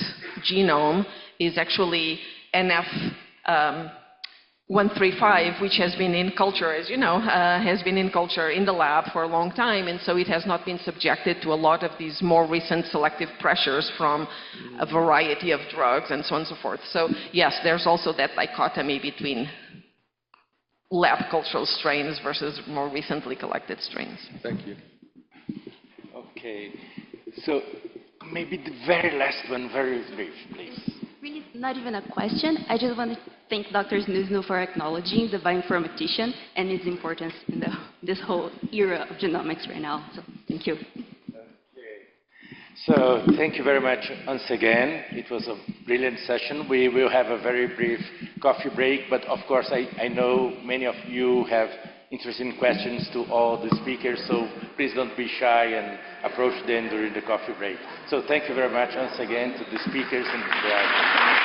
genome is actually NF135, which has been in culture, as you know, has been in culture in the lab for a long time, and so it has not been subjected to a lot of these more recent selective pressures from a variety of drugs and so on and so forth. So yes, there's also that dichotomy between lab cultural strains versus more recently collected strains. Thank you. Okay, so maybe the very last one, very brief, please. Really, not even a question. I just want to thank Dr. Snounou for acknowledging the bioinformatician and its importance in this whole era of genomics right now. So, thank you. So, thank you very much once again. It was a brilliant session. We will have a very brief coffee break, but of course, I know many of you have interesting questions to all the speakers, so please don't be shy and approach them during the coffee break. So thank you very much once again to the speakers and the audience.